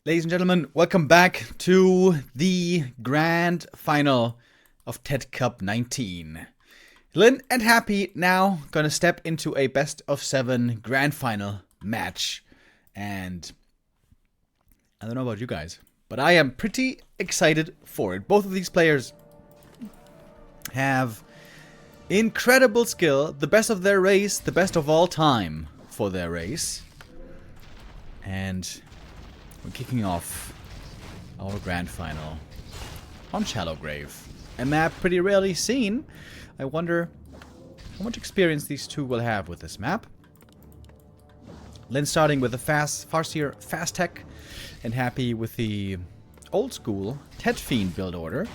Ladies and gentlemen, welcome back to the grand final of TED Cup 19. Lynn and Happy now gonna step into a best of 7 grand final match. And I don't know about you guys, but I am pretty excited for it. Both of these players have incredible skill, the best of their race, the best of all time for their race. And we're kicking off our grand final on Shallowgrave. A map pretty rarely seen. I wonder how much experience these two will have with this map. Lynn starting with the Farseer Fast Tech, and Happy with the old school Tet Fiend build order.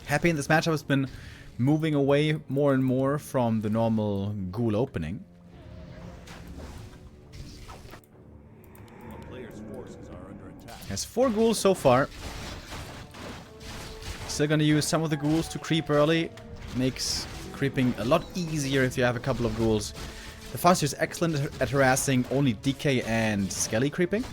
Happy in this matchup has been moving away more and more from the normal ghoul opening. Has 4 ghouls so far. Still gonna use some of the ghouls to creep early. Makes creeping a lot easier if you have a couple of ghouls. The Farseer is excellent at harassing only DK and Skelly creeping.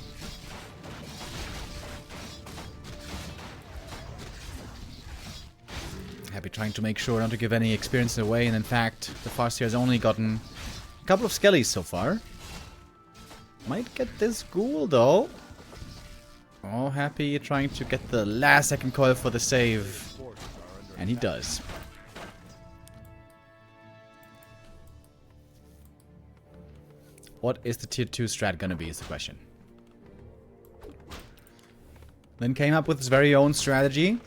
Happy trying to make sure not to give any experience away, and in fact, the Farseer has only gotten a couple of Skellies so far. Might get this ghoul though. Oh, Happy trying to get the last second coil for the save. And he does. What is the tier 2 strat gonna be is the question. Then came up with his very own strategy.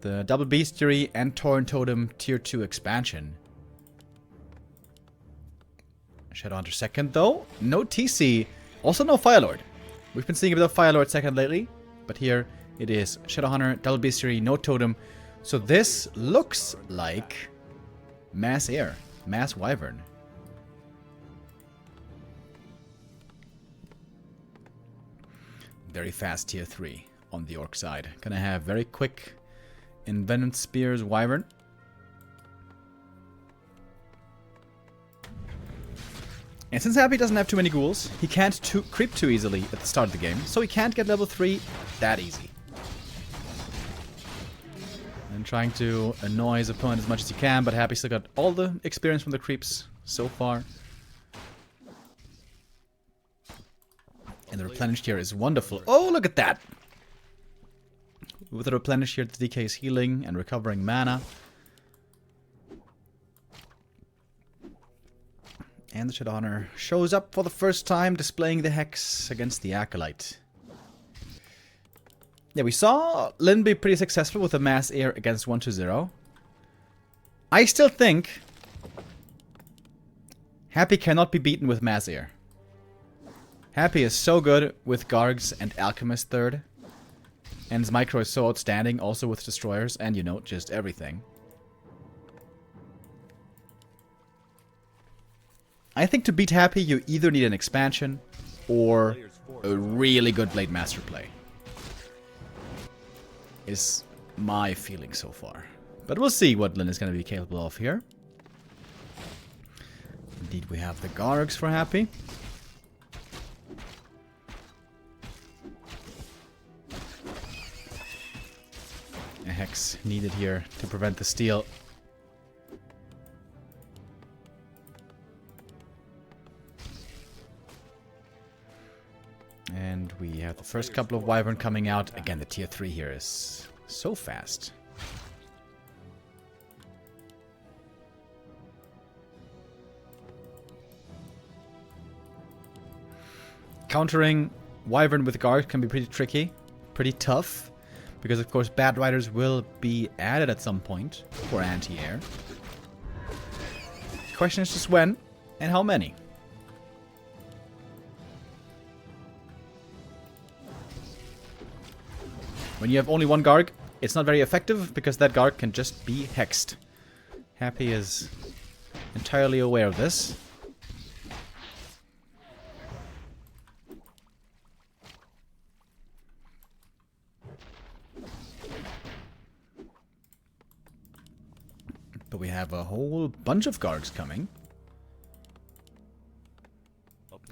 The double bestiary and Torrent Totem tier 2 expansion. Shadowhunter second though. No TC. Also no Firelord. We've been seeing a bit of Firelord second lately, but here it is Shadowhunter, double bestiary, no totem. So this looks like Mass Air, Mass Wyvern. Very fast tier 3 on the Orc side. Gonna have very quick Envenomed Spears Wyvern. And since Happy doesn't have too many ghouls, he can't creep too easily at the start of the game, so he can't get level 3 that easy. And trying to annoy his opponent as much as he can, but Happy still got all the experience from the creeps so far. And the replenish here is wonderful. Oh, look at that! With the replenish here, the DK is healing and recovering mana. And the Shadowhunter shows up for the first time, displaying the Hex against the Acolyte. Yeah, we saw Lynn be pretty successful with the Mass Air against 1-2-0. I still think Happy cannot be beaten with Mass Air. Happy is so good with Gargs and Alchemist third. And his micro is so outstanding, also with Destroyers and, you know, just everything. I think to beat Happy, you either need an expansion or a really good Blade Master play. Is my feeling so far. But we'll see what Lynn is going to be capable of here. Indeed, we have the Gargs for Happy. A Hex needed here to prevent the steal. And we have the first couple of Wyvern coming out. Again, the tier 3 here is so fast. Countering Wyvern with Guard can be pretty tricky, pretty tough. Because, of course, Bad Riders will be added at some point for anti-air. The question is just when and how many. When you have only one Garg, it's not very effective because that Garg can just be hexed. Happy is entirely aware of this. But we have a whole bunch of Gargs coming.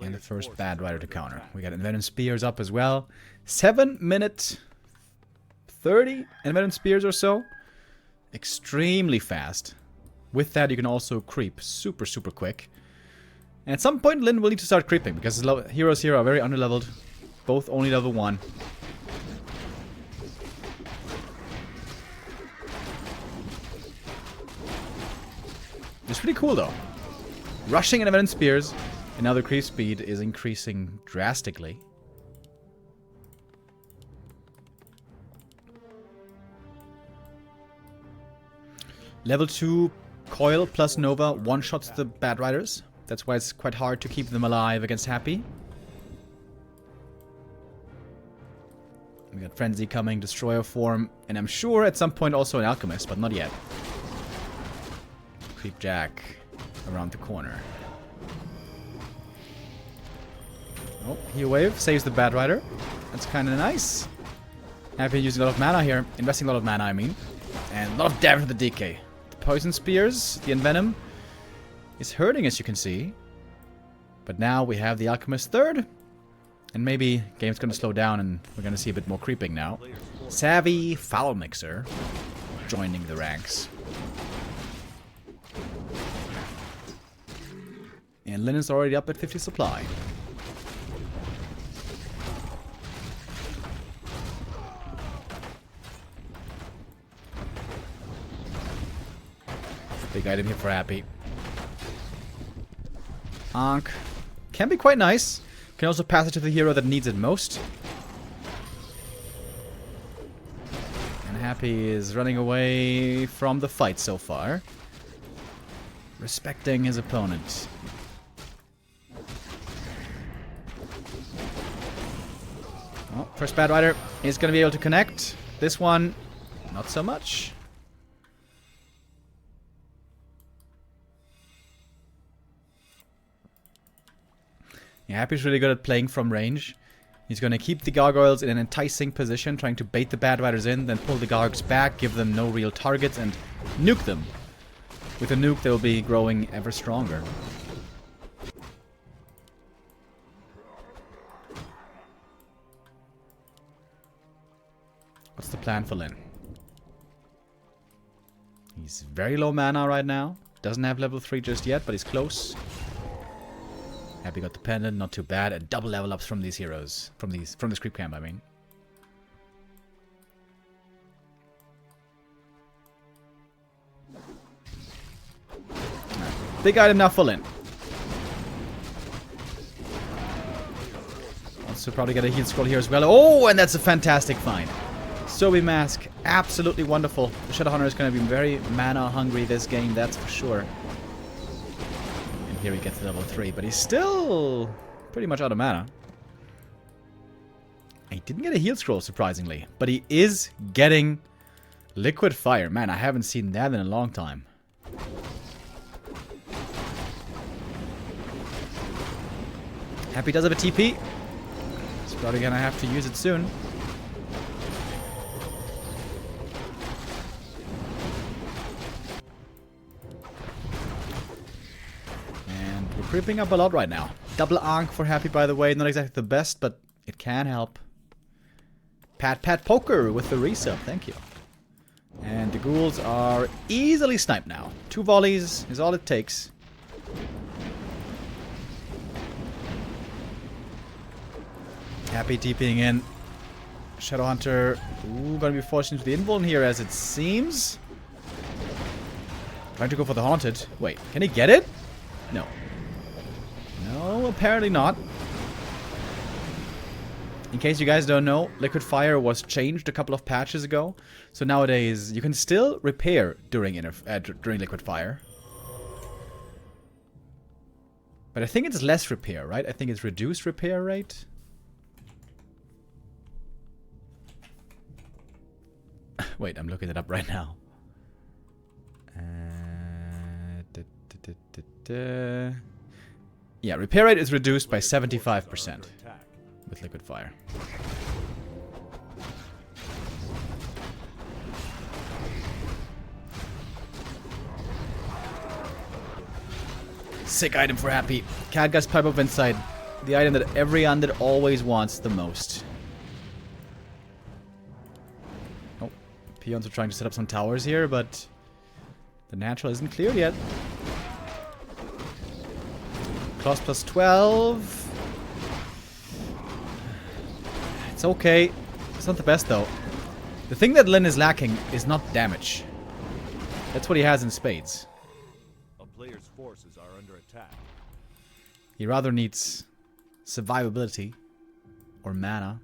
And the first bad rider to counter. We got Envenom Spears up as well. 7 minute 30 Envenom Spears or so. Extremely fast. With that, you can also creep super, super quick. And at some point, Lyn will need to start creeping because his heroes here are very underleveled. Both only level 1. It's pretty cool though. Rushing and Envenom Spears, and now the creep speed is increasing drastically. Level 2 Coil plus Nova one-shots the Bad Riders. That's why it's quite hard to keep them alive against Happy. We got Frenzy coming, Destroyer form, and I'm sure at some point also an Alchemist, but not yet. Creep Jack around the corner. Oh, Heal Wave saves the Bad Rider. That's kind of nice. Happy using a lot of mana here. Investing a lot of mana, I mean. And a lot of damage to the DK. The Poison Spears, the Envenom, is hurting, as you can see. But now we have the Alchemist third. And maybe game's going to slow down and we're going to see a bit more creeping now. Savvy Foul Mixer joining the ranks. And Lyn is already up at 50 supply. Big item here for Happy. Ankh. Can be quite nice. Can also pass it to the hero that needs it most. And Happy is running away from the fight so far. Respecting his opponent. Oh, first Bad Rider is going to be able to connect. This one, not so much. Yeah, Happy's really good at playing from range. He's going to keep the gargoyles in an enticing position, trying to bait the Bad Riders in, then pull the gargs back, give them no real targets, and nuke them. With a nuke, they will be growing ever stronger. What's the plan for Lyn? He's very low mana right now. Doesn't have level 3 just yet, but he's close. Happy got the pendant, not too bad, and double level ups from these heroes. From this creep camp, I mean. Right. Big item now for Lyn. Also probably get a heal scroll here as well. Oh, and that's a fantastic find. Sobi Mask, absolutely wonderful. The Shadowhunter is going to be very mana hungry this game, that's for sure. Here he gets level 3, but he's still pretty much out of mana. He didn't get a heal scroll, surprisingly, but he is getting Liquid Fire. Man, I haven't seen that in a long time. Happy does have a TP. He's probably gonna have to use it soon. Creeping up a lot right now. Double Ankh for Happy, by the way. Not exactly the best, but it can help. Pat Poker with the resub. Thank you. And the ghouls are easily sniped now. 2 volleys is all it takes. Happy TPing in. Shadowhunter. Ooh, gonna be forced into the invuln here as it seems. Trying to go for the haunted. Wait, can he get it? No. No, apparently not. In case you guys don't know, Liquid Fire was changed a couple of patches ago. So nowadays, you can still repair during Liquid Fire. But I think it's less repair, right? I think it's reduced repair rate. Wait, I'm looking it up right now. Yeah, repair rate is reduced by 75% with Liquid Fire. Sick item for Happy. Cadgus Pipe of Insight. The item that every undead always wants the most. Oh, peons are trying to set up some towers here, but the natural isn't cleared yet. Claws plus 12. It's okay. It's not the best though. The thing that Lyn is lacking is not damage. That's what he has in spades. A player's forces are under attack. He rather needs survivability or mana.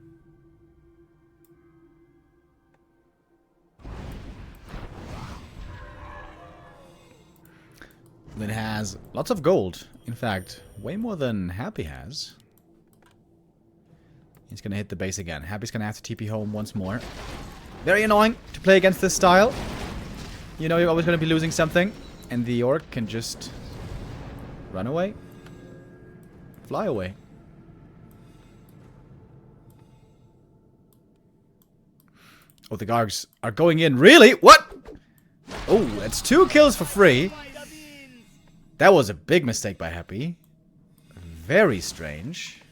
Lyn has lots of gold. In fact, way more than Happy has. He's gonna hit the base again. Happy's gonna have to TP home once more. Very annoying to play against this style. You know you're always gonna be losing something. And the orc can just run away. Fly away. Oh, the Gargs are going in. Really? What? Oh, that's 2 kills for free. That was a big mistake by Happy. Very strange.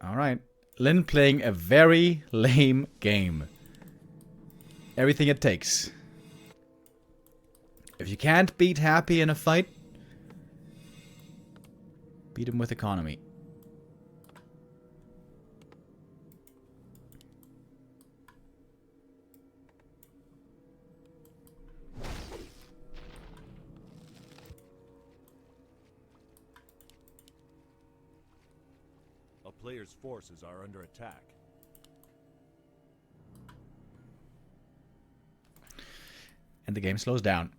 Alright. Lyn playing a very lame game. Everything it takes. If you can't beat Happy in a fight, beat him with economy. A player's forces are under attack. And the game slows down.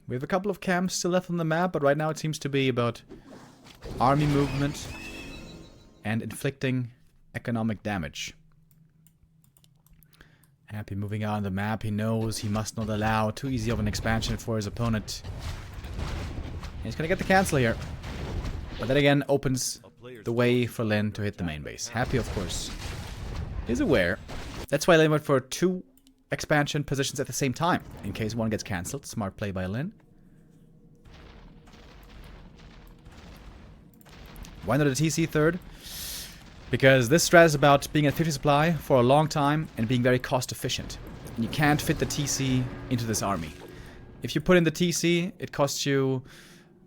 We have a couple of camps still left on the map, but right now it seems to be about army movement and inflicting economic damage. Happy moving out on the map. He knows he must not allow too easy of an expansion for his opponent. And he's gonna get the cancel here. But that again opens the way for Lyn to hit the main base. Happy, of course, is aware. That's why Lyn went for 2 expansion positions at the same time, in case one gets cancelled. Smart play by Lyn. Why not a TC third? Because this strat is about being at 50 supply for a long time and being very cost efficient. And you can't fit the TC into this army. If you put in the TC, it costs you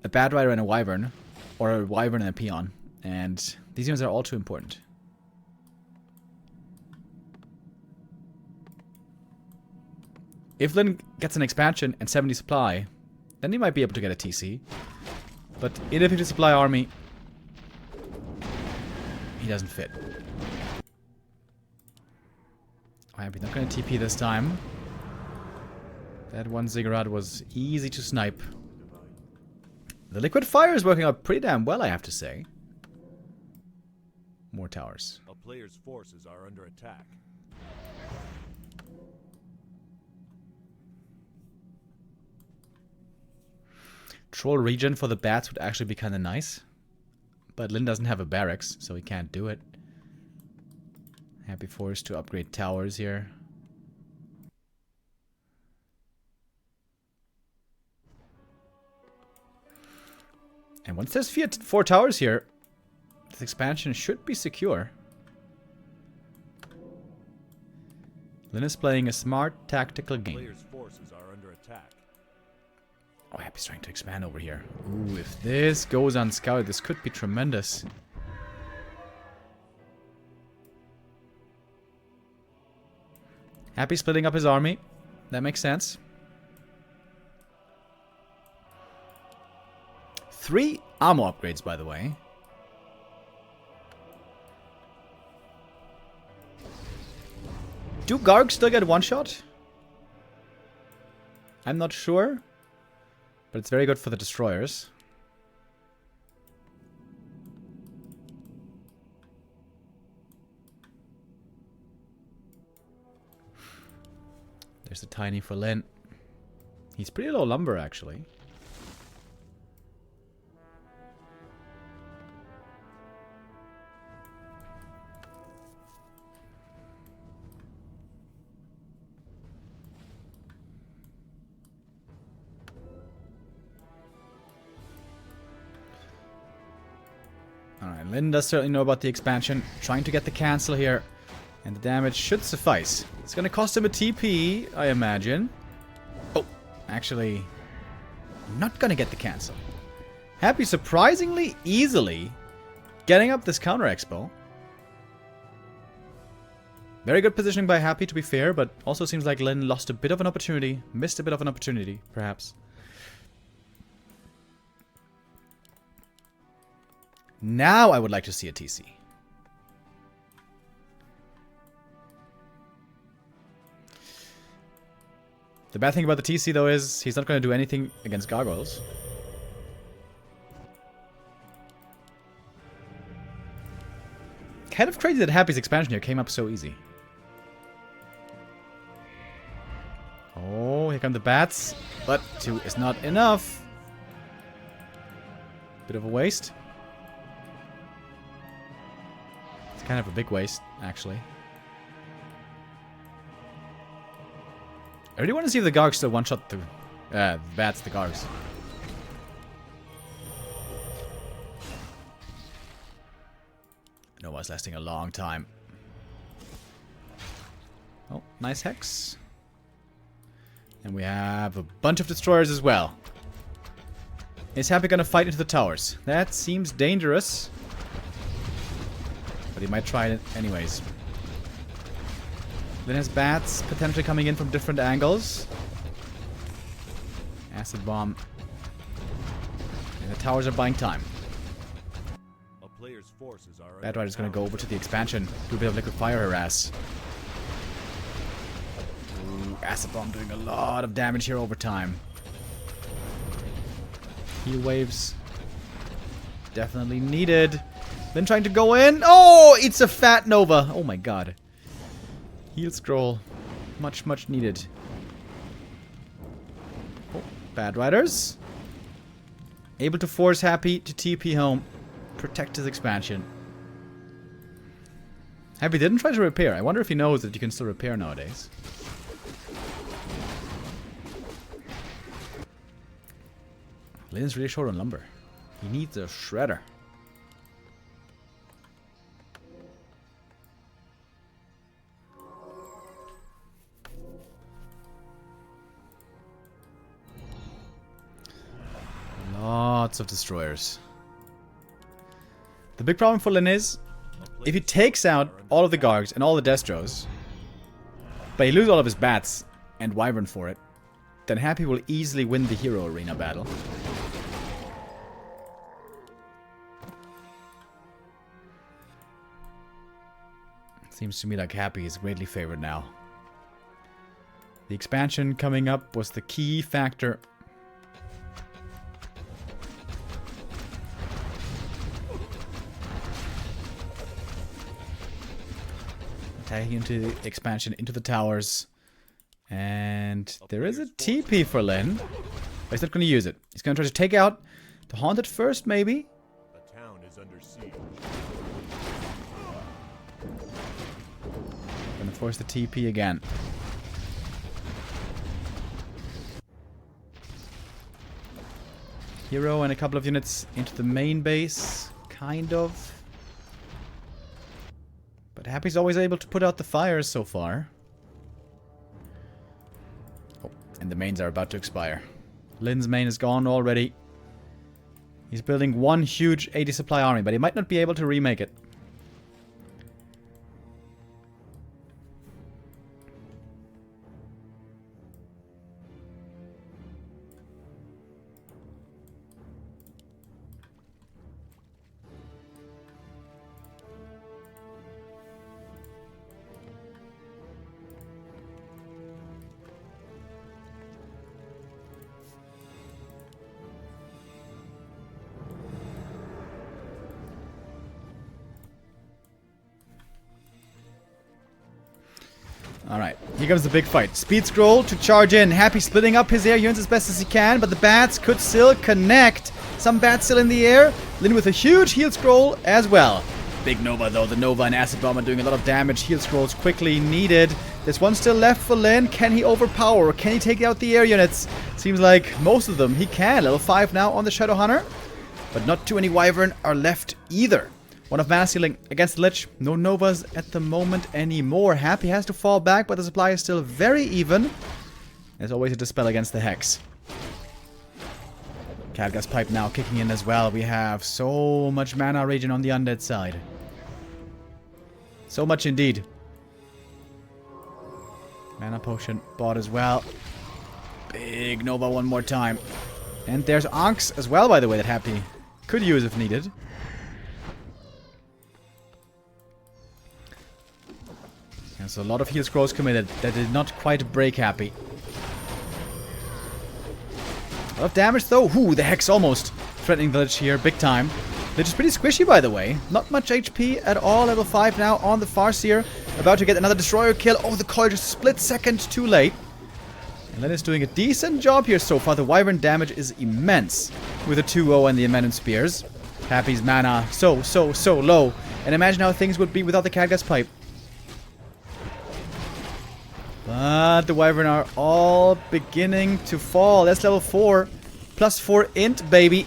a Bad Rider and a Wyvern, or a Wyvern and a Peon, and these units are all too important. If Lyn gets an expansion and 70 supply, then he might be able to get a TC. But in a 50 supply army, he doesn't fit. I'm not going to TP this time. That one Ziggurat was easy to snipe. The liquid fire is working out pretty damn well, I have to say. More towers. A player's forces are under attack. Troll regen for the bats would actually be kind of nice. But Lyn doesn't have a barracks, so he can't do it. Happy forced to upgrade towers here. And once there's 4 towers here, this expansion should be secure. Lyn is playing a smart tactical game. Player's forces are under attack. Oh, Happy's trying to expand over here. Ooh, if this goes unscouted, this could be tremendous. Happy splitting up his army. That makes sense. 3 ammo upgrades, by the way. Do Gargs still get one shot? I'm not sure. But it's very good for the destroyers. There's the tiny for Lyn. He's pretty low lumber, actually. Alright, Lin does certainly know about the expansion. Trying to get the cancel here. And the damage should suffice. It's going to cost him a TP, I imagine. Oh, actually, not going to get the cancel. Happy surprisingly easily getting up this counter expo. Very good positioning by Happy, to be fair, but also seems like Lin lost a bit of an opportunity. Missed a bit of an opportunity, perhaps. Now I would like to see a TC. The bad thing about the TC, though, is he's not going to do anything against gargoyles. Kind of crazy that Happy's expansion here came up so easy. Oh, here come the bats. But 2 is not enough. Bit of a waste. It's kind of a big waste, actually. I really want to see if the Gargs still one-shot the bats, the Gargs. Nova's lasting a long time. Oh, nice Hex. And we have a bunch of destroyers as well. Is Happy gonna fight into the towers? That seems dangerous. But he might try it anyways. Then has bats potentially coming in from different angles. Acid bomb. And the towers are buying time. A player's forces are Bad Rider's gonna go over to the expansion. Do a bit of liquid fire harass. Ooh, acid bomb doing a lot of damage here over time. Heal waves. Definitely needed. Then trying to go in. Oh, it's a fat Nova. Oh my god. Heal scroll. Much, much needed. Oh, Bad Riders. Able to force Happy to TP home. Protect his expansion. Happy didn't try to repair. I wonder if he knows that you can still repair nowadays. Lin's really short on lumber. He needs a shredder. Lots of destroyers. The big problem for Lin is, if he takes out all of the Gargs and all the Destros, but he loses all of his bats and Wyvern for it, then Happy will easily win the hero arena battle. Seems to me like Happy is greatly favored now. The expansion coming up was the key factor. Attacking into the expansion, into the towers. And there is a TP for Lin. But he's not going to use it. He's going to try to take out the Haunted first, maybe. The town is under siege. Going to force the TP again. Hero and a couple of units into the main base. Kind of. But Happy's always able to put out the fires so far. Oh, and the mains are about to expire. Lin's main is gone already. He's building one huge 80 supply army, but he might not be able to remake it. Alright, here comes the big fight. Speed scroll to charge in. Happy splitting up his air units as best as he can, but the bats could still connect. Some bats still in the air. Lin with a huge heal scroll as well. Big Nova though. The Nova and Acid Bomb are doing a lot of damage. Heal scrolls quickly needed. There's one still left for Lin. Can he overpower? Can he take out the air units? Seems like most of them he can. Level 5 now on the Shadow Hunter. But not too many Wyvern are left either. One of mana sealing against the Lich. No Novas at the moment anymore. Happy has to fall back, but the supply is still very even. There's always a Dispel against the Hex. Khadgar's Pipe now kicking in as well. We have so much mana regen on the undead side. So much indeed. Mana Potion bought as well. Big Nova one more time. And there's Onks as well, by the way, that Happy could use if needed. And so a lot of heal scrolls committed that did not quite break Happy. A lot of damage though. Ooh, the Hex almost threatening the Lich here, big time. Lich is pretty squishy, by the way. Not much HP at all. Level 5 now on the Farseer. About to get another Destroyer kill. Oh, the coil just split second too late. And Lyn is doing a decent job here so far. The Wyvern damage is immense with the 2-0 and the Envenom Spears. Happy's mana so low. And imagine how things would be without the Khadgar's Pipe. But the Wyvern are all beginning to fall. That's level 4. Plus 4 int, baby.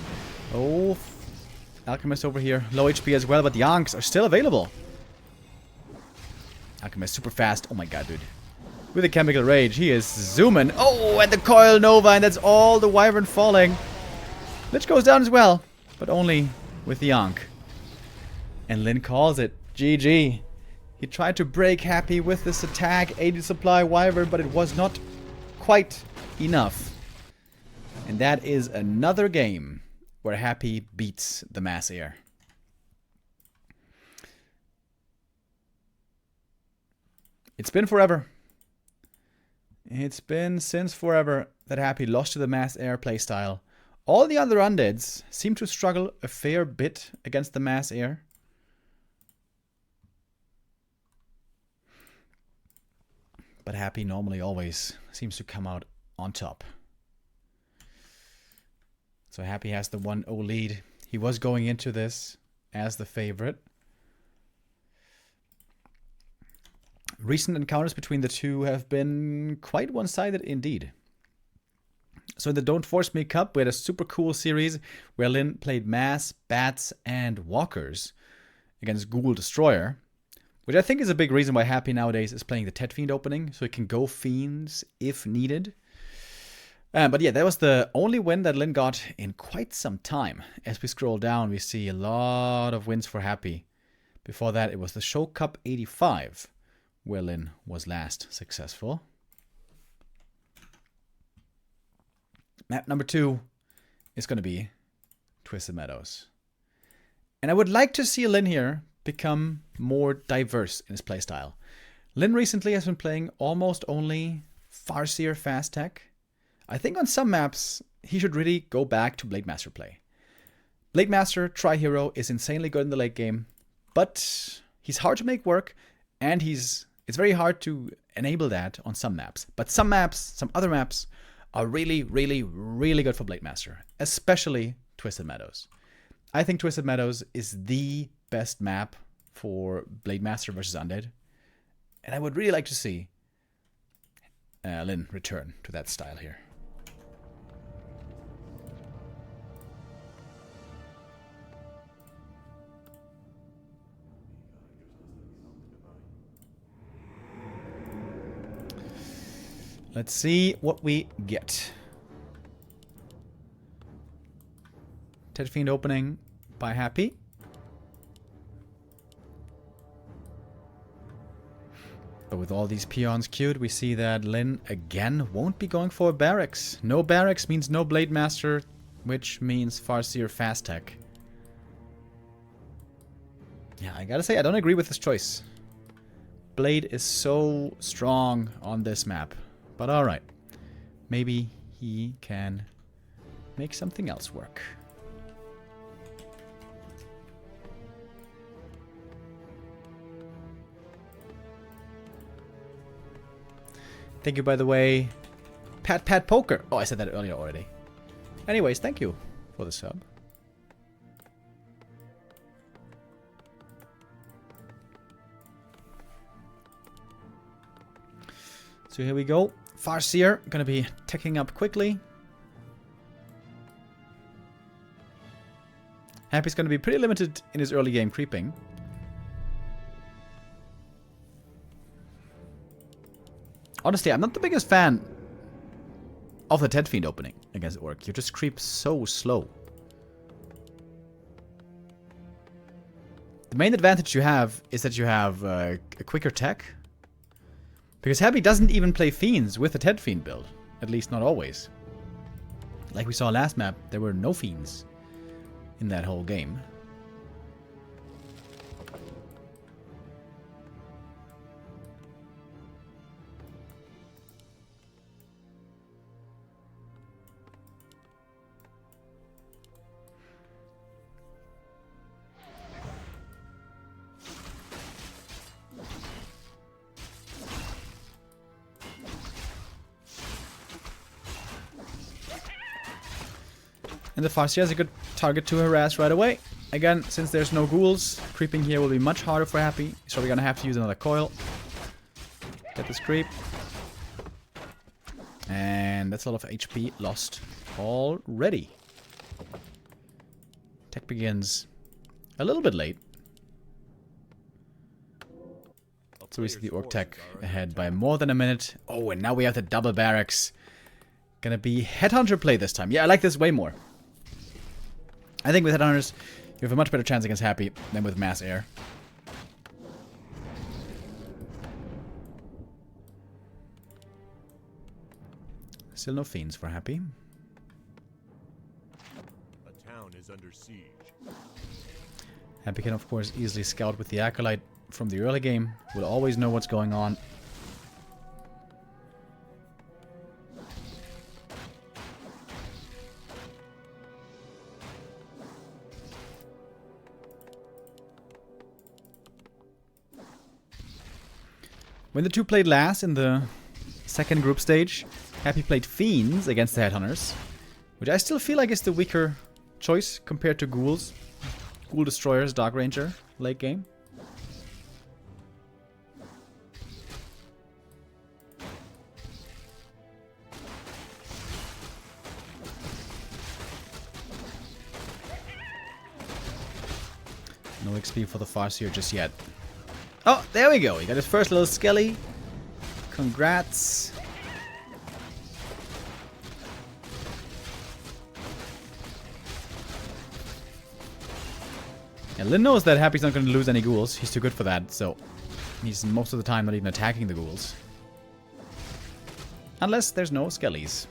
Oh, Alchemist over here. Low HP as well, but the Onks are still available. Alchemist super fast. Oh my god, dude. With a Chemical Rage, he is zooming. Oh, and the Coil Nova, and that's all the Wyvern falling. Lich goes down as well, but only with the Ankh. And Lyn calls it. GG. He tried to break Happy with this attack, 80 supply Wyvern, but it was not quite enough. And that is another game where Happy beats the Mass Air. It's been forever. It's been since forever that Happy lost to the Mass Air playstyle. All the other undeads seem to struggle a fair bit against the Mass Air. But Happy normally always seems to come out on top. So Happy has the 1-0 lead. He was going into this as the favorite. Recent encounters between the two have been quite one-sided indeed. So in the Don't Force Me Cup, we had a super cool series where Lyn played Mass, Bats, and Walkers against Ghoul Destroyer. Which I think is a big reason why Happy nowadays is playing the Tet Fiend opening, so he can go Fiends if needed. But yeah, that was the only win that Lyn got in quite some time. As we scroll down, we see a lot of wins for Happy. Before that, it was the Show Cup 85, where Lyn was last successful. Map number 2 is going to be Twisted Meadows. And I would like to see Lyn here become more diverse in his playstyle. Lyn recently has been playing almost only Farseer fast tech. I think on some maps he should really go back to Blade Master play. Blade Master Tri-Hero is insanely good in the late game, but he's hard to make work, and it's very hard to enable that on some maps. But some maps, some other maps, are really good for Blade Master, especially Twisted Meadows. I think Twisted Meadows is the best map for Blade Master versus Undead. And I would really like to see Lyn return to that style here. Let's see what we get. Tet Fiend opening by Happy. But with all these peons queued, we see that Lyn again won't be going for barracks. No barracks means no Blade Master, which means Farseer fast tech. Yeah, I gotta say, I don't agree with this choice. Blade is so strong on this map. But alright. Maybe he can make something else work. Thank you, by the way, Pat Poker. Oh, I said that earlier already. Anyways, thank you for the sub. So here we go. Farseer gonna be teching up quickly. Happy's going to be pretty limited in his early game creeping. Honestly, I'm not the biggest fan of the Ted Fiend opening against Orc. You just creep so slow. The main advantage you have is that you have a quicker tech. Because Happy doesn't even play Fiends with the Ted Fiend build. At least not always. Like we saw last map, there were no Fiends in that whole game. And the Farseer is a good target to harass right away. Again, since there's no ghouls, creeping here will be much harder for Happy. So we're gonna have to use another coil. Get this creep. And that's a lot of HP lost already. Tech begins a little bit late. So we see the Orc tech ahead by more than a minute. Oh, and now we have the double barracks. Gonna be Headhunter play this time. Yeah, I like this way more. I think with Headhunters, you have a much better chance against Happy than with Mass Air. Still no Fiends for Happy. A town is under siege. Happy can, of course, easily scout with the Acolyte from the early game. Will always know what's going on. When the two played last in the second group stage, Happy played Fiends against the Headhunters, which I still feel like is the weaker choice compared to Ghouls. Ghoul Destroyers, Dark Ranger, late game. No XP for the Farseer just yet. Oh, there we go. He got his first little skelly. Congrats. And Lin knows that Happy's not going to lose any ghouls. He's too good for that, so he's most of the time not even attacking the ghouls. Unless there's no skellies.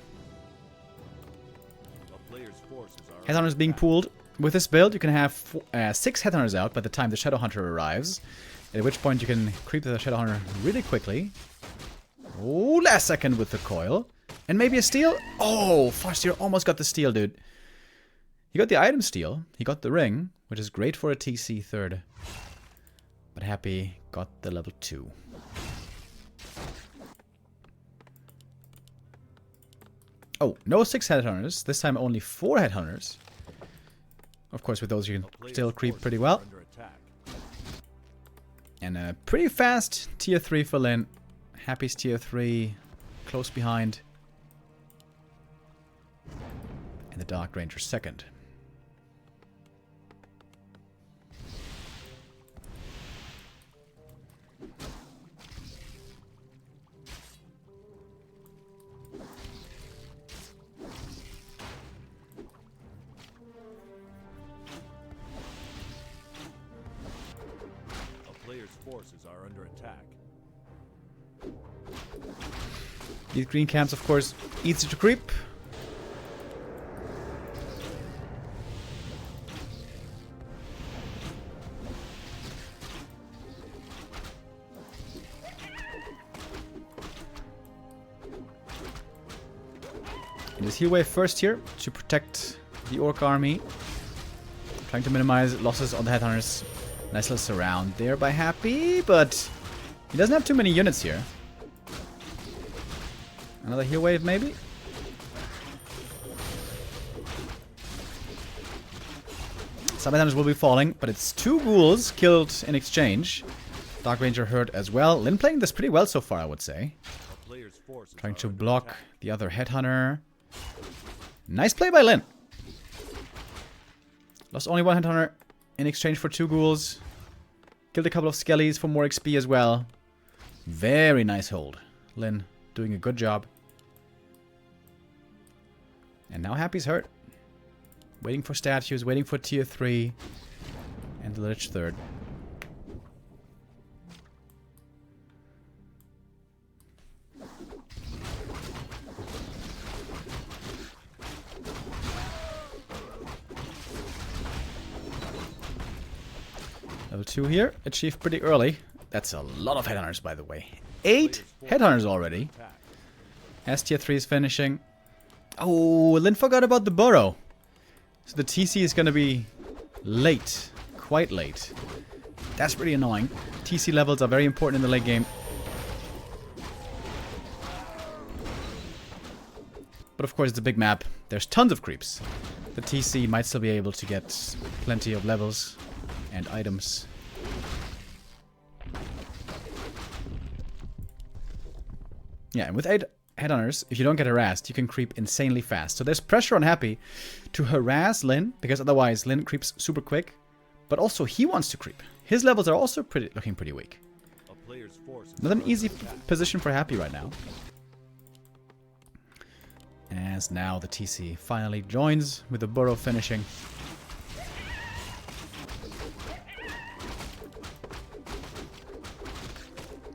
Headhunters being pooled. With this build, you can have 6 Headhunters out by the time the Shadowhunter arrives. At which point you can creep the Shadowhunter really quickly. Oh, last second with the coil. And maybe a steal? Oh, Farseer almost got the steal, dude. He got the item steal. He got the ring, which is great for a TC third. But Happy got the level 2. Oh, no 6 Headhunters. This time only 4 Headhunters. Of course, with those you can still creep pretty well. And a pretty fast tier 3 for Lin. Happy's tier 3 close behind. And the Dark Ranger second. Forces are under attack. These green camps, of course, easy to creep. And this heal wave first here to protect the Orc army. Trying to minimize losses on the Headhunters. Nice little surround there by Happy, but he doesn't have too many units here. Another heal wave, maybe? Some Headhunters will be falling, but it's 2 ghouls killed in exchange. Dark Ranger hurt as well. Lin playing this pretty well so far, I would say. Trying to block the other Headhunter. Nice play by Lin. Lost only one headhunter in exchange for 2 ghouls. Killed a couple of skellies for more XP as well. Very nice hold. Lynn doing a good job. And now Happy's hurt. Waiting for statues, waiting for tier 3. And the Lich 3rd. Level 2 here, achieved pretty early. That's a lot of headhunters, by the way. 8 headhunters already. As tier 3 is finishing. Oh, Lynn forgot about the burrow. So the TC is going to be late. Quite late. That's pretty annoying. TC levels are very important in the late game. But of course, it's a big map. There's tons of creeps. The TC might still be able to get plenty of levels and items. Yeah, and with 8 headhunters, if you don't get harassed, you can creep insanely fast. So there's pressure on Happy to harass Lynn, because otherwise Lynn creeps super quick. But also he wants to creep. His levels are also looking pretty weak. Not an easy position for Happy right now. As now the TC finally joins with the burrow finishing.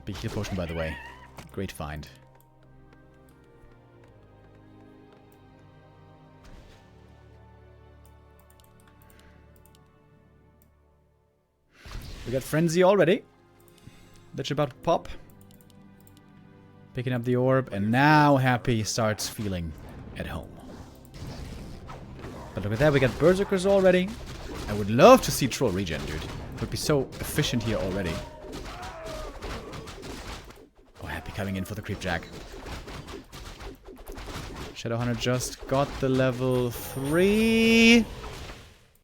Big heal potion, by the way. Great find. We got Frenzy already. Lich about to pop. Picking up the orb, and now Happy starts feeling at home. But look at that, we got Berserkers already. I would love to see Troll regen, dude. It would be so efficient here already. Oh, Happy coming in for the creep jack. Shadowhunter just got the level 3.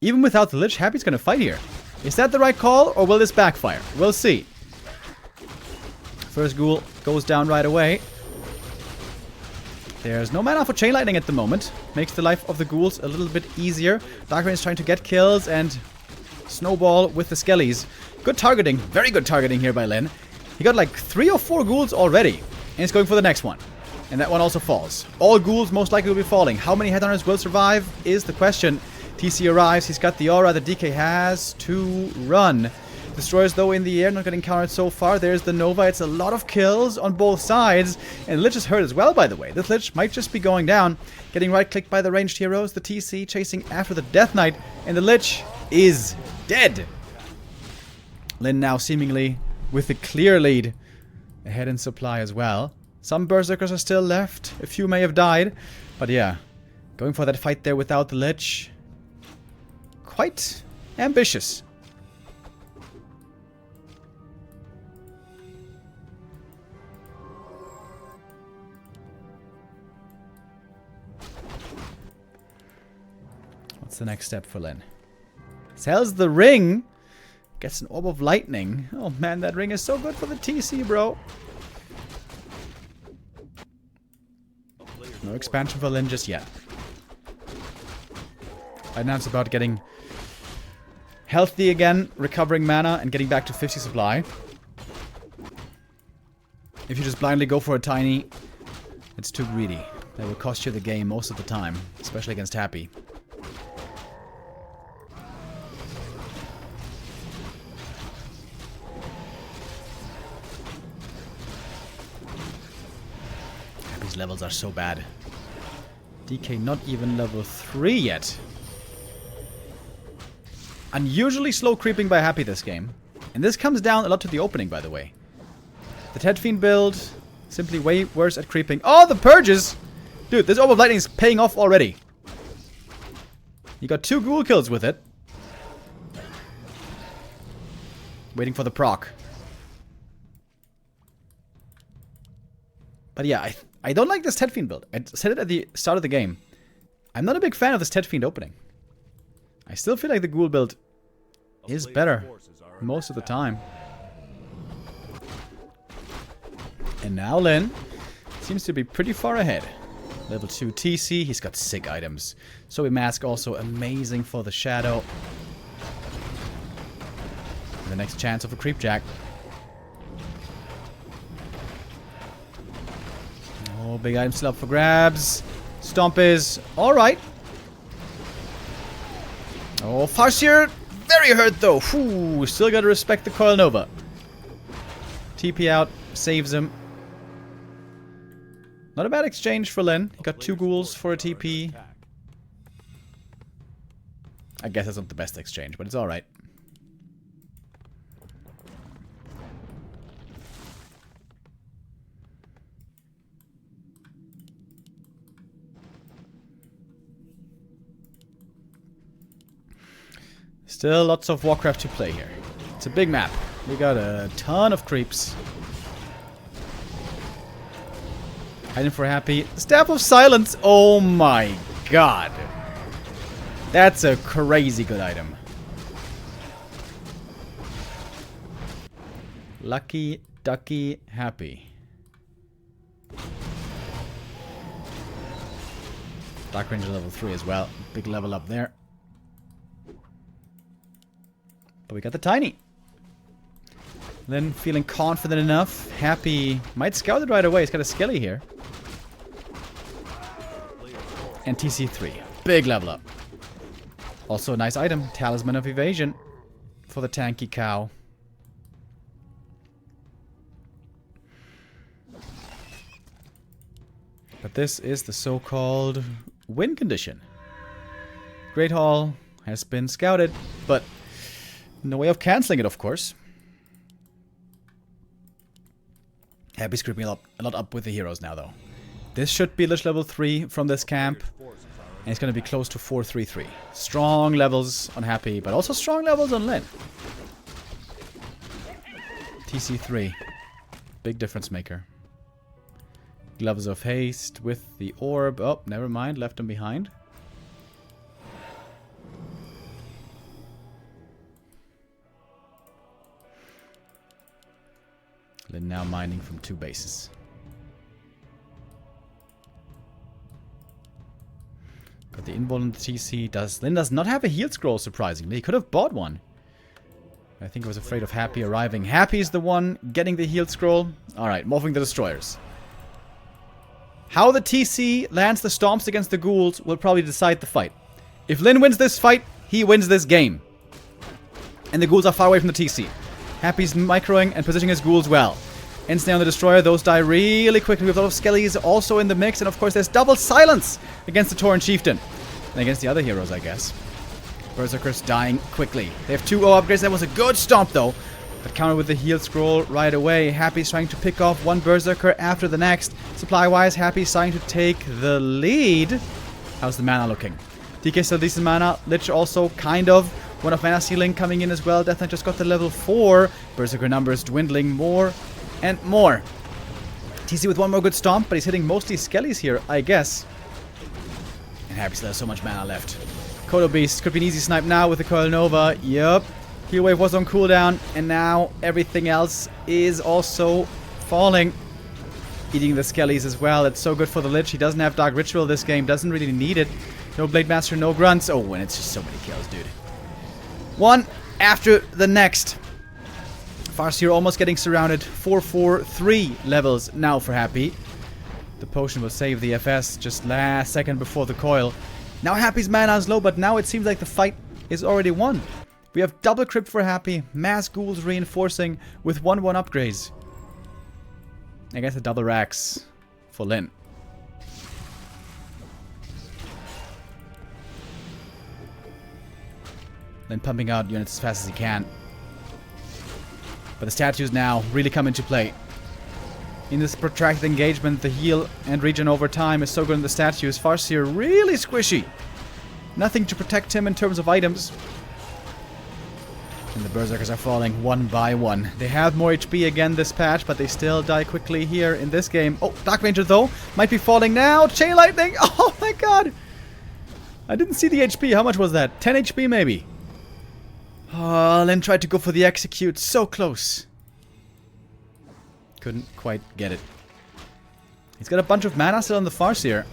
Even without the Lich, Happy's gonna fight here. Is that the right call, or will this backfire? We'll see. First ghoul goes down right away. There's no mana for Chain Lightning at the moment. Makes the life of the ghouls a little bit easier. Darkrain is trying to get kills, and Snowball with the Skellies. Good targeting. Very good targeting here by Lynn. He got like 3 or 4 ghouls already. And he's going for the next one. And that one also falls. All ghouls most likely will be falling. How many headhunters will survive is the question. TC arrives, he's got the aura, the DK has to run. Destroyers though in the air, not getting countered so far. There's the Nova, it's a lot of kills on both sides. And Lich is hurt as well, by the way. This Lich might just be going down. Getting right-clicked by the ranged heroes, the TC chasing after the Death Knight. And the Lich is dead. Lynn now seemingly with a clear lead. Ahead in supply as well. Some Berserkers are still left, a few may have died. But yeah, going for that fight there without the Lich. Quite ambitious. What's the next step for Lynn? Sells the ring. Gets an Orb of Lightning. Oh man, that ring is so good for the TC, bro. No expansion for Lynn just yet. Right now it's about getting healthy again, recovering mana, and getting back to 50 supply. If you just blindly go for a tiny, it's too greedy. That will cost you the game most of the time, especially against Happy. Happy's levels are so bad. DK not even level 3 yet. Unusually slow creeping by Happy this game. And this comes down a lot to the opening, by the way. The Ted Fiend build, simply way worse at creeping. Oh, the Purges! Dude, this Orb of Lightning is paying off already. You got 2 ghoul kills with it. Waiting for the proc. But yeah, I don't like this Ted Fiend build. I said it at the start of the game. I'm not a big fan of this Ted Fiend opening. I still feel like the ghoul build is better most of the time. And now Lynn seems to be pretty far ahead. Level 2 TC. He's got sick items. Sobe Mask also amazing for the shadow. And the next chance of a Creep Jack. Oh, big item still up for grabs. Stomp is alright. Oh, Farseer, very hurt though. Whew, still gotta respect the Coil Nova. TP out, saves him. Not a bad exchange for Len. He got 2 ghouls for a TP. I guess that's not the best exchange, but it's alright. Still lots of Warcraft to play here. It's a big map. We got a ton of creeps. Hiding for Happy. Staff of Silence. Oh my god. That's a crazy good item. Lucky, Ducky, Happy. Dark Ranger level 3 as well. Big level up there. But we got the Tiny. Then feeling confident enough. Happy might scout it right away. He's got a Skelly here. And TC3. Big level up. Also a nice item. Talisman of Evasion. For the tanky cow. But this is the so-called win condition. Great Hall has been scouted, but no way of cancelling it, of course. Happy's creeping a lot up with the heroes now, though. This should be Lich level 3 from this camp. And it's going to be close to 433. Strong levels on Happy, but also strong levels on Len. TC3. Big difference maker. Gloves of Haste with the orb. Oh, never mind. Left him behind. Lin now mining from 2 bases. Got the invul on the TC. Lin does not have a heal scroll, surprisingly. He could have bought one. I think I was afraid of Happy arriving. Happy's the one getting the heal scroll. Alright, morphing the destroyers. How the TC lands the stomps against the ghouls will probably decide the fight. If Lin wins this fight, he wins this game. And the ghouls are far away from the TC. Happy's microing and positioning his ghouls well. Instantly on the destroyer, those die really quickly. We have a lot of skellies also in the mix, and of course there's double silence against the Tauren Chieftain. And against the other heroes, I guess. Berserkers dying quickly. They have 2 O upgrades. That was a good stomp though. But countered with the heal scroll right away. Happy's trying to pick off one Berserker after the next. Supply-wise, Happy's trying to take the lead. How's the mana looking? DK still decent mana. Lich also kind of. One of mana ceiling coming in as well. Death Knight just got the level 4. Berserker numbers dwindling more and more. TC with one more good stomp, but he's hitting mostly skellies here, I guess. And Happy still has so much mana left. Kodo Beast could be an easy snipe now with the Coil Nova. Yup. Heal Wave was on cooldown, and now everything else is also falling. Eating the skellies as well. It's so good for the Lich. He doesn't have Dark Ritual this game. Doesn't really need it. No Blade Master, no grunts. Oh, and it's just so many kills, dude. One after the next. Farseer almost getting surrounded. 4-4-3 levels now for Happy. The potion will save the FS just last second before the coil. Now Happy's mana is low, but now it seems like the fight is already won. We have double crypt for Happy. Mass ghouls reinforcing with 1-1 upgrades. I guess the double racks for Lin. Then pumping out units as fast as he can. But the statues now really come into play. In this protracted engagement, the heal and regen over time is so good in the statues. Farseer really squishy. Nothing to protect him in terms of items. And the Berserkers are falling one by one. They have more HP again this patch, but they still die quickly here in this game. Oh, Dark Ranger though might be falling now. Chain Lightning! Oh my god! I didn't see the HP. How much was that? 10 HP maybe? Oh, Len tried to go for the execute. So close. Couldn't quite get it. He's got a bunch of mana still on the Farseer.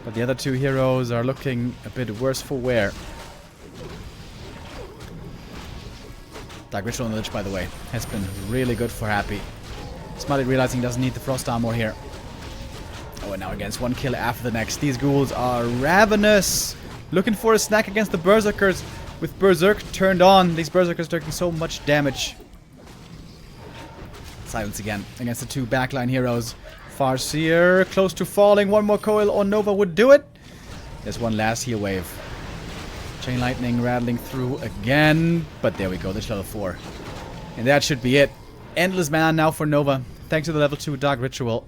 But the other two heroes are looking a bit worse for wear. Dark Ritual Knowledge, by the way, has been really good for Happy. Smiley realizing he doesn't need the Frost Armor here. Oh, and now against one kill after the next. These ghouls are ravenous. Looking for a snack against the Berserkers. With Berserk turned on, these Berserkers are taking so much damage. Silence again against the two backline heroes. CORSAIR close to falling. One more coil on Nova would do it. There's one last heal wave. Chain Lightning rattling through again. But there we go, there's level 4. And that should be it. Endless mana now for Nova. Thanks to the level 2 Dark Ritual.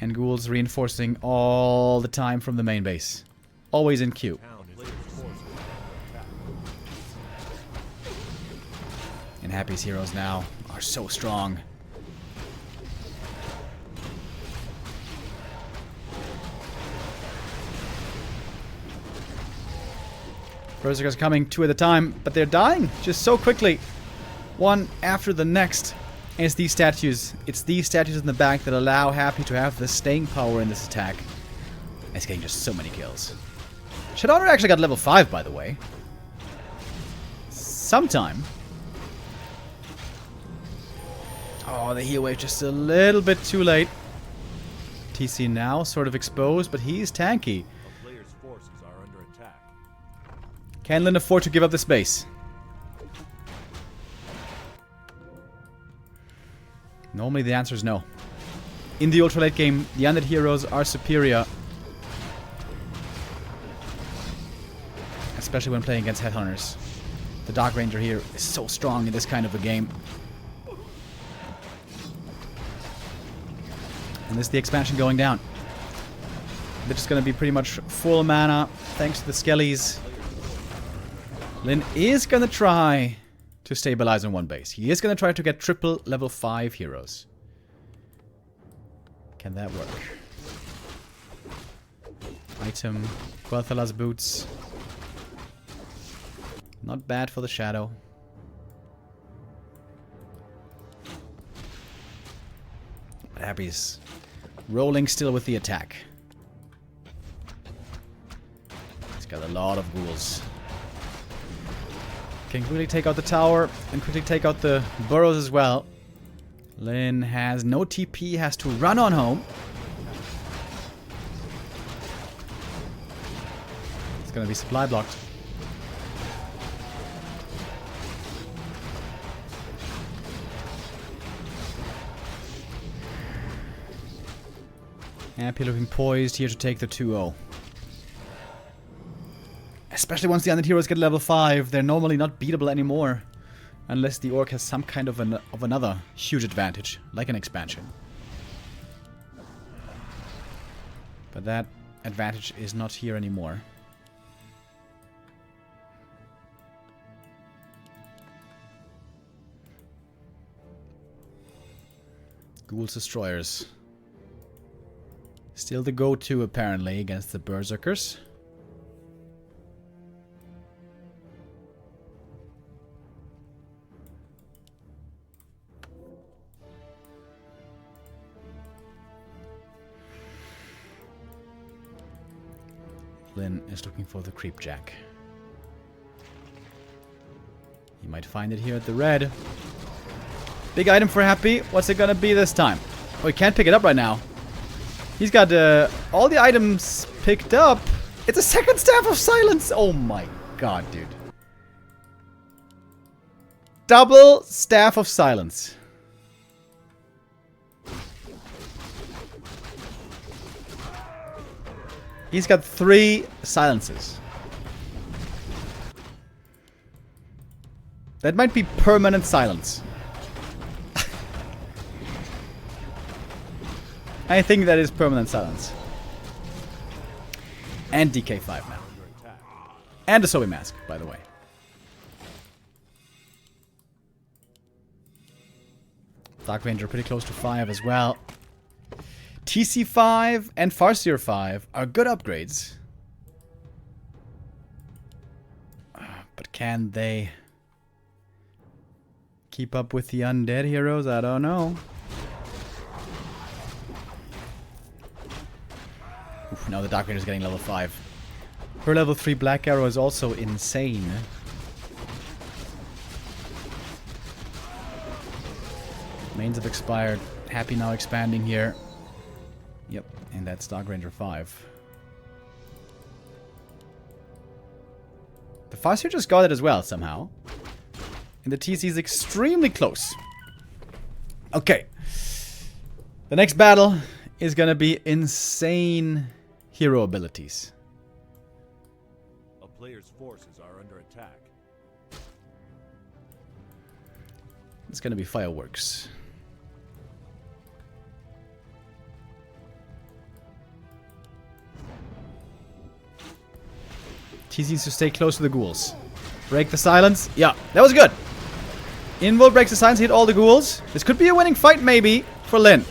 And ghouls reinforcing all the time from the main base. Always in queue. And Happy's heroes now are so strong. Berserkers coming 2 at a time, but they're dying just so quickly. One after the next. And it's these statues. It's these statues in the back that allow Happy to have the staying power in this attack. And it's getting just so many kills. Shadowrunner actually got level 5, by the way. Sometime. Oh, the heal wave just a little bit too late. TC now sort of exposed, but he's tanky. The player's forces are under attack. Can Lyn afford to give up the space? Normally the answer is no. In the ultra late game, the undead heroes are superior. Especially when playing against headhunters. The Dark Ranger here is so strong in this kind of a game. And this is the expansion going down. They're just going to be pretty much full mana thanks to the skellies. Lyn is going to try to stabilize on one base. He is going to try to get triple level 5 heroes. Can that work? Item, Quel'Thala's boots. Not bad for the shadow. But Happy's rolling still with the attack. He's got a lot of ghouls. Can quickly take out the tower and quickly take out the burrows as well. Lyn has no TP, has to run on home. It's gonna be supply blocked. Happy looking poised here to take the 2-0. Especially once the undead heroes get level 5, they're normally not beatable anymore. Unless the orc has some kind of another huge advantage, like an expansion. But that advantage is not here anymore. Ghouls Destroyers. Still the go-to apparently against the Berserkers. Lyn is looking for the Creepjack. He might find it here at the red. Big item for Happy. What's it gonna be this time? Oh, he can't pick it up right now. He's got all the items picked up. It's a second Staff of Silence. Oh my god, dude. Double Staff of Silence. He's got 3 silences. That might be permanent silence. I think that is permanent silence. And DK5 now. And a Sobi Mask, by the way. Dark Ranger pretty close to 5 as well. TC5 and Farseer 5 are good upgrades. But can they keep up with the undead heroes? I don't know. Oof, Now the Dark Ranger's getting level 5. Her level 3 Black Arrow is also insane. Mains have expired. Happy now expanding here. Yep, and that's Dark Ranger 5. The Farseer just got it as well, somehow. And the TC is extremely close. Okay. The next battle is gonna be insane hero abilities. A player's forces are under attack. It's gonna be fireworks. TC needs to stay close to the ghouls. Break the silence. Yeah, that was good. Invo breaks the silence, hit all the ghouls. This could be a winning fight, maybe, for Lin.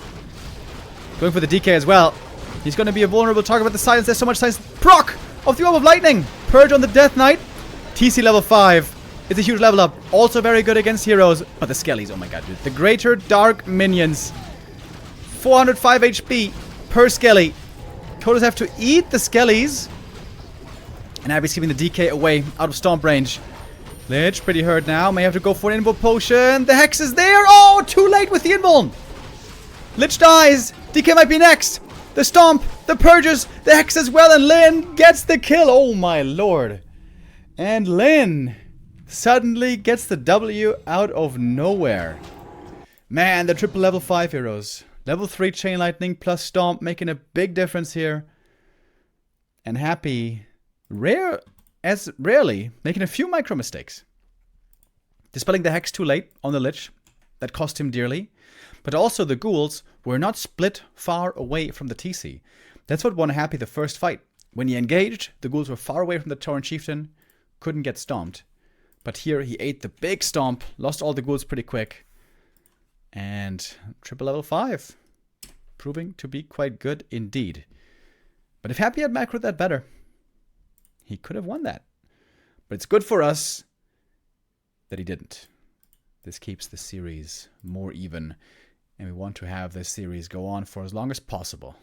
Going for the DK as well. He's going to be a vulnerable target, but the silence, there's so much silence. Proc of the Orb of Lightning. Purge on the Death Knight. TC level 5. It's a huge level up. Also very good against heroes. But the Skellies, oh my god, dude. The Greater Dark Minions. 405 HP per Skelly. Kodas have to eat the Skellies. And Abby's keeping the DK away, out of stomp range. Lich, pretty hurt now. May have to go for an invuln potion. The Hex is there. Oh, too late with the invuln. Lich dies. DK might be next. The stomp, the purges, the Hex as well. And Lin gets the kill. Oh my lord. And Lin suddenly gets the W out of nowhere. Man, the triple level 5 heroes. Level 3 Chain Lightning plus Stomp making a big difference here. And Happy... rarely making a few micro mistakes. Dispelling the Hex too late on the Lich. That cost him dearly. But also the ghouls were not split far away from the TC. That's what won Happy the first fight. When he engaged, the ghouls were far away from the Tauren Chieftain. Couldn't get stomped. But here he ate the big stomp. Lost all the ghouls pretty quick. And triple level 5. Proving to be quite good indeed. But if Happy had macroed that better, he could have won that. But it's good for us that he didn't. This keeps the series more even. And we want to have this series go on for as long as possible.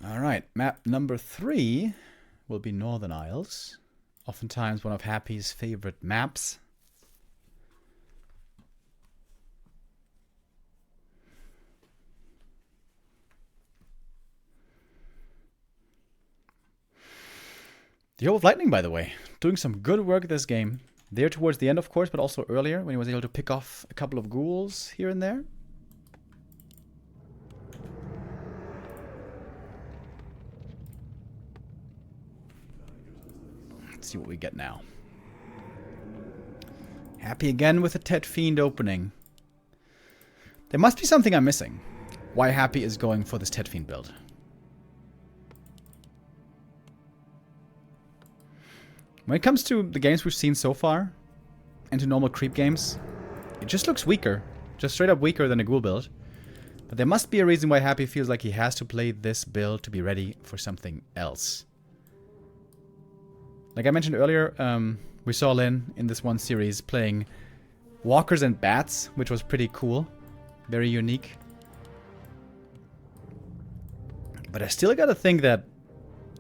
Alright, map number 3 will be Northern Isles. Oftentimes one of Happy's favorite maps. The Orb of Lightning, by the way, doing some good work this game. There towards the end, of course, but also earlier when he was able to pick off a couple of ghouls here and there. Let's see what we get now. Happy again with a Tet Fiend opening. There must be something I'm missing. Why Happy is going for this Tet Fiend build. When it comes to the games we've seen so far, and to normal creep games, it just looks weaker. Just straight up weaker than a ghoul build. But there must be a reason why Happy feels like he has to play this build to be ready for something else. Like I mentioned earlier, we saw Lin in this one series playing walkers and bats, which was pretty cool. Very unique. But I still gotta think that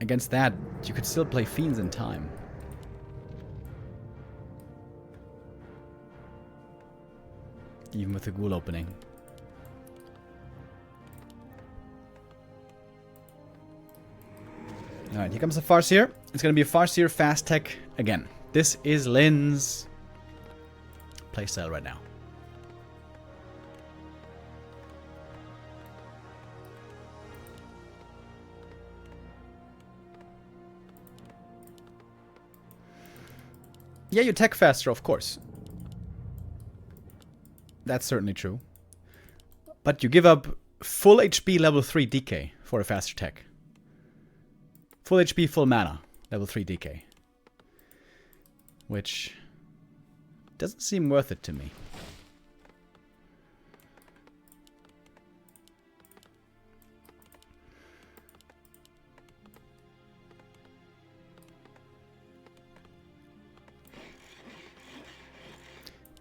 against that, you could still play fiends in time. Even with the ghoul opening. Alright, here comes the Farseer. It's going to be a Farseer fast tech again. This is Lin's playstyle right now. Yeah, you tech faster, of course. That's certainly true. But you give up full HP level 3 DK for a faster tech. Full HP, full mana, level 3 DK. Which doesn't seem worth it to me.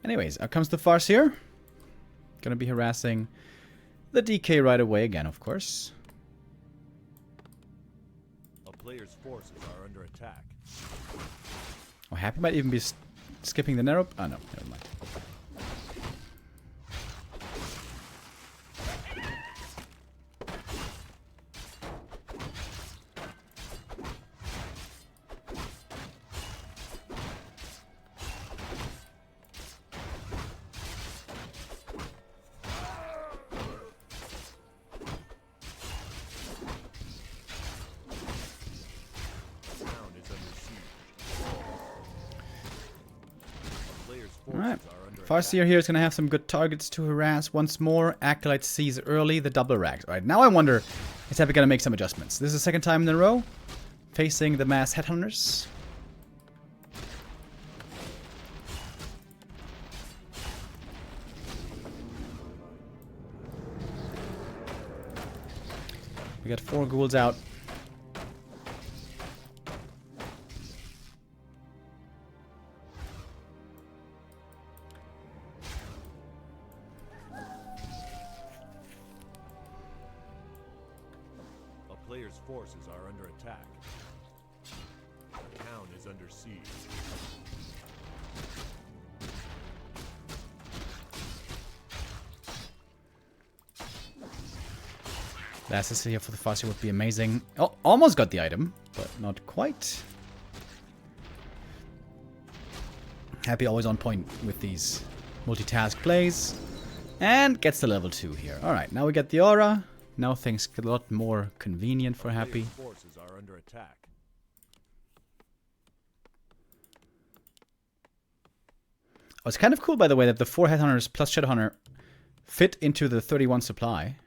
Anyways, out comes the Farseer. Gonna be harassing the DK right away again, of course. A player's forces are under attack. Oh, Happy might even be skipping the narrow. Oh no, never mind. Alright, Farseer here is going to have some good targets to harass once more. Acolyte sees early the double rags. Alright, now I wonder, is Happy going to make some adjustments? This is the second time in a row facing the mass headhunters. We got 4 ghouls out. Player's forces are under attack. The town is under siege. Last assist here for the Farseer would be amazing. Oh, almost got the item, but not quite. Happy always on point with these multitask plays. And gets the level 2 here. Alright, now we get the aura. Now things get a lot more convenient for Happy. Forces are under attack. Oh, it's kind of cool, by the way, that the 4 Headhunters plus Shadowhunter fit into the 31 supply.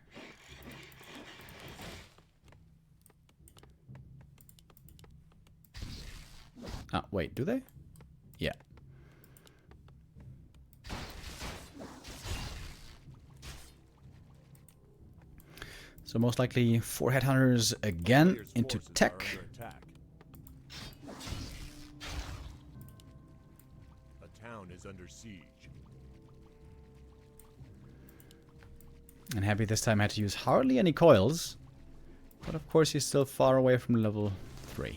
Ah, wait, do they? Yeah. So most likely 4 Headhunters again into tech. A town is under siege. And Happy this time had to use hardly any coils. But of course he's still far away from level 3.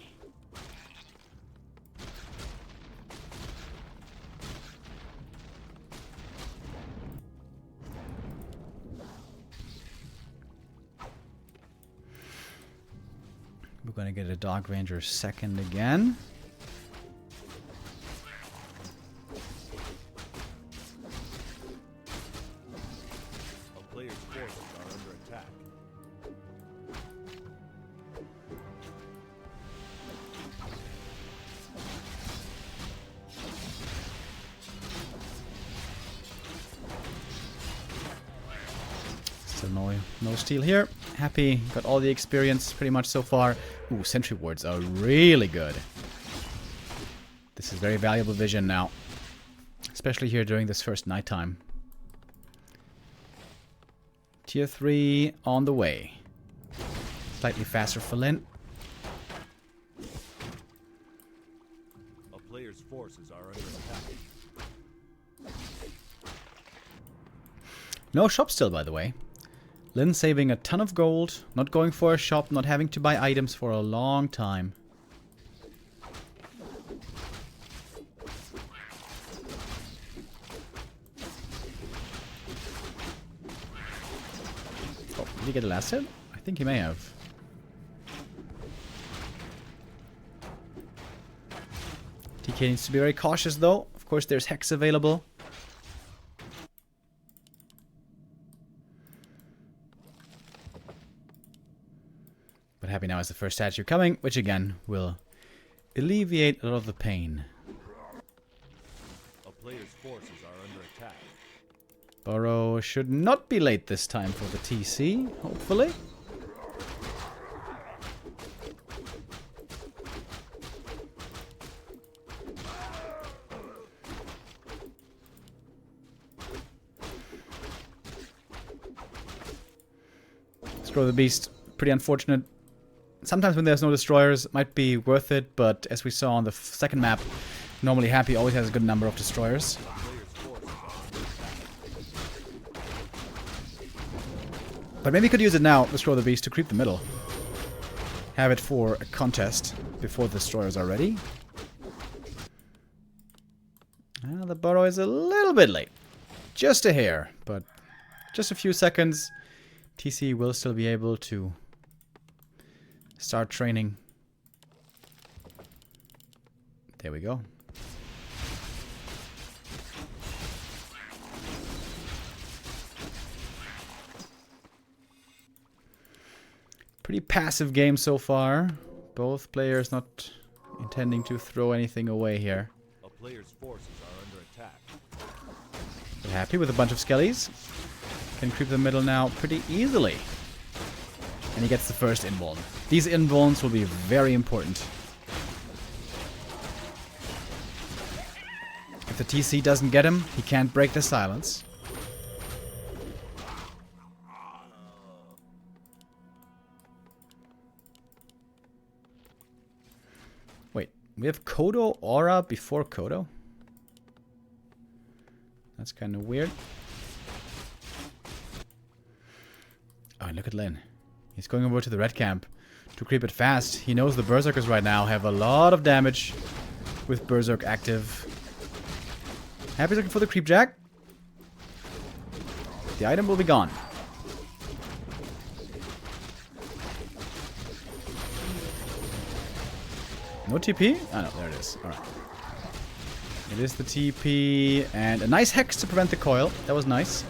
We're going to get a Dog Ranger second again. A player's forces are under attack. Still no steal here. Happy got all the experience pretty much so far. Ooh, sentry wards are really good. This is very valuable vision now. Especially here during this first nighttime. Tier 3 on the way. Slightly faster for Lin. A player's forces are under attack. No shop still, by the way. Lin saving a ton of gold, not going for a shop, not having to buy items for a long time. Oh, did he get the last hit? I think he may have. TK needs to be very cautious though. Of course there's Hex available. But Happy now has the first statue coming, which again will alleviate a lot of the pain. A player's forces are under attack. Burrow should not be late this time for the TC, hopefully. Destroy the beast, pretty unfortunate. Sometimes when there's no destroyers, it might be worth it, but as we saw on the second map, normally Happy always has a good number of destroyers. Player's forces But maybe we could use it now, Destroy the Beast, to creep the middle. Have it for a contest before the destroyers are ready. The burrow is a little bit late. Just a hair, but just a few seconds. TC will still be able to start training. There we go. Pretty passive game so far. Both players not intending to throw anything away here. A player's forces are under attack. They're happy with a bunch of skellies. Can creep the middle now pretty easily. And he gets the first invuln. These invulns will be very important. If the TC doesn't get him, he can't break the silence. Wait, we have Kodo Aura before Kodo? That's kind of weird. Oh, and look at Lin. He's going over to the red camp to creep it fast. He knows the Berserkers right now have a lot of damage with Berserk active. Happy's looking for the creep jack. The item will be gone. No TP? Oh no, there it is. Alright. It is the TP and a nice hex to prevent the coil. That was nice.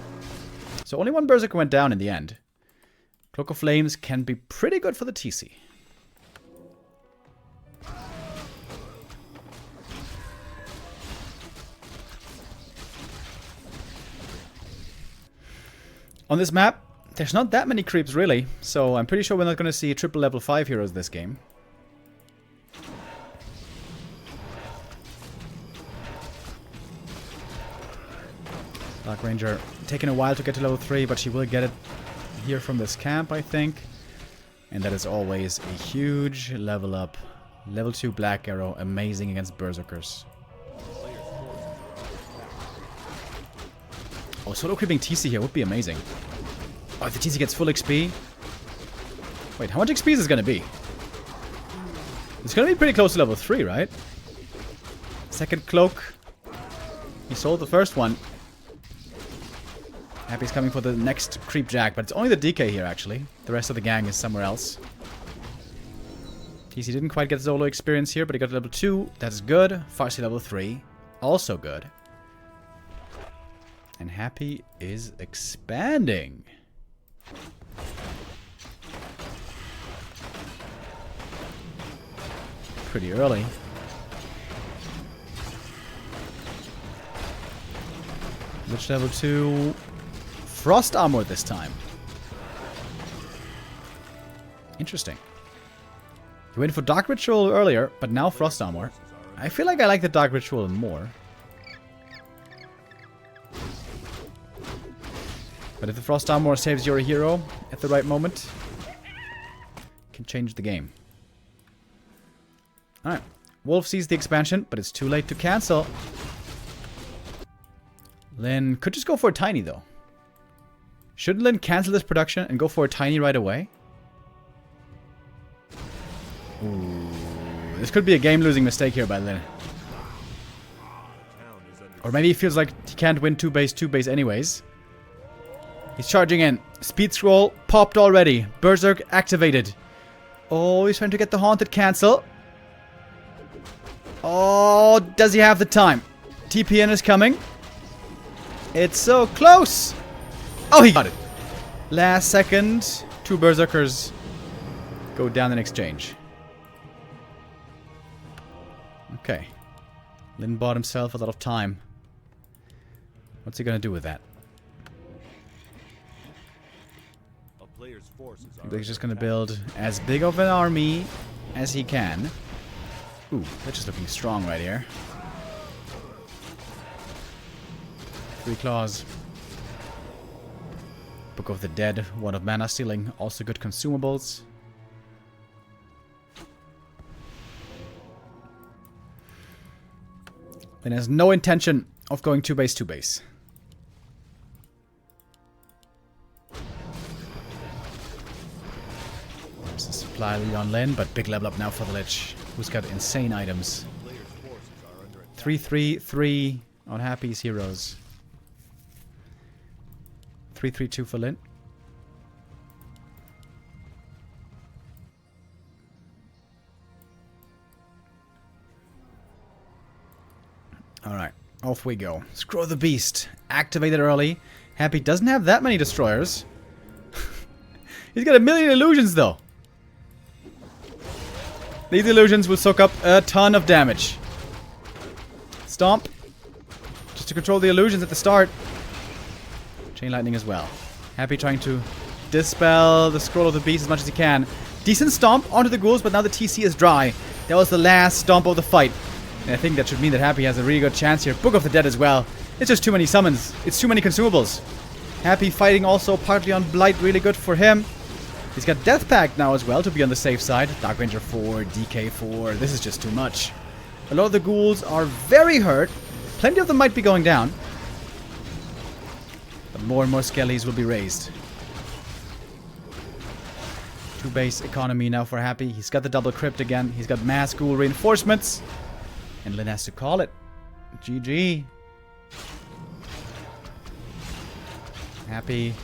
So only one Berserker went down in the end. Cloak of Flames can be pretty good for the TC. On this map, there's not that many creeps really, so I'm pretty sure we're not going to see triple level 5 heroes this game. Dark Ranger taking a while to get to level 3, but she will get it here from this camp, I think. And that is always a huge level up. Level 2 Black Arrow, amazing against Berserkers. Oh, solo creeping TC here would be amazing. Oh, if the TC gets full XP. Wait, how much XP is this going to be? It's going to be pretty close to level 3, right? Second cloak. He sold the first one. Happy's coming for the next creep jack, but it's only the DK here, actually. The rest of the gang is somewhere else. TC didn't quite get solo experience here, but he got level 2. That's good. Farsi level 3. Also good. And Happy is expanding. Pretty early. Lich level 2. Frost armor this time. Interesting. He went for Dark Ritual earlier, but now Frost armor. I feel like I like the Dark Ritual more. But if the Frost armor saves your hero at the right moment, it can change the game. Alright. Wolf sees the expansion, but it's too late to cancel. Lin could just go for a tiny, though. Shouldn't Lin cancel this production and go for a tiny right away? Ooh, this could be a game-losing mistake here by Lin. Or maybe he feels like he can't win 2-base anyways. He's charging in. Speed scroll popped already. Berserk activated. Oh, he's trying to get the Haunted cancel. Oh, does he have the time? TPN is coming. It's so close. Oh, he got it. Last second. 2 Berserkers go down in exchange. Okay. Lin bought himself a lot of time. What's he gonna do with that? He's just gonna build as big of an army as he can. Ooh, they're just looking strong right here. 3 claws. Book of the Dead, 1 of mana stealing, also good consumables. Lin has no intention of going 2-base. supply on Lin, but big level up now for the Lich, who's got insane items. 3-3-3 on Happy's heroes. 3-3-2 for Lin. Alright, off we go. Scroll the Beast. Activated early. Happy doesn't have that many destroyers. He's got 1 million illusions though. These illusions will soak up a ton of damage. Stomp. Just to control the illusions at the start. Chain Lightning as well. Happy trying to dispel the Scroll of the Beast as much as he can. Decent stomp onto the ghouls, but now the TC is dry. That was the last stomp of the fight. And I think that should mean that Happy has a really good chance here. Book of the Dead as well. It's just too many summons. It's too many consumables. Happy fighting also partly on Blight. Really good for him. He's got Death Pact now as well to be on the safe side. Dark Ranger 4, DK 4. This is just too much. A lot of the ghouls are very hurt. Plenty of them might be going down. But more and more skellies will be raised. 2 base economy now for Happy. He's got the double crypt again. He's got mass ghoul reinforcements. And Lin has to call it. GG. Happy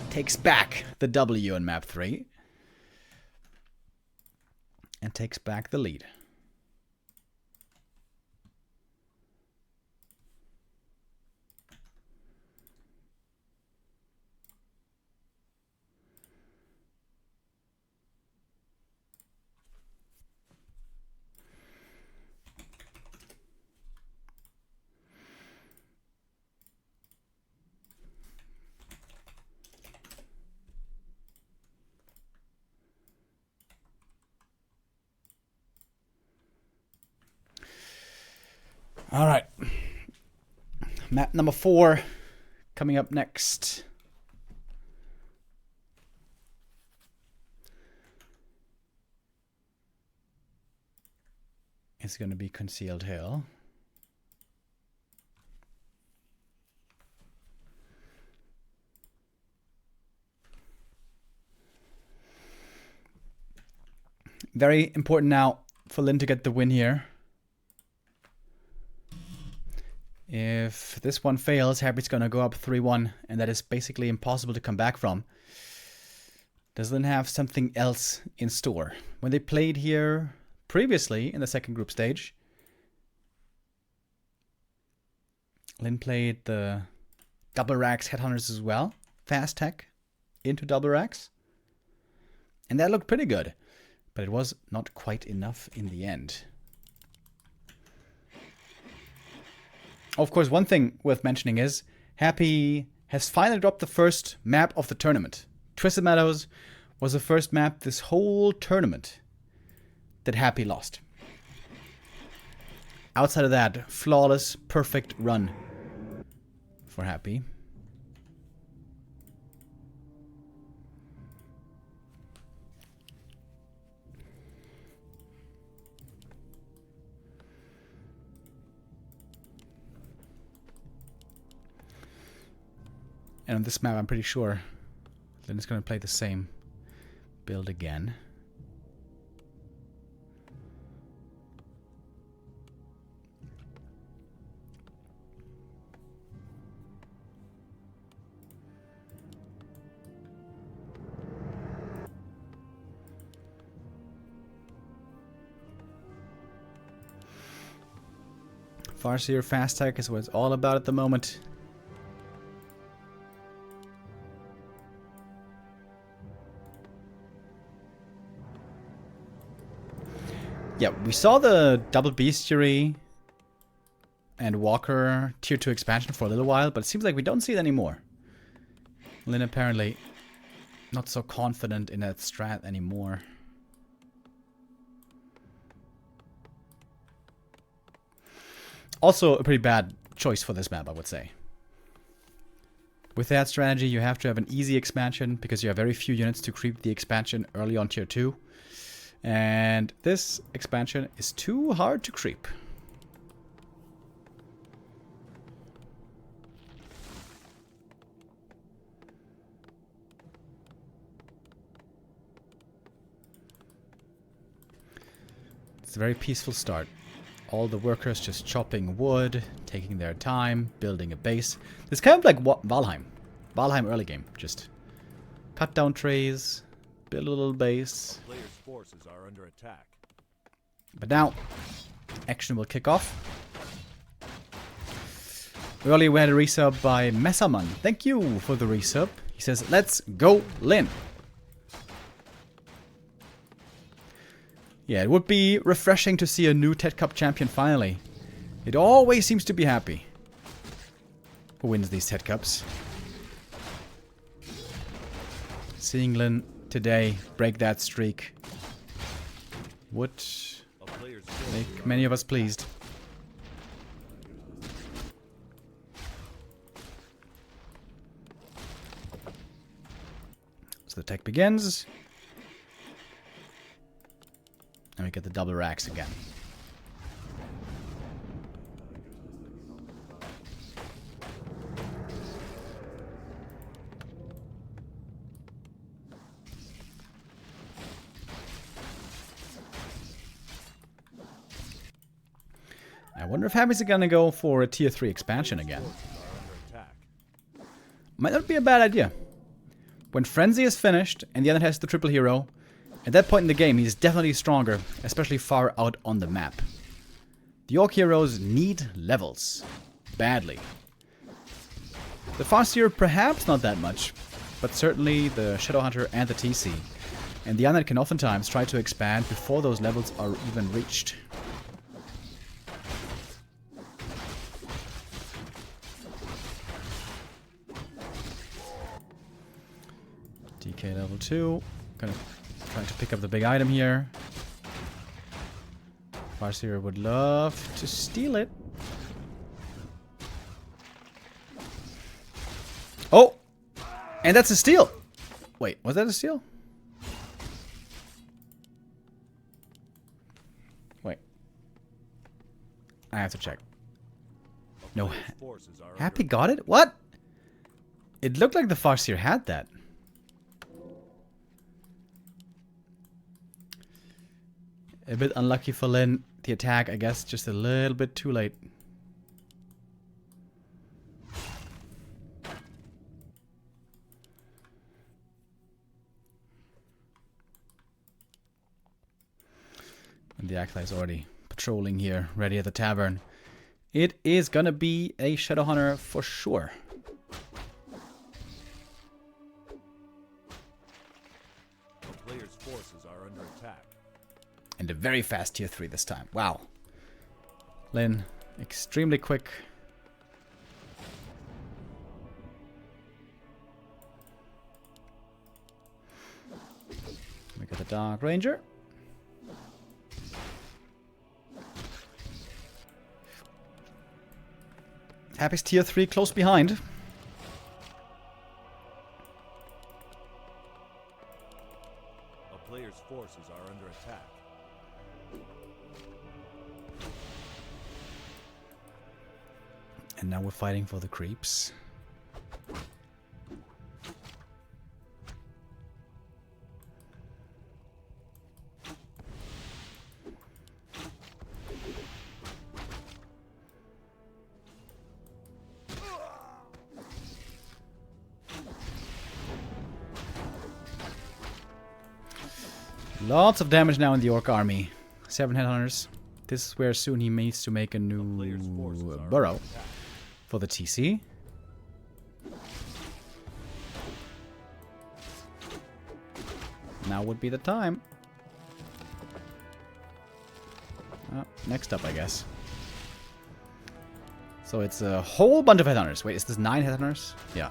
takes back the W in map 3. And takes back the lead. All right. Map number 4 coming up next. It's going to be Concealed Hill. Very important now for Lin to get the win here. If this one fails, Happy's gonna go up 3-1, and that is basically impossible to come back from. Does Lin have something else in store? When they played here previously in the second group stage, Lin played the double racks headhunters as well. Fast tech into double racks. And that looked pretty good. But it was not quite enough in the end. Of course, one thing worth mentioning is Happy has finally dropped the first map of the tournament. Twisted Meadows was the first map this whole tournament that Happy lost. Outside of that, flawless, perfect run for Happy. And on this map, I'm pretty sure Lin is going to play the same build again. Farseer fast tech is what it's all about at the moment. Yeah, we saw the double bestiary and Walker tier 2 expansion for a little while, but it seems like we don't see it anymore. Lin apparently not so confident in that strat anymore. Also a pretty bad choice for this map, I would say. With that strategy, you have to have an easy expansion because you have very few units to creep the expansion early on tier 2. And this expansion is too hard to creep. It's a very peaceful start. All the workers just chopping wood, taking their time, building a base. It's kind of like Valheim. Valheim early game. Just cut down trees, build a little base. Players' forces are under attack. But now, action will kick off. Earlier we had a resub by Messaman. Thank you for the resub. He says, let's go, Lin. Yeah, it would be refreshing to see a new TED Cup champion finally. It always seems to be happy. Who wins these TED Cups? Seeing Lin today break that streak would make many of us pleased. So the tech begins. And we get the double racks again. I wonder if Happy's gonna go for a tier 3 expansion again. Might not be a bad idea. When Frenzy is finished and the other has the triple hero, at that point in the game he's definitely stronger, especially far out on the map. The Orc heroes need levels. Badly. The Farseer perhaps not that much, but certainly the Shadowhunter and the TC. And the Undead can oftentimes try to expand before those levels are even reached. DK level 2. Gonna try to pick up the big item here. Farseer would love to steal it. Oh! And that's a steal! Wait, was that a steal? Wait. I have to check. No. Happy got it? What? It looked like the Farseer had that. A bit unlucky for Lin. The attack, I guess, just a little bit too late. And the Acolyte is already patrolling here, ready at the tavern. It is gonna be a Shadowhunter for sure. The player's forces are under attack. And a very fast tier 3 this time. Wow. Lin, extremely quick. We got the Dark Ranger. Happy's tier 3 close behind. A player's forces are under attack. And now we're fighting for the creeps. Lots of damage now in the Orc army. 7 headhunters. This is where soon he needs to make a new burrow for the TC. Now would be the time. Next up, I guess. So it's a whole bunch of headhunters. Wait, is this 9 headhunters? Yeah.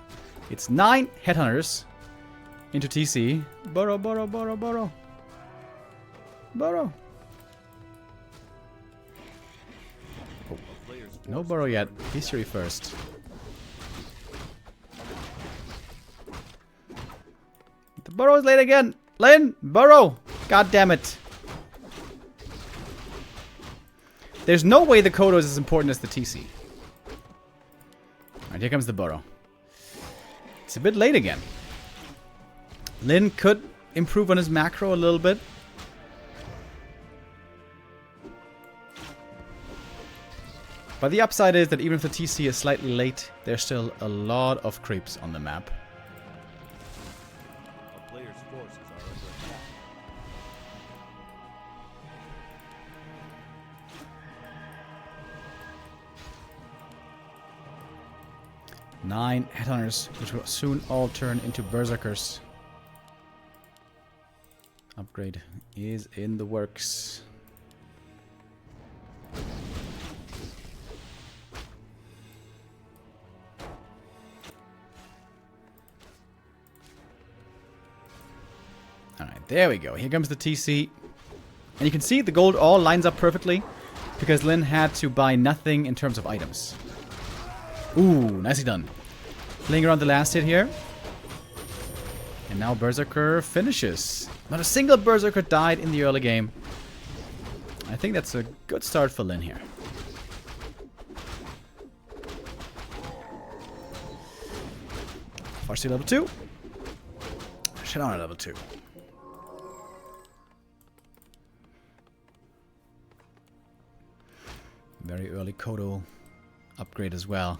It's 9 headhunters into TC. Burrow, burrow, burrow, burrow. Burrow. Oh. No burrow yet. History first. The burrow is late again. Lin, burrow. God damn it. There's no way the Kodo is as important as the TC. Alright, here comes the burrow. It's a bit late again. Lin could improve on his macro a little bit. But the upside is that even if the TC is slightly late, there's still a lot of creeps on the map. A player's forces are under attack. Nine headhunters, which will soon all turn into berserkers. Upgrade is in the works. Alright, there we go. Here comes the TC. And you can see the gold all lines up perfectly because Lyn had to buy nothing in terms of items. Ooh, nicely done. Playing around the last hit here. And now Berserker finishes. Not a single Berserker died in the early game. I think that's a good start for Lyn here. Farseer level 2. Shadow level 2. Very early Kodo upgrade as well.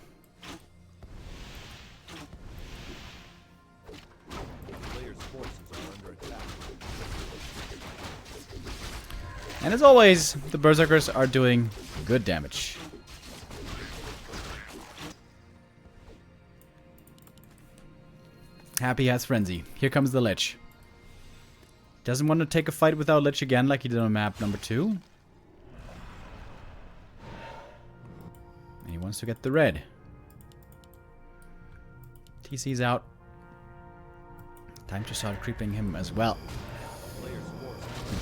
And as always, the Berserkers are doing good damage. Happy has Frenzy. Here comes the Lich. Doesn't want to take a fight without Lich again like he did on map number 2. And he wants to get the red. TC's out. Time to start creeping him as well.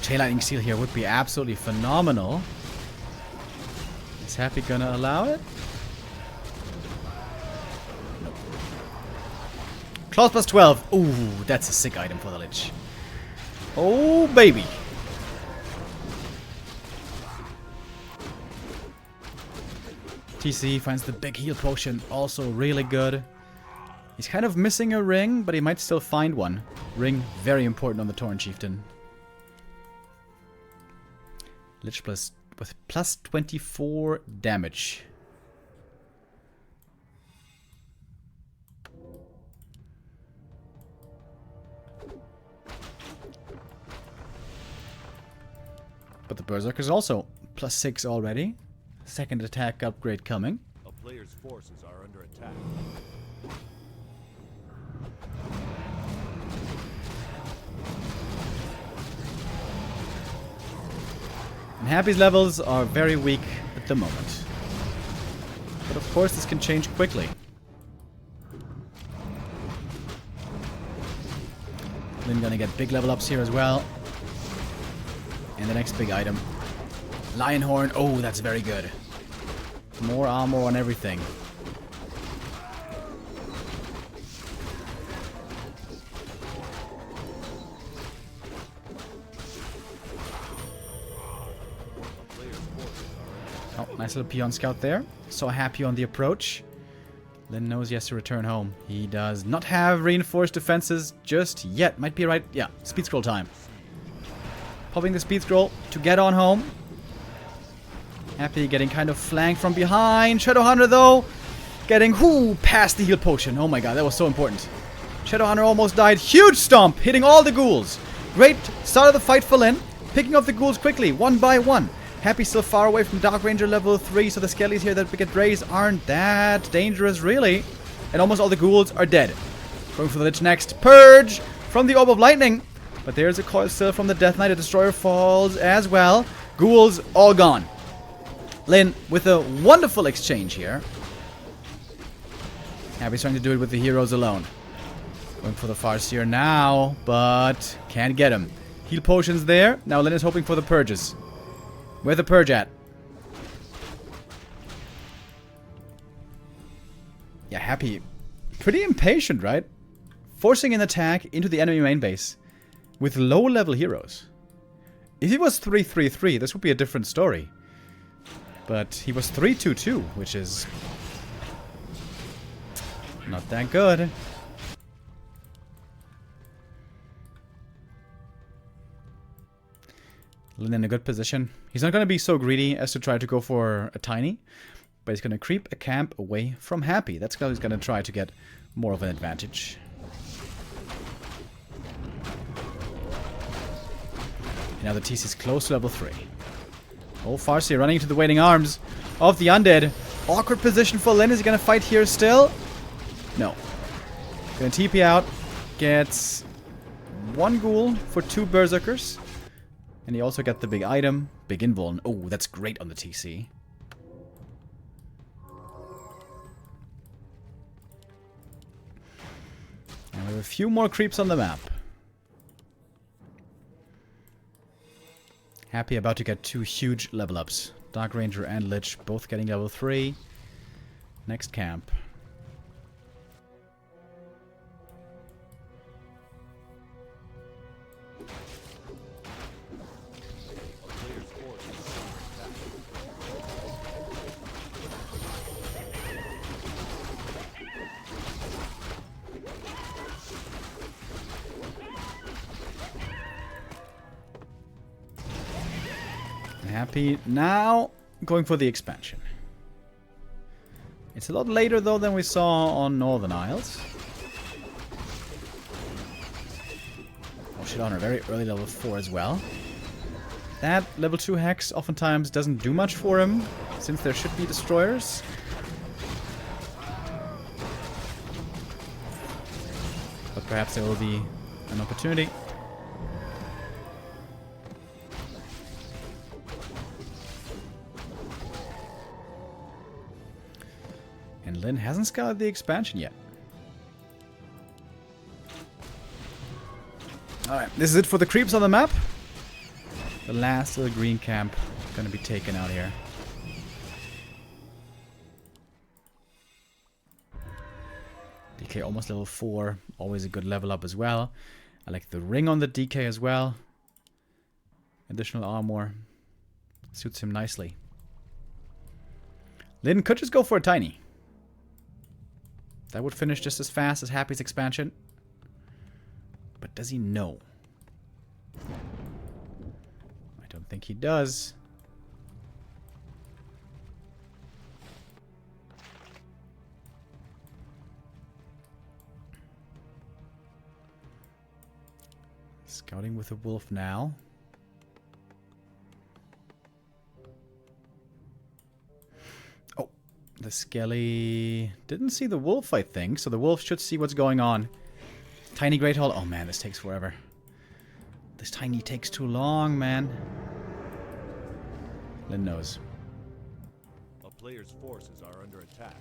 Chain Lightning Seal here would be absolutely phenomenal. Is Happy gonna allow it? Nope. Claws plus 12. Ooh, that's a sick item for the Lich. Oh, baby. TC finds the big heal potion. Also really good. He's kind of missing a ring, but he might still find one. Ring, very important on the Tauren Chieftain. Lich plus with plus 24 damage. But the Berserker's also plus 6 already. Second attack upgrade coming. A player's forces are under attack. And Happy's levels are very weak at the moment. But of course this can change quickly. Lyn gonna get big level ups here as well. And the next big item. Lion Horn. Oh, that's very good. More armor on everything. Oh, nice little peon scout there. So Happy on the approach. Lyn knows he has to return home. He does not have reinforced defenses just yet. Might be right. Yeah, speed scroll time. Popping the speed scroll to get on home. Happy getting kind of flanked from behind. Shadowhunter though, getting past the heal potion. Oh my god, that was so important. Shadowhunter almost died. Huge stomp, hitting all the ghouls. Great start of the fight for Lyn. Picking up the ghouls quickly, one by one. Happy still far away from Dark Ranger level 3, so the skellies here that get raised aren't that dangerous, really. And almost all the ghouls are dead. Going for the Lich next. Purge from the Orb of Lightning. But there's a coil still from the Death Knight. A Destroyer falls as well. Ghouls all gone. Lyn with a wonderful exchange here. Happy's trying to do it with the heroes alone. Going for the Farseer now, but can't get him. Heal potions there. Now Lyn is hoping for the Purges. Where's the Purge at? Yeah, Happy. Pretty impatient, right? Forcing an attack into the enemy main base with low-level heroes. If he was 3-3-3, this would be a different story. But he was 3-2-2, which is not that good. Lyn in a good position. He's not going to be so greedy as to try to go for a tiny. But he's going to creep a camp away from Happy. That's how he's going to try to get more of an advantage. Now the TC's close to level 3. Oh, Farseer running into the waiting arms of the undead. Awkward position for Lyn. Is he going to fight here still? No. Going to TP out. Gets 1 ghoul for 2 berserkers. And he also got the big item. Big invuln. Oh, that's great on the TC. And we have a few more creeps on the map. Happy about to get 2 huge level ups. Dark Ranger and Lich both getting level 3. Next camp. Happy now going for the expansion. It's a lot later though than we saw on Northern Isles. Oh shit, on a very early level 4 as well. That level 2 Hex oftentimes doesn't do much for him, since there should be destroyers. But perhaps there will be an opportunity. And Lyn hasn't scouted the expansion yet. Alright, this is it for the creeps on the map. The last little green camp gonna be taken out here. DK almost level 4. Always a good level up as well. I like the ring on the DK as well. Additional armor. Suits him nicely. Lyn could just go for a tiny. That would finish just as fast as Happy's expansion. But does he know? I don't think he does. Scouting with a wolf now. The Skelly didn't see the wolf, I think, so the wolf should see what's going on. Tiny Great Hall. Oh man, this takes forever. This tiny takes too long, man. Lyn knows. A player's forces are under attack.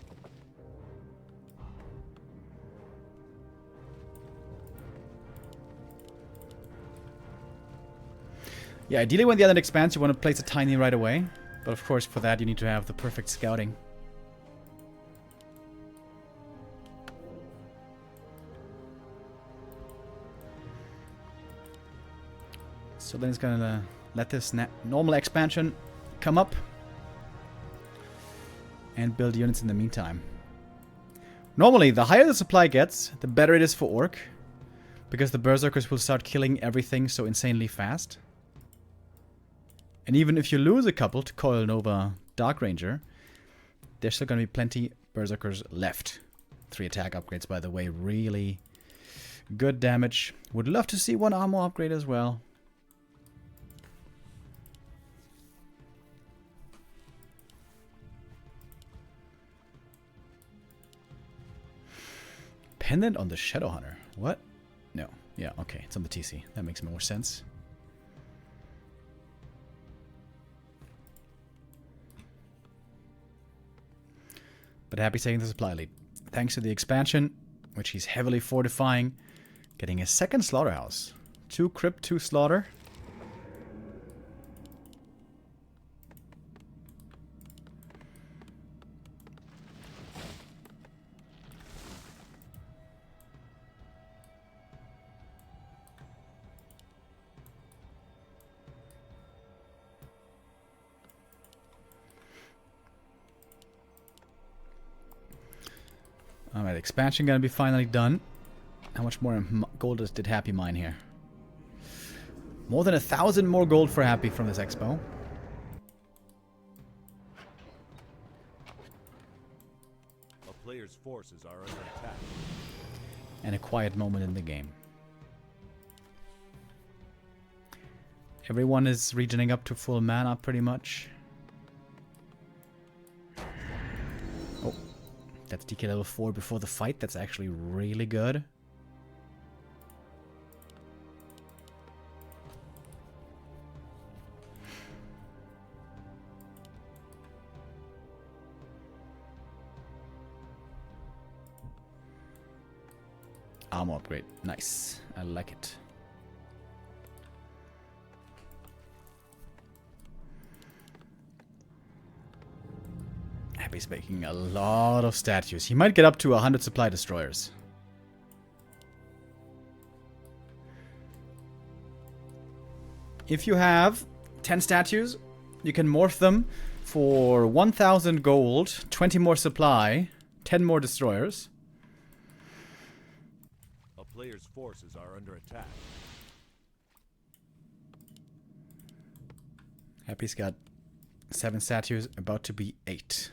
Yeah, ideally when the other expands, you want to place a tiny right away. But of course, for that, you need to have the perfect scouting. So then it's gonna let this normal expansion come up and build units in the meantime. Normally, the higher the supply gets, the better it is for Orc, because the Berserkers will start killing everything so insanely fast. And even if you lose a couple to Coil Nova Dark Ranger, there's still gonna be plenty Berserkers left. 3 attack upgrades, by the way, really good damage. Would love to see 1 armor upgrade as well. Pendant on the Shadow Hunter. What? No. Yeah, okay. It's on the TC. That makes more sense. But Happy taking the supply lead. Thanks to the expansion, which he's heavily fortifying. Getting a second slaughterhouse. 2 crypt, 2 slaughter. Alright, expansion gonna be finally done. How much more gold did Happy mine here? More than 1,000 more gold for Happy from this expo. player's forces are under attack. And a quiet moment in the game. Everyone is regening up to full mana pretty much. Oh, that's DK level 4 before the fight. That's actually really good. Armor upgrade. Nice. I like it. Happy's making a lot of statues. He might get up to 100 supply destroyers. If you have 10 statues, you can morph them for 1,000 gold, 20 more supply, 10 more destroyers. A player's forces are under attack. Happy's got 7 statues, about to be 8.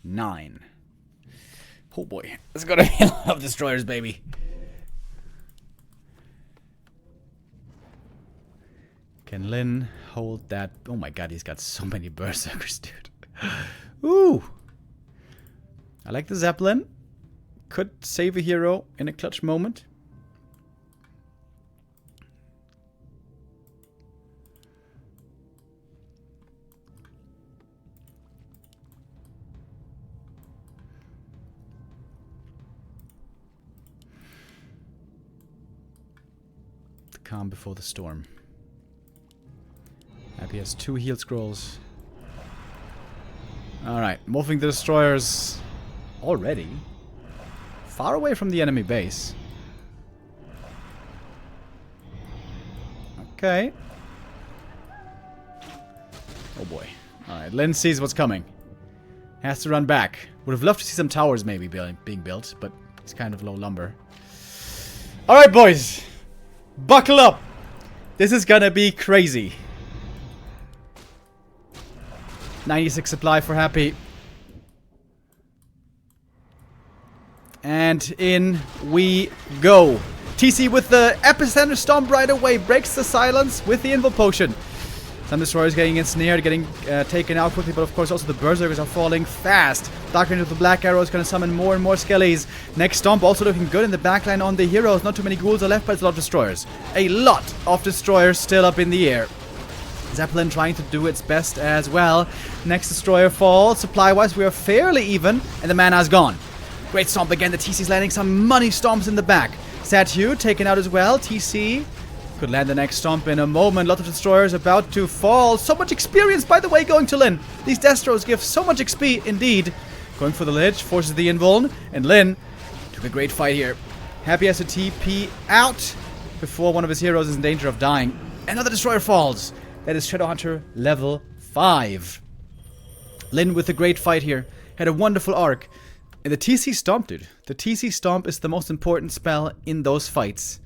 9. Oh boy, there's gonna be a lot of destroyers, baby. Can Lin hold that? Oh my god, he's got so many berserkers, dude. Ooh! I like the Zeppelin. Could save a hero in a clutch moment. The calm before the storm. Happy has 2 heal scrolls. Alright, moving the destroyers already. Far away from the enemy base. Okay. Oh boy. Alright, Lin sees what's coming. Has to run back. Would have loved to see some towers maybe being built, but it's kind of low lumber. Alright, boys. Buckle up. This is gonna be crazy. 96 supply for Happy. And in we go. TC with the epicenter stomp right away. Breaks the silence with the Invul Potion. Some destroyers getting ensnared, getting taken out quickly, but of course also the berserkers are falling fast. Dark Ranger with the Black Arrow is going to summon more and more skellies. Next stomp also looking good in the backline on the heroes. Not too many ghouls are left, but it's a lot of destroyers. A lot of destroyers still up in the air. Zeppelin trying to do its best as well. Next destroyer falls. Supply-wise, we are fairly even, and the mana is gone. Great stomp again. The TC's landing some money stomps in the back. Satu taken out as well. TC could land the next stomp in a moment. Lots of destroyers about to fall. So much experience, by the way, going to Lin. These Destros give so much XP indeed. Going for the Lich, forces the Invuln, and Lin took a great fight here. Happy has to TP out before one of his heroes is in danger of dying. Another destroyer falls. That is Shadowhunter level 5. Lin with a great fight here. Had a wonderful arc. And the TC Stomp, dude. The TC Stomp is the most important spell in those fights.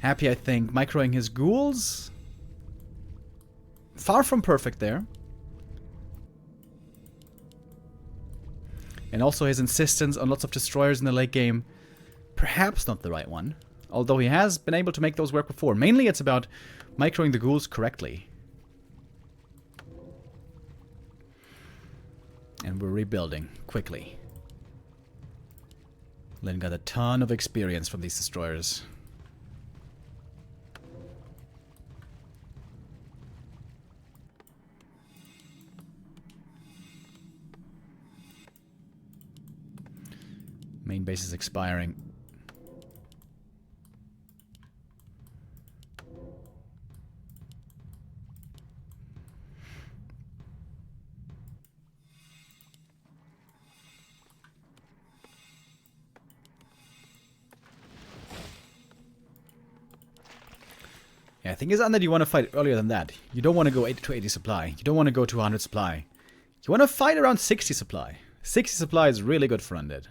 Happy, I think, microing his ghouls. Far from perfect there. And also his insistence on lots of destroyers in the late game. Perhaps not the right one. Although he has been able to make those work before. Mainly it's about microing the ghouls correctly. And we're rebuilding quickly. Lin got a ton of experience from these destroyers. Main base is expiring. Yeah, I think it's that you want to fight earlier than that. You don't want to go 80 to 80 supply. You don't want to go to 100 supply. You want to fight around 60 supply. 60 supply is really good for Undead.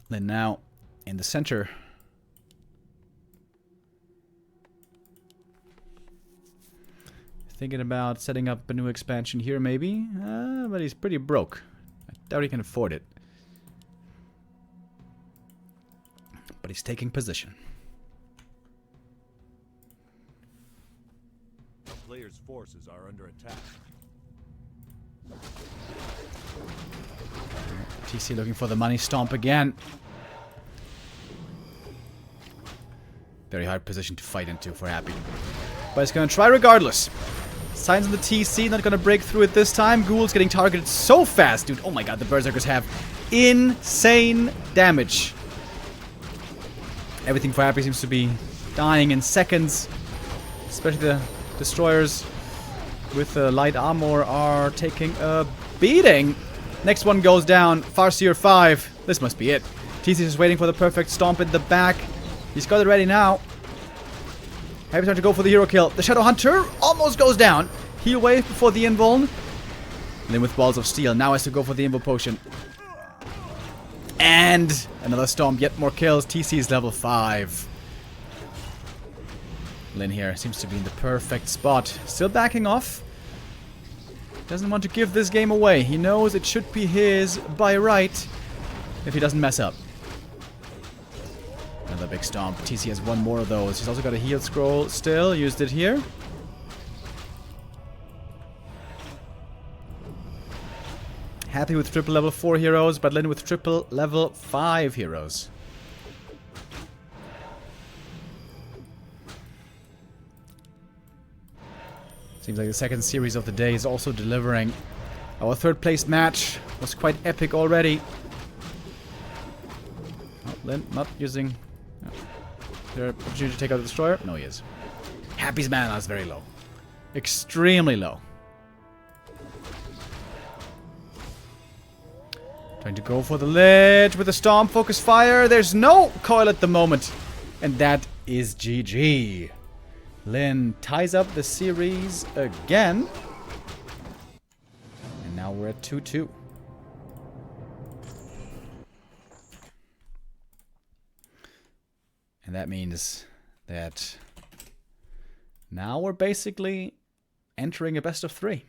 Then now, in the center, Thinking about setting up a new expansion here, maybe. But he's pretty broke. I doubt he can afford it. But he's taking position. The player's forces are under attack. TC looking for the money stomp again. Very hard position to fight into for Happy. But he's going to try regardless. Signs on the TC, not going to break through it this time. Ghoul's getting targeted so fast, dude. Oh my god, the Berserkers have insane damage. Everything for Happy seems to be dying in seconds. Especially the destroyers with the light armor are taking a beating. Next one goes down. Farseer 5. This must be it. TC is waiting for the perfect stomp in the back. He's got it ready now. Happy time to go for the hero kill. The Shadow Hunter almost goes down. Heal wave before the invuln. And then with Balls of Steel. Now has to go for the invul potion. And another stomp. Yet more kills. TC is level 5. Lin here seems to be in the perfect spot. Still backing off. Doesn't want to give this game away. He knows it should be his by right if he doesn't mess up. Another big stomp. TC has one more of those. He's also got a heal scroll still. Used it here. Happy with triple level 4 heroes, but Lin with triple level 5 heroes. Seems like the second series of the day is also delivering. Our third place match was quite epic already. Oh, Lin not using... Oh. Is there an opportunity to take out the destroyer? No, he is. Happy's mana is very low. Extremely low. Trying to go for the ledge with the Storm Focus Fire. There's no coil at the moment. And that is GG. Lin ties up the series again. And now we're at 2-2. And that means that now we're basically entering a best of 3.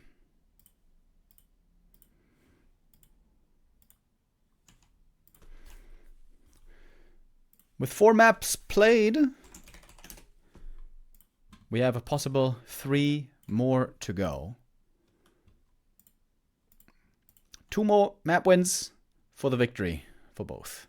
With 4 maps played, we have a possible 3 more to go. 2 more map wins for the victory for both.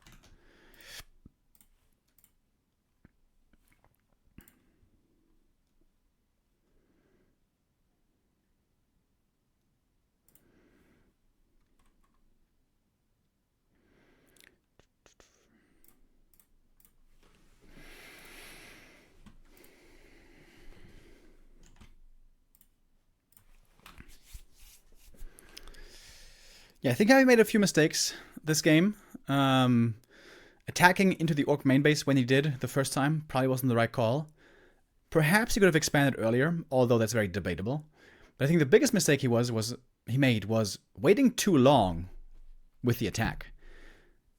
Yeah, I think I made a few mistakes this game. Attacking into the Orc main base when he did the first time probably wasn't the right call. Perhaps he could have expanded earlier, although that's very debatable. But I think the biggest mistake he made was waiting too long with the attack.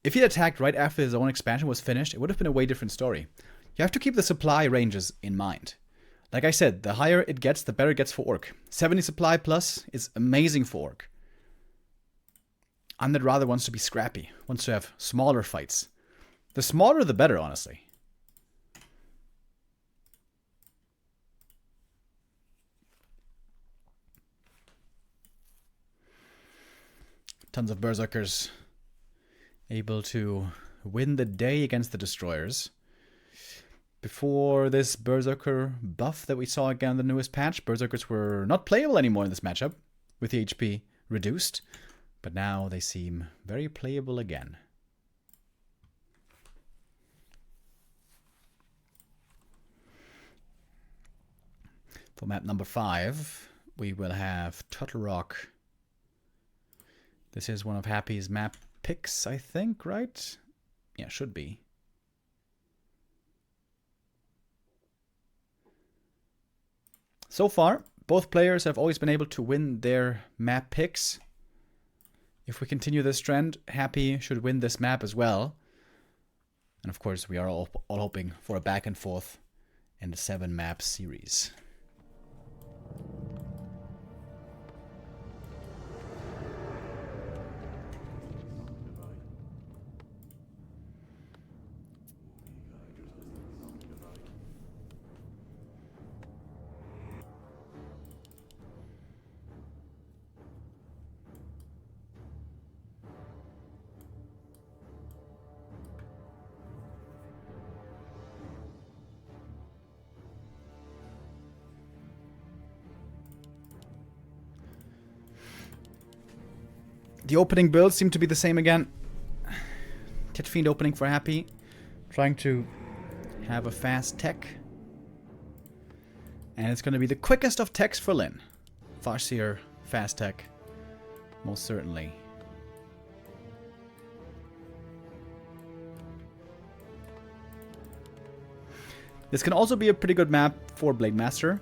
If he had attacked right after his own expansion was finished, it would have been a way different story. You have to keep the supply ranges in mind. Like I said, the higher it gets, the better it gets for Orc. 70 supply plus is amazing for Orc. Undead rather wants to be scrappy, wants to have smaller fights. The smaller the better, honestly. Tons of Berserkers able to win the day against the Destroyers. Before this Berserker buff that we saw again in the newest patch, Berserkers were not playable anymore in this matchup, with the HP reduced. But now they seem very playable again. For map number 5, we will have Turtle Rock. This is one of Happy's map picks, I think, right? Yeah, should be. So far, both players have always been able to win their map picks. If we continue this trend, Happy should win this map as well. And of course, we are all hoping for a back and forth in the 7 map series. The opening builds seem to be the same again. Tit Fiend opening for Happy. Trying to have a fast tech. And it's going to be the quickest of techs for Lyn. Farseer, fast tech. Most certainly. This can also be a pretty good map for Blade Master.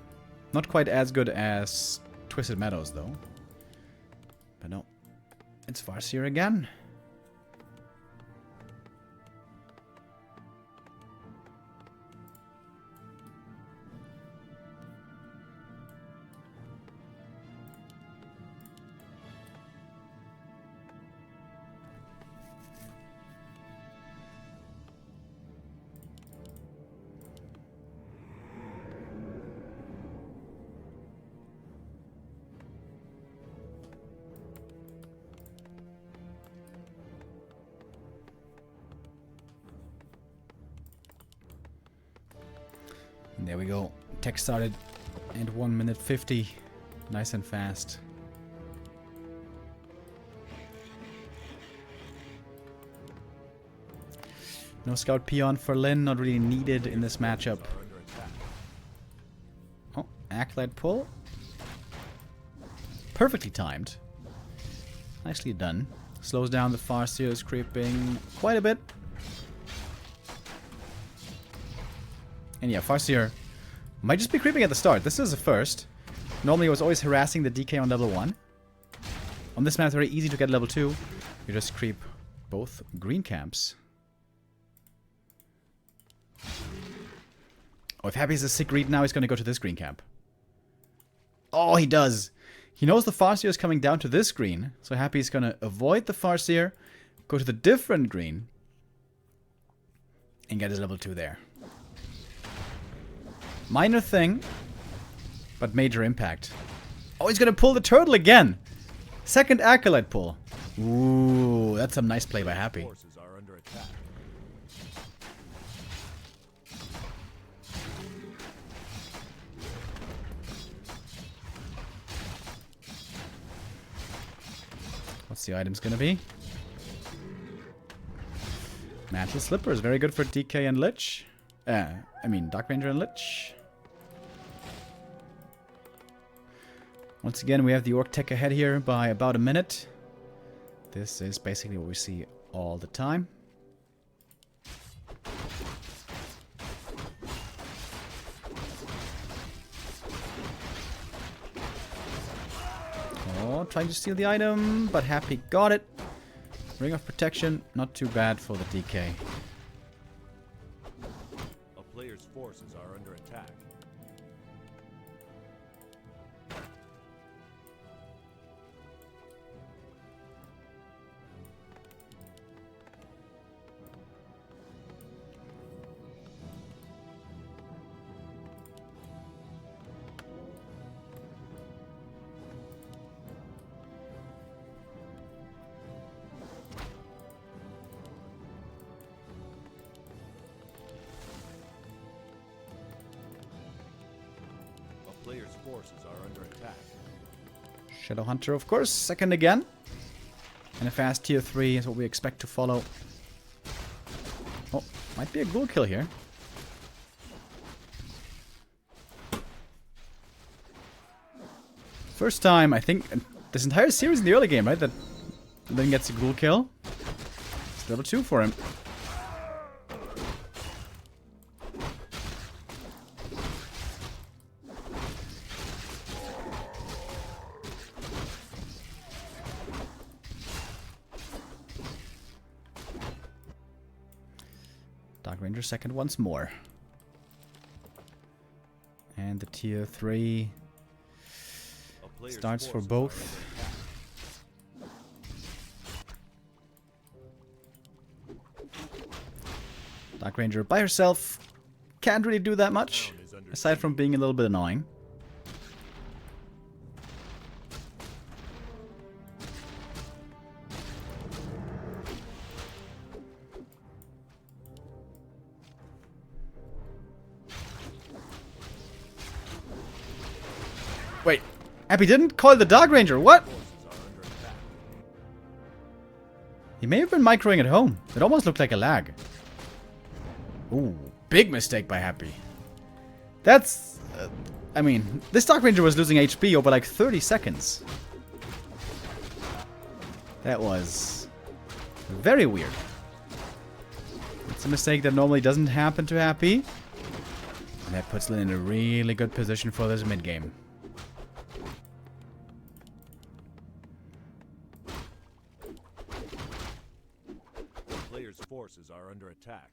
Not quite as good as Twisted Meadows, though. But no. It's Farseer again. And there we go. Tech started at 1 minute 50. Nice and fast. No scout peon for Lyn, not really needed in this matchup. Oh, Acolyte pull. Perfectly timed. Nicely done. Slows down the Farseer's creeping quite a bit. And yeah, Farseer might just be creeping at the start. This is a first. Normally it was always harassing the DK on level 1. On this map it's very easy to get level 2. You just creep both green camps. Oh, if Happy is a sick read now, he's going to go to this green camp. Oh, he does. He knows the Farseer is coming down to this green. So Happy is going to avoid the Farseer, go to the different green, and get his level 2 there. Minor thing, but major impact. Oh, he's going to pull the turtle again. Second Acolyte pull. Ooh, that's some nice play by Happy. Forces are under attack. What's the items going to be? Mantle Slipper is very good for DK and Lich. Dark Ranger and Lich. Once again, we have the Orc tech ahead here by about a minute. This is basically what we see all the time. Oh, trying to steal the item, but Happy got it. Ring of Protection, not too bad for the DK. A player's forces are under attack. Player's forces are under attack. Shadow Hunter, of course, second again. And a fast tier 3 is what we expect to follow. Oh, might be a ghoul kill here. First time, I think, this entire series in the early game, right, that Lyn gets a ghoul kill. It's level 2 for him. Dark Ranger second once more. And the tier 3 starts for both. Dark Ranger by herself can't really do that much, aside from being a little bit annoying. Wait, Happy didn't call the Dark Ranger, what? Forces are under attack. He may have been microing at home. It almost looked like a lag. Ooh, big mistake by Happy. That's... I mean, this Dark Ranger was losing HP over like 30 seconds. That was very weird. It's a mistake that normally doesn't happen to Happy. And that puts Lin in a really good position for this mid-game. The player's forces are under attack.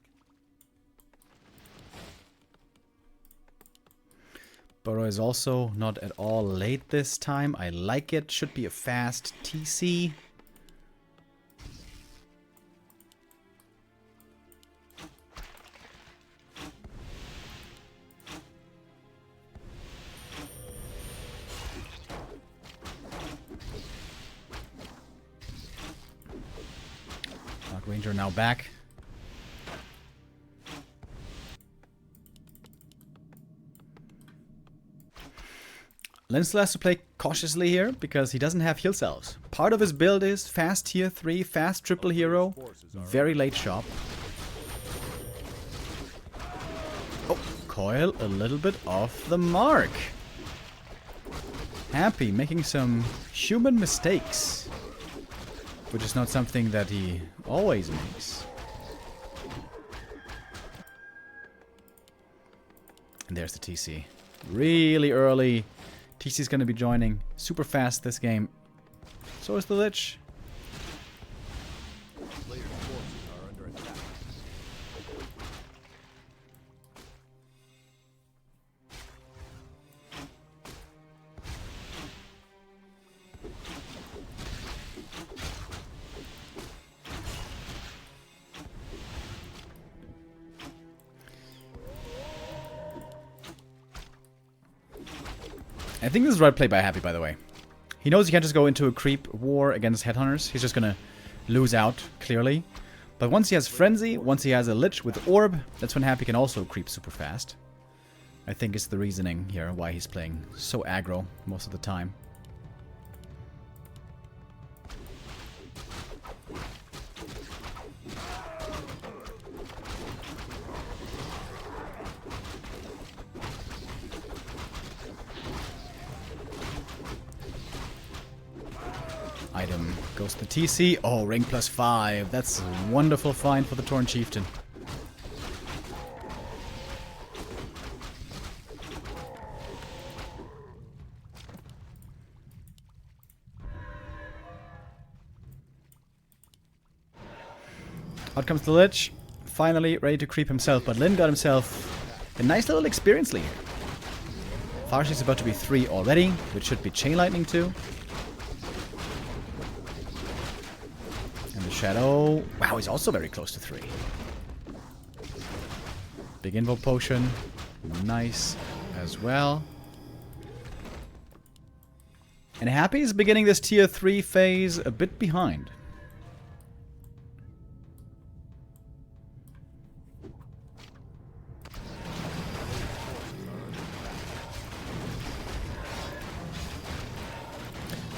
Burrow is also not at all late this time. I like it. Should be a fast TC. Dark Ranger now back. Lin still has to play cautiously here, because he doesn't have heal cells. Part of his build is fast tier 3, fast triple hero, very late shop. Oh, coil a little bit off the mark. Happy, making some human mistakes. Which is not something that he always makes. And there's the TC. Really early. TC's gonna be joining super fast this game. So is the Lich. Player's forces are under attack. I think this is the right play by Happy, by the way. He knows he can't just go into a creep war against headhunters. He's just gonna lose out, clearly. But once he has Frenzy, once he has a Lich with Orb, that's when Happy can also creep super fast. I think is the reasoning here why he's playing so aggro most of the time. Item goes to TC. Oh, ring +5. That's a wonderful find for the Tauren Chieftain. Out comes the Lich. Finally ready to creep himself, but Lin got himself a nice little experience lead. Farshi's about to be 3 already, which should be Chain Lightning too. Shadow. Wow, he's also very close to 3. Big Invoke Potion. Nice as well. And Happy is beginning this tier 3 phase a bit behind.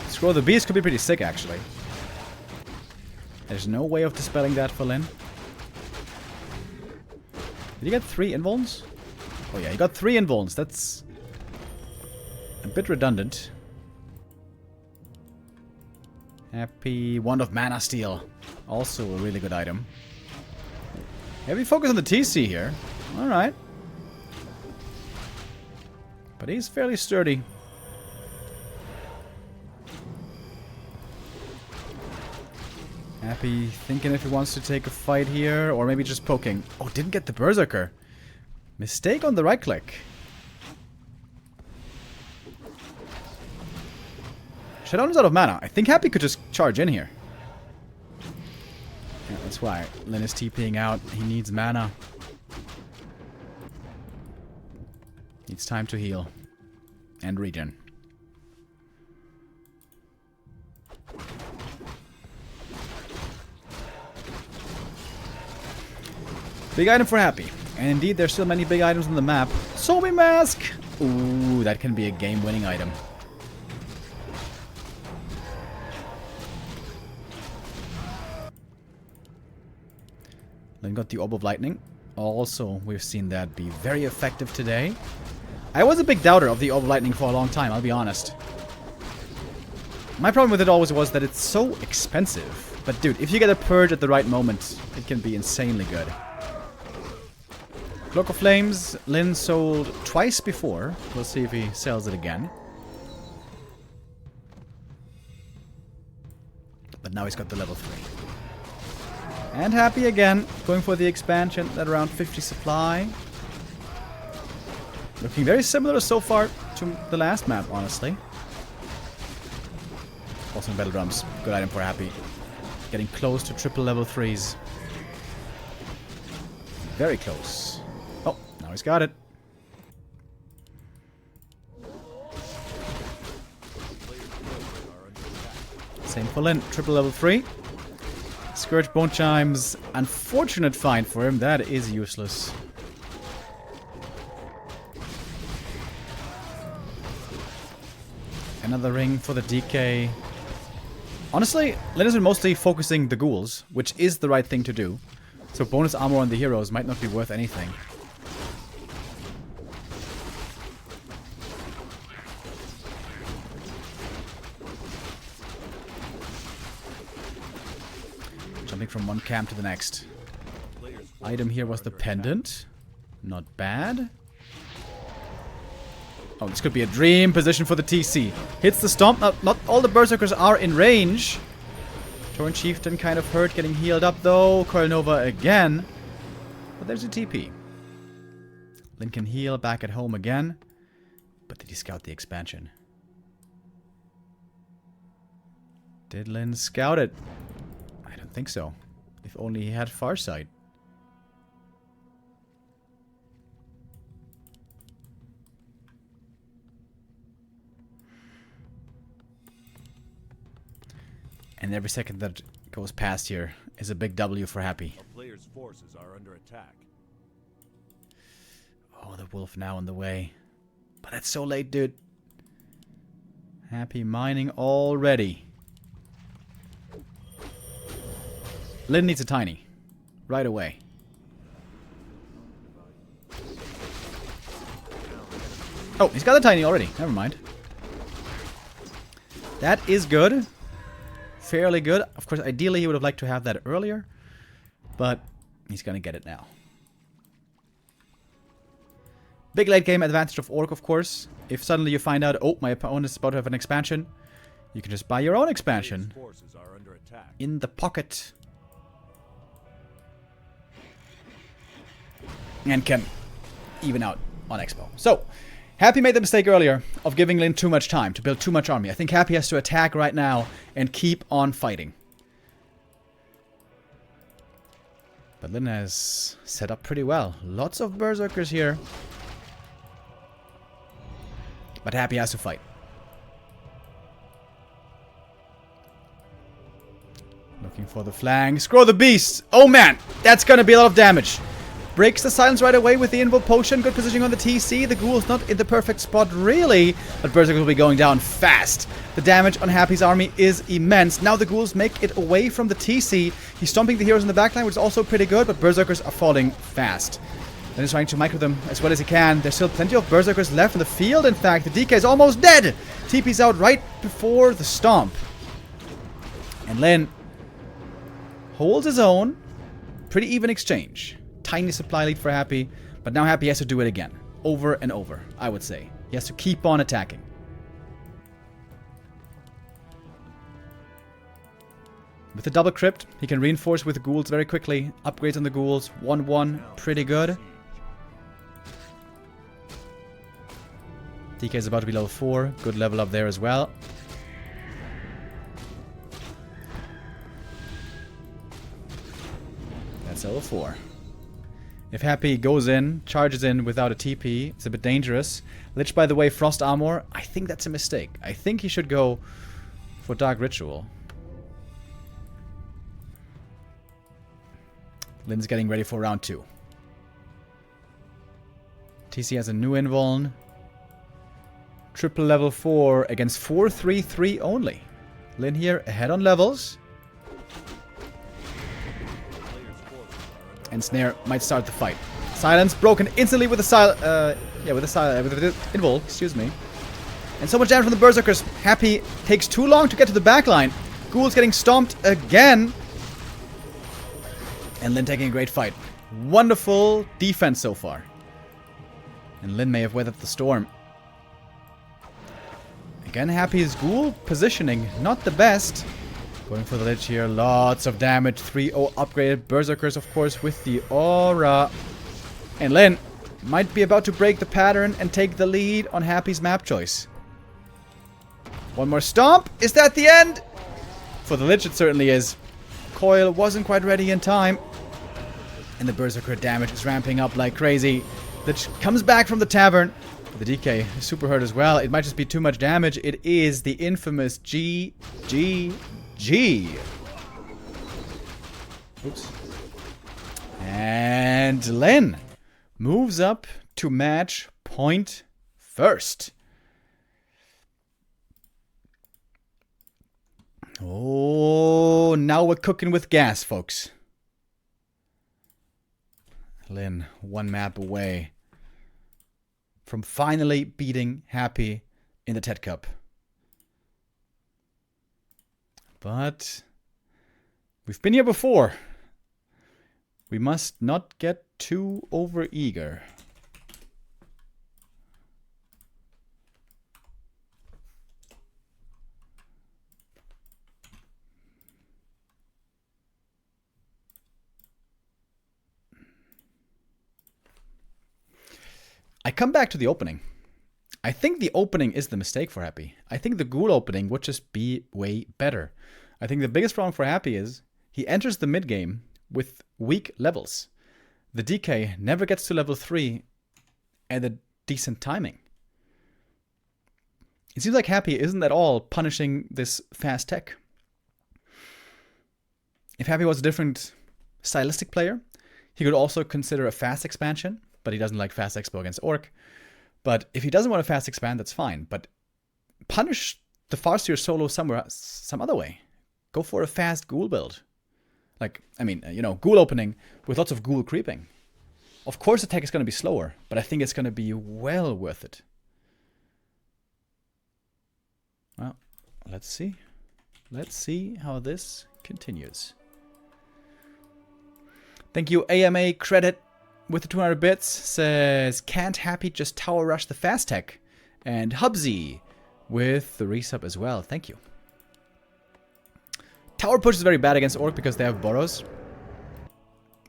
Scroll the Beast could be pretty sick, actually. There's no way of dispelling that for Lin. Did he get 3 invulns? Oh yeah, he got 3 invulns. That's a bit redundant. Happy Wand of Mana Steel. Also a really good item. Heavy focus on the TC here. Alright. But he's fairly sturdy. Happy thinking if he wants to take a fight here, or maybe just poking. Oh, didn't get the Berserker. Mistake on the right click. Shadow's out of mana. I think Happy could just charge in here. Yeah, that's why Lin is TPing out. He needs mana. Needs time to heal. And regen. Big item for Happy. And indeed, there's still many big items on the map. Zombie Mask! Ooh, that can be a game-winning item. Then got the Orb of Lightning. Also, we've seen that be very effective today. I was a big doubter of the Orb of Lightning for a long time, I'll be honest. My problem with it always was that it's so expensive. But dude, if you get a Purge at the right moment, it can be insanely good. Cloak of Flames, Lyn sold twice before. We'll see if he sells it again. But now he's got the level 3. And Happy again, going for the expansion at around 50 supply. Looking very similar so far to the last map, honestly. Also Battle Drums, good item for Happy. Getting close to triple level 3s. Very close. Oh, now he's got it. Same for Lyn, triple level 3. Scourge Bone Chimes, unfortunate find for him, that is useless. Another ring for the DK. Honestly, Lyn has been mostly focusing the ghouls, which is the right thing to do. So bonus armor on the heroes might not be worth anything. Jumping from one camp to the next. Item here was the pendant. Not bad. Oh, this could be a dream position for the TC. Hits the stomp. Not all the Berserkers are in range. Torrent Chieftain kind of hurt, getting healed up though. Coil Nova again. But there's a TP. Lyn can heal back at home again. But did he scout the expansion? Did Lyn scout it? I don't think so. If only he had Farsight. And every second that goes past here is a big W for Happy. A player's forces are under attack. Oh, the wolf now on the way. But that's so late, dude. Happy mining already. Lyn needs a tiny. Right away. Oh, he's got the tiny already. Never mind. That is good. Fairly good. Of course, ideally he would have liked to have that earlier. But he's gonna get it now. Big late game advantage of Orc, of course. If suddenly you find out, oh, my opponent is about to have an expansion, you can just buy your own expansion. In the pocket. And can even out on Expo. So, Happy made the mistake earlier of giving Lyn too much time to build too much army. I think Happy has to attack right now and keep on fighting. But Lyn has set up pretty well. Lots of Berserkers here. But Happy has to fight. Looking for the flank. Scroll the beast! Oh man! That's gonna be a lot of damage. Breaks the silence right away with the Invo Potion. Good positioning on the TC. The Ghoul's not in the perfect spot, really. But Berserkers will be going down fast. The damage on Happy's army is immense. Now the Ghouls make it away from the TC. He's stomping the heroes in the backline, which is also pretty good. But Berserkers are falling fast. And he's trying to micro them as well as he can. There's still plenty of Berserkers left in the field, in fact. The DK is almost dead. TP's out right before the stomp. And Lyn holds his own. Pretty even exchange. Tiny supply lead for Happy, but now Happy has to do it again. Over and over, I would say. He has to keep on attacking. With the double crypt, he can reinforce with the ghouls very quickly. Upgrades on the ghouls, 1-1, pretty good. DK is about to be level 4, good level up there as well. That's level 4. If Happy goes in, charges in without a TP, it's a bit dangerous. Lich, by the way, Frost Armor, I think that's a mistake. I think he should go for Dark Ritual. Lyn's getting ready for round 2. TC has a new invuln. Triple level 4 against 4-3-3 only. Lyn here ahead on levels. And Snare might start the fight. Silence broken instantly with the invul, excuse me. And so much damage from the Berserkers. Happy takes too long to get to the backline. Ghoul's getting stomped again. And Lin taking a great fight. Wonderful defense so far. And Lin may have weathered the storm. Again, Happy's Ghoul positioning not the best. Going for the ledge here. Lots of damage. 3-0 upgraded Berserkers, of course, with the aura. And Lin might be about to break the pattern and take the lead on Happy's map choice. One more stomp. Is that the end? For the Lich, it certainly is. Coil wasn't quite ready in time. And the Berserker damage is ramping up like crazy. Lich comes back from the tavern. The DK is super hurt as well. It might just be too much damage. It is the infamous G. Oops. And Lin moves up to match point first. Oh, now we're cooking with gas, folks. Lin, one map away from finally beating Happy in the TED Cup. But we've been here before. We must not get too overeager. I come back to the opening. I think the opening is the mistake for Happy. I think the Ghoul opening would just be way better. I think the biggest problem for Happy is he enters the mid game with weak levels. The DK never gets to level 3 at a decent timing. It seems like Happy isn't at all punishing this fast tech. If Happy was a different stylistic player, he could also consider a fast expansion, but he doesn't like fast expo against Orc. But if he doesn't want to fast expand, that's fine. But punish the Farseer solo somewhere, some other way. Go for a fast Ghoul build. Like, I mean, Ghoul opening with lots of Ghoul creeping. Of course the tech is going to be slower, but I think it's going to be well worth it. Well, let's see. Let's see how this continues. Thank you, AMA Credit with the 200 bits. Says, can't Happy just tower rush the fast tech? And Hubsy with the resub as well. Thank you. Tower push is very bad against Orc because they have burrows.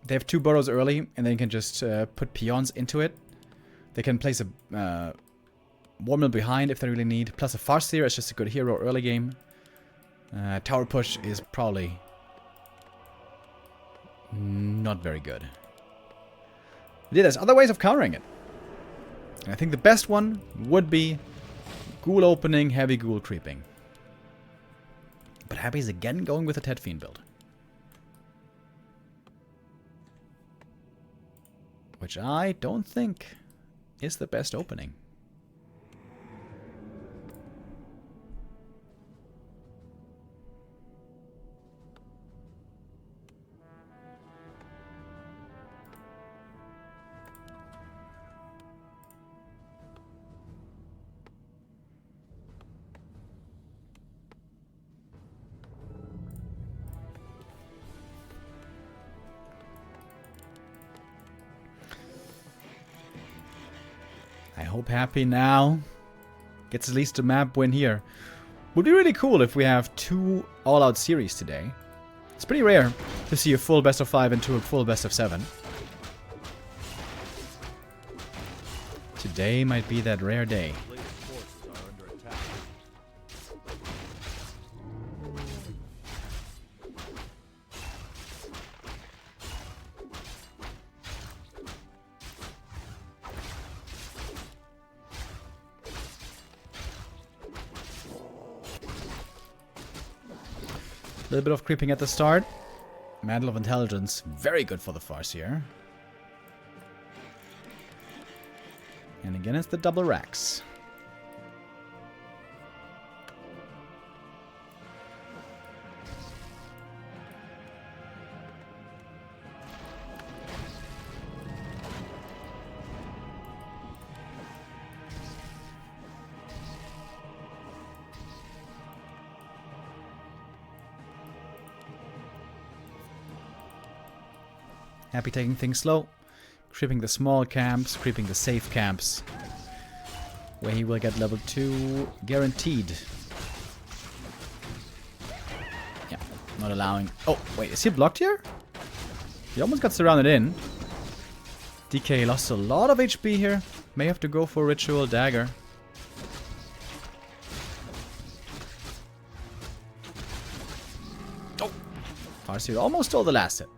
They have 2 burrows early, and then you can just put peons into it. They can place a War Mill behind if they really need. Plus a Farseer is just a good hero early game. Tower push is probably not very good. Yeah, there's other ways of countering it. And I think the best one would be Ghoul opening, heavy Ghoul creeping. But Happy's again going with a Ted Fiend build. Which I don't think is the best opening. I hope Happy now gets at least a map win here. Would be really cool if we have 2 all-out series today. It's pretty rare to see a full best of 5 into a full best of 7. Today might be that rare day. A little bit of creeping at the start. Mantle of Intelligence, very good for the Farseer. And again, it's the double racks. Happy taking things slow. Creeping the small camps, creeping the safe camps. Where he will get level 2 guaranteed. Yeah, not allowing... Oh, wait, is he blocked here? He almost got surrounded in. DK lost a lot of HP here. May have to go for Ritual Dagger. Oh! Farseer almost stole the last hit.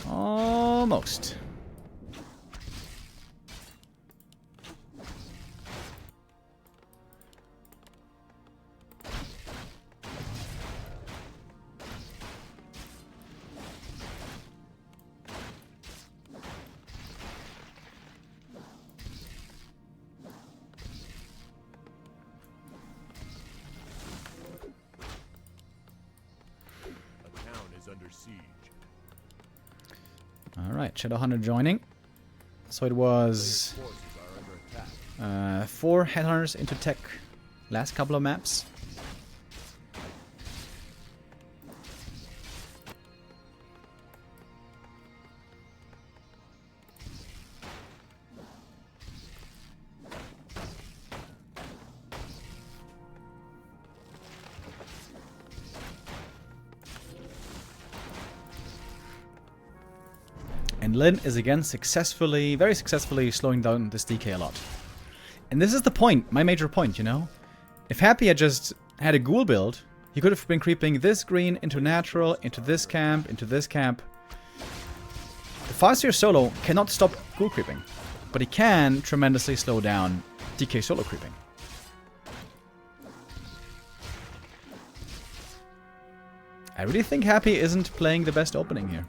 Almost. Under siege. Alright, Shadowhunter joining. So it was 4 Headhunters into tech last couple of maps. And Lin is again successfully, very successfully slowing down this DK a lot. And this is the point, my major point, you know? If Happy had just had a ghoul build, he could have been creeping this green into natural, into this camp, into this camp. The Farseer solo cannot stop ghoul creeping, but he can tremendously slow down DK solo creeping. I really think Happy isn't playing the best opening here.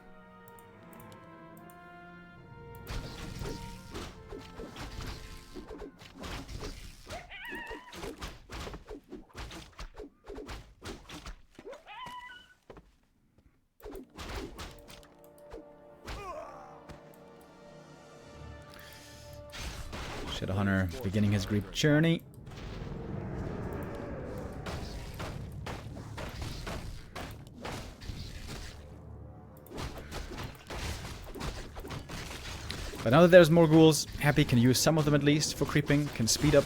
Shadowhunter beginning his creep journey. But now that there's more ghouls, Happy can use some of them at least for creeping, can speed up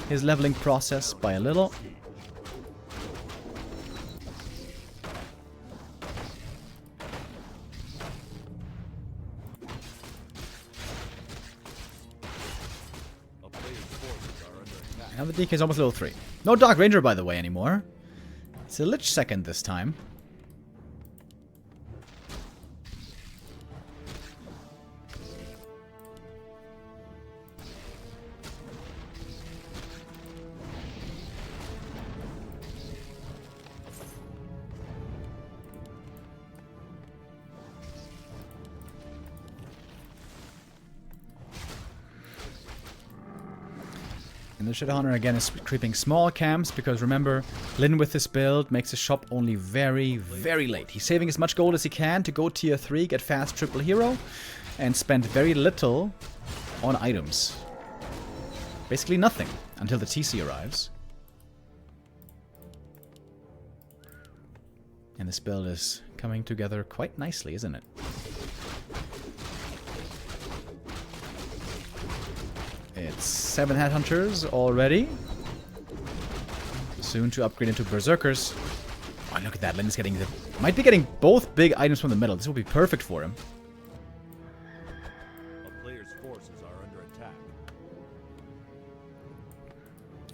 his leveling process by a little. Now the DK is almost level 3. No Dark Ranger, by the way, anymore. It's a Lich second this time. And the Shadowhunter again is creeping small camps because remember, Lin with this build makes his shop only very, very late. He's saving as much gold as he can to go tier 3, get fast triple hero, and spend very little on items. Basically nothing until the TC arrives. And this build is coming together quite nicely, isn't it? It's 7 Headhunters already. Soon to upgrade into Berserkers. Oh, look at that. Lin is getting the... Might be getting both big items from the middle. This will be perfect for him. A player's forces are under attack.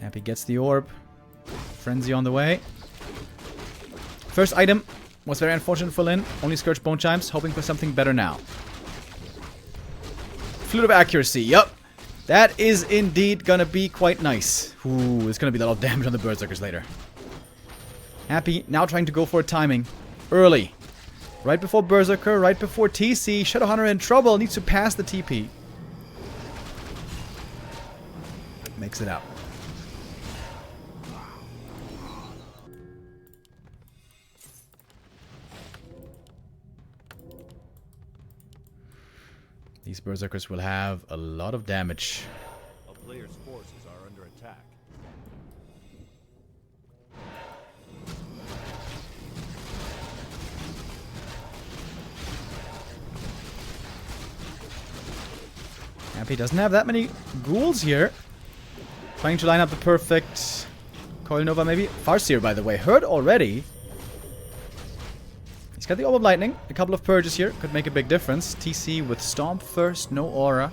Happy gets the orb. Frenzy on the way. First item was very unfortunate for Lin. Only Scourge Bone Chimes. Hoping for something better now. Flute of Accuracy. Yup. That is indeed gonna be quite nice. Ooh, it's gonna be a lot of damage on the Berserkers later. Happy, now trying to go for timing. Early. Right before Berserker, right before TC. Shadowhunter in trouble, needs to pass the TP. Makes it out. These Berserkers will have a lot of damage. A player's forces are under attack. Happy doesn't have that many ghouls here. Trying to line up the perfect Coil Nova maybe. Farseer, by the way, hurt already. He's got the Orb of Lightning. A couple of purges here could make a big difference. TC with Stomp first, no Aura.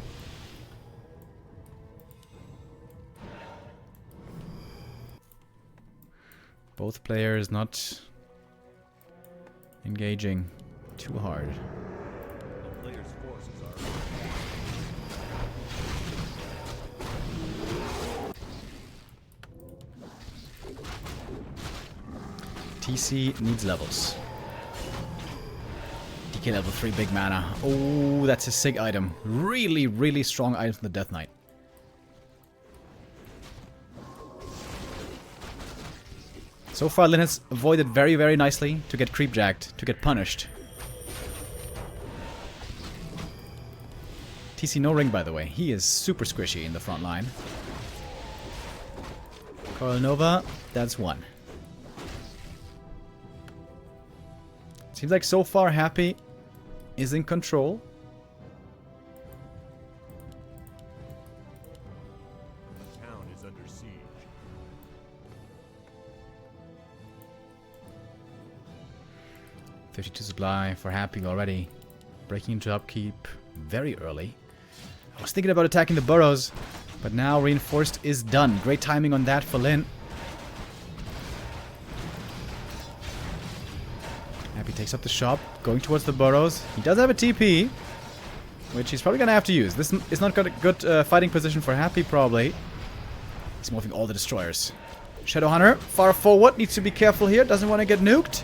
Both players not engaging too hard. The player's forces are TC needs levels. DK level 3 big mana. Oh, that's a sick item. Really, really strong item from the Death Knight. So far, Lin has avoided very, very nicely to get creepjacked, to get punished. TC no ring, by the way. He is super squishy in the front line. Coil Nova, that's one. Seems like so far Happy is in control. the town is under siege. $52 supply for Happy already. Breaking into upkeep very early. I was thinking about attacking the burrows, but now Reinforced is done. Great timing on that for Lin. Happy takes up the shop, going towards the burrows. He does have a TP, which he's probably going to have to use. This is not got a good fighting position for Happy, probably. He's moving all the destroyers. Shadowhunter, far forward, needs to be careful here. Doesn't want to get nuked.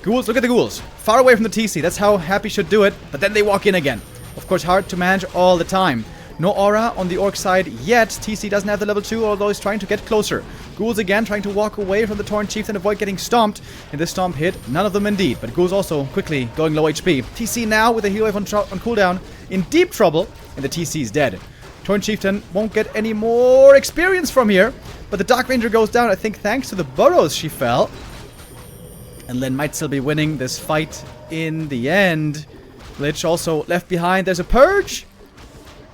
Ghouls, look at the ghouls. Far away from the TC. That's how Happy should do it. But then they walk in again. Of course, hard to manage all the time. No aura on the orc side yet. TC doesn't have the level 2, although he's trying to get closer. Ghouls again trying to walk away from the Torn Chief and avoid getting stomped. And this stomp hit, none of them indeed. But Ghouls also quickly going low HP. TC now with a heal wave on cooldown in deep trouble. And the TC is dead. Torn Chieftain won't get any more experience from here. But the Dark Ranger goes down, I think, thanks to the burrows she fell. And Lin might still be winning this fight in the end. Lich also left behind. There's a Purge.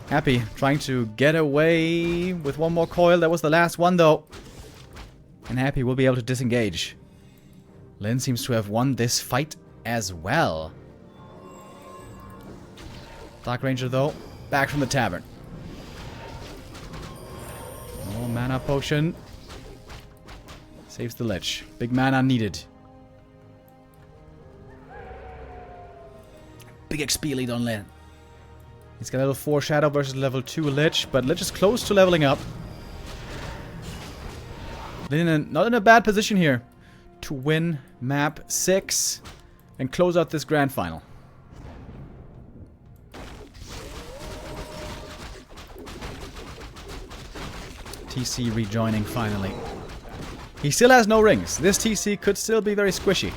Happy trying to get away with one more coil. That was the last one, though. And Happy will be able to disengage. Lin seems to have won this fight as well. Dark Ranger, though, back from the tavern. Oh, mana potion. Saves the Lich. Big mana needed. Big XP lead on Lin. He's got level 4 Shadow versus level 2 Lich, but Lich is close to leveling up. Lin not in a bad position here to win map 6 and close out this grand final. TC rejoining finally. He still has no rings. This TC could still be very squishy.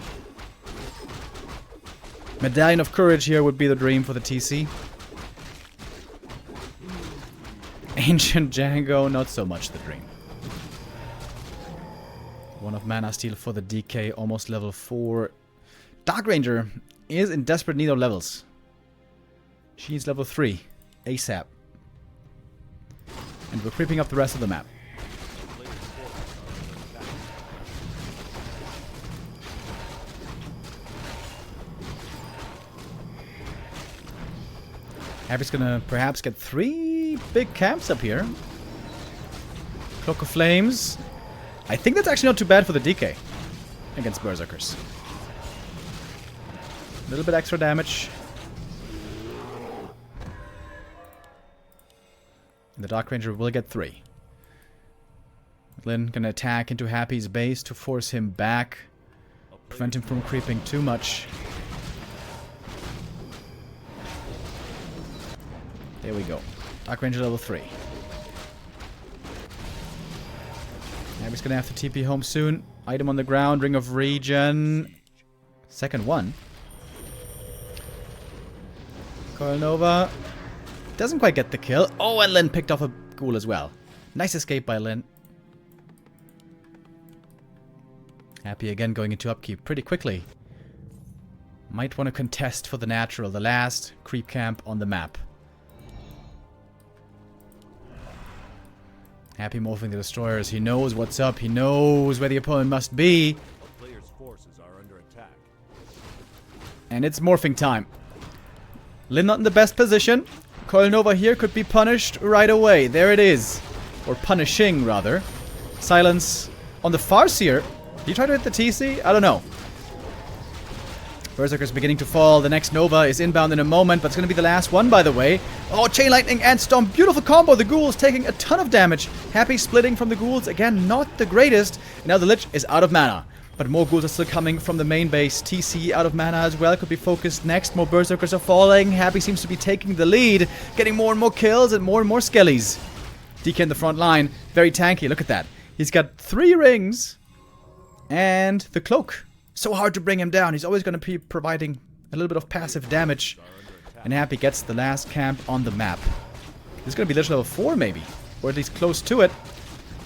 Medallion of Courage here would be the dream for the TC. Ancient Django, not so much the dream. One of Mana Steal for the DK, almost level 4. Dark Ranger is in desperate need of levels. She needs level 3, ASAP. And we're creeping up the rest of the map. Happy's gonna perhaps get 3 big camps up here. Cloak of Flames. I think that's actually not too bad for the DK against Berserkers. A little bit extra damage. And the Dark Ranger will get 3. Lin gonna attack into Happy's base to force him back. Prevent him from creeping too much. There we go. Dark Ranger level 3. Happy's gonna have to TP home soon. Item on the ground, Ring of Regen. Second one. Coil Nova. Doesn't quite get the kill. Oh, and Lin picked off a ghoul as well. Nice escape by Lin. Happy again going into upkeep pretty quickly. Might want to contest for the natural, the last creep camp on the map. Happy morphing the destroyers. He knows what's up. He knows where the opponent must be. A player's forces are under attack. And it's morphing time. Lyn not in the best position. Coil Nova here could be punished right away. There it is. Or punishing, rather. Silence on the Farseer. Did he try to hit the TC? I don't know. Berserker's beginning to fall. The next Nova is inbound in a moment, but it's going to be the last one, by the way. Oh, Chain Lightning and Stomp. Beautiful combo. The Ghouls taking a ton of damage. Happy splitting from the Ghouls. Again, not the greatest. Now the Lich is out of mana. But more Ghouls are still coming from the main base. TC out of mana as well. Could be focused next. More Berserkers are falling. Happy seems to be taking the lead. Getting more and more kills and more skellies. DK in the front line. Very tanky. Look at that. He's got 3 rings. And the cloak. So hard to bring him down. He's always going to be providing a little bit of passive damage. And Happy gets the last camp on the map. This is going to be Lich level 4 maybe. Or at least close to it.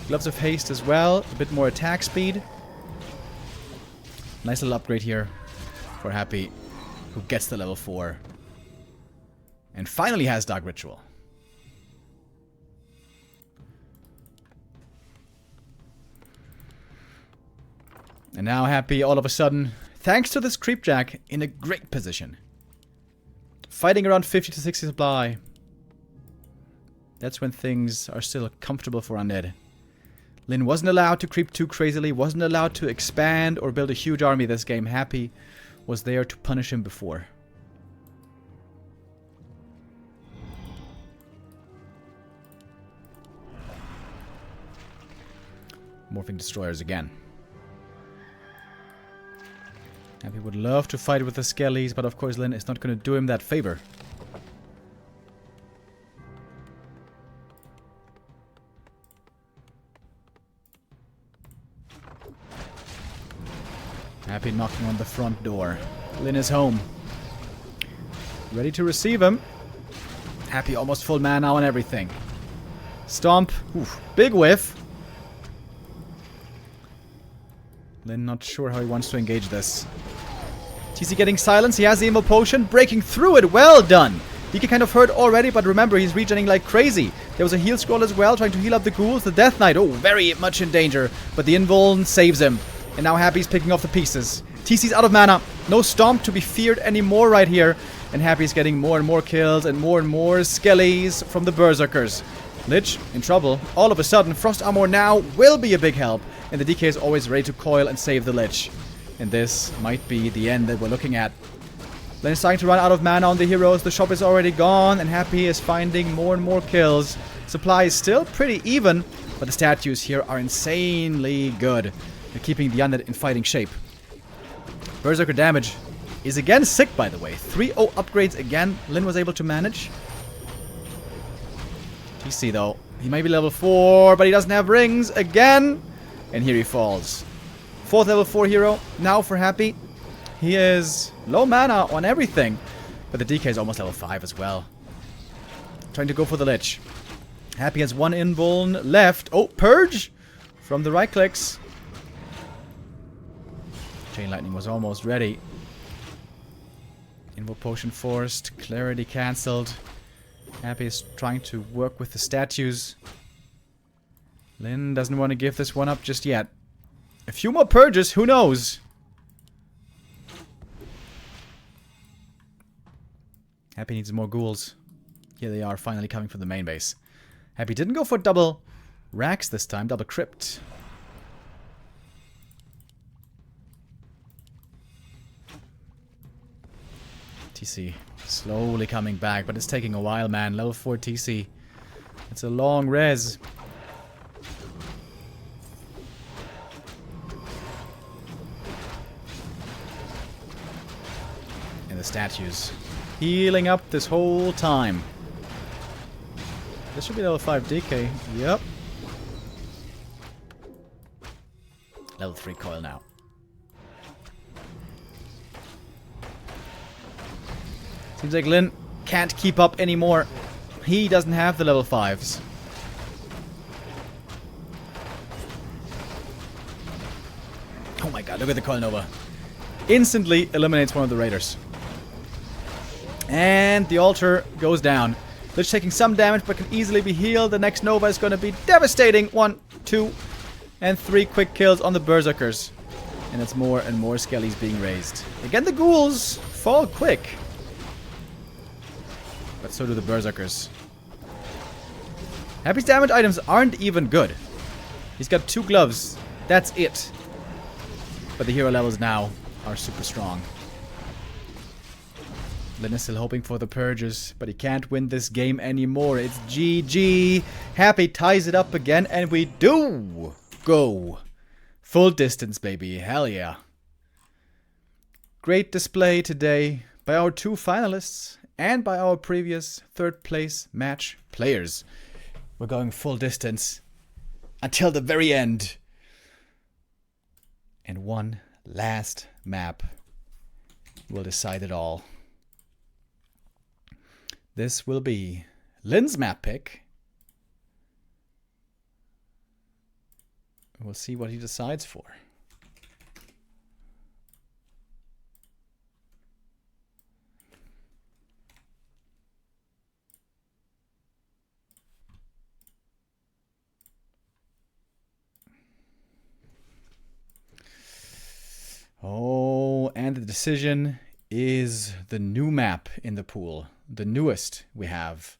Gloves of Haste as well. A bit more attack speed. Nice little upgrade here for Happy, who gets the level 4. And finally has Dark Ritual. And now Happy, all of a sudden, thanks to this Creepjack, in a great position. Fighting around 50 to 60 supply. That's when things are still comfortable for Undead. Lyn wasn't allowed to creep too crazily, wasn't allowed to expand or build a huge army this game. Happy was there to punish him before. Morphing Destroyers again. Happy would love to fight with the Skellies, but of course Lyn is not going to do him that favor. Happy knocking on the front door. Lyn is home. Ready to receive him. Happy almost full mana on everything. Stomp. Oof. Big whiff. Lyn not sure how he wants to engage this. TC getting silence. He has the Evil Potion. Breaking through it. Well done. DK kind of hurt already, but remember, he's regening like crazy. There was a heal scroll as well, trying to heal up the ghouls. The Death Knight, oh, very much in danger. But the Invuln saves him. And now Happy's picking off the pieces. TC's out of mana. No Stomp to be feared anymore right here. And Happy's getting more and more kills and more skellies from the Berserkers. Lich in trouble. All of a sudden, Frost Armor now will be a big help. And the DK is always ready to coil and save the Lich. And this might be the end that we're looking at. Lyn is starting to run out of mana on the heroes. The shop is already gone. And Happy is finding more and more kills. Supply is still pretty even. But the statues here are insanely good. They're keeping the Undead in fighting shape. Berserker damage is again sick, by the way. 3-0 upgrades again. Lyn was able to manage. TC though. He may be level 4, but he doesn't have rings again. And here he falls. 4th level 4 hero. Now for Happy. He is low mana on everything. But the DK is almost level 5 as well. Trying to go for the Lich. Happy has 1 Invuln left. Oh, Purge from the right clicks. Chain Lightning was almost ready. Invoke Potion forced. Clarity cancelled. Happy is trying to work with the statues. Lyn doesn't want to give this one up just yet. A few more purges, who knows? Happy needs more ghouls. Here they are, finally coming from the main base. Happy didn't go for double racks this time, double crypt. TC slowly coming back, but it's taking a while, man. Level 4 TC. It's a long res. And the statues healing up this whole time. This should be level 5 DK. Yep. Level 3 coil now. Seems like Lyn can't keep up anymore. He doesn't have the level 5s. Oh my god, look at the Coil Nova. Instantly eliminates one of the raiders. And the altar goes down. Lich taking some damage, but can easily be healed. The next Nova is going to be devastating. 1, 2, and 3 quick kills on the Berserkers. And it's more and more skellies being raised. Again, the ghouls fall quick. But so do the Berserkers. Happy's damage items aren't even good. He's got 2 gloves. That's it. But the hero levels now are super strong. Lyn is still hoping for the purges, but he can't win this game anymore. It's GG. Happy ties it up again, and we do go full distance, baby. Hell yeah. Great display today by our 2 finalists and by our previous 3rd place match players. We're going full distance until the very end. And one last map will decide it all. This will be Lyn's map pick. We'll see what he decides for. Oh, and the decision is the new map in the pool. The newest we have,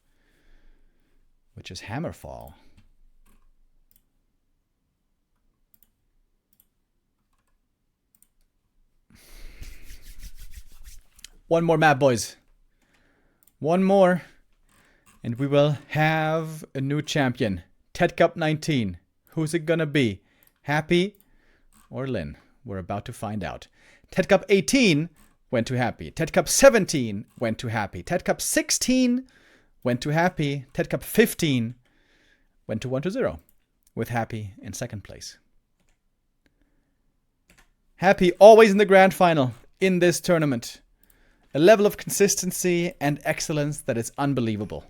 which is Hammerfall. One more map, boys. One more. And we will have a new champion. Ted Cup 19. Who's it gonna be? Happy or Lyn? We're about to find out. Ted Cup 18 went to Happy. Ted Cup 17 went to Happy. Ted Cup 16 went to Happy. Ted Cup 15 went to 1-0 with Happy in 2nd place. Happy always in the grand final in this tournament. A level of consistency and excellence that is unbelievable.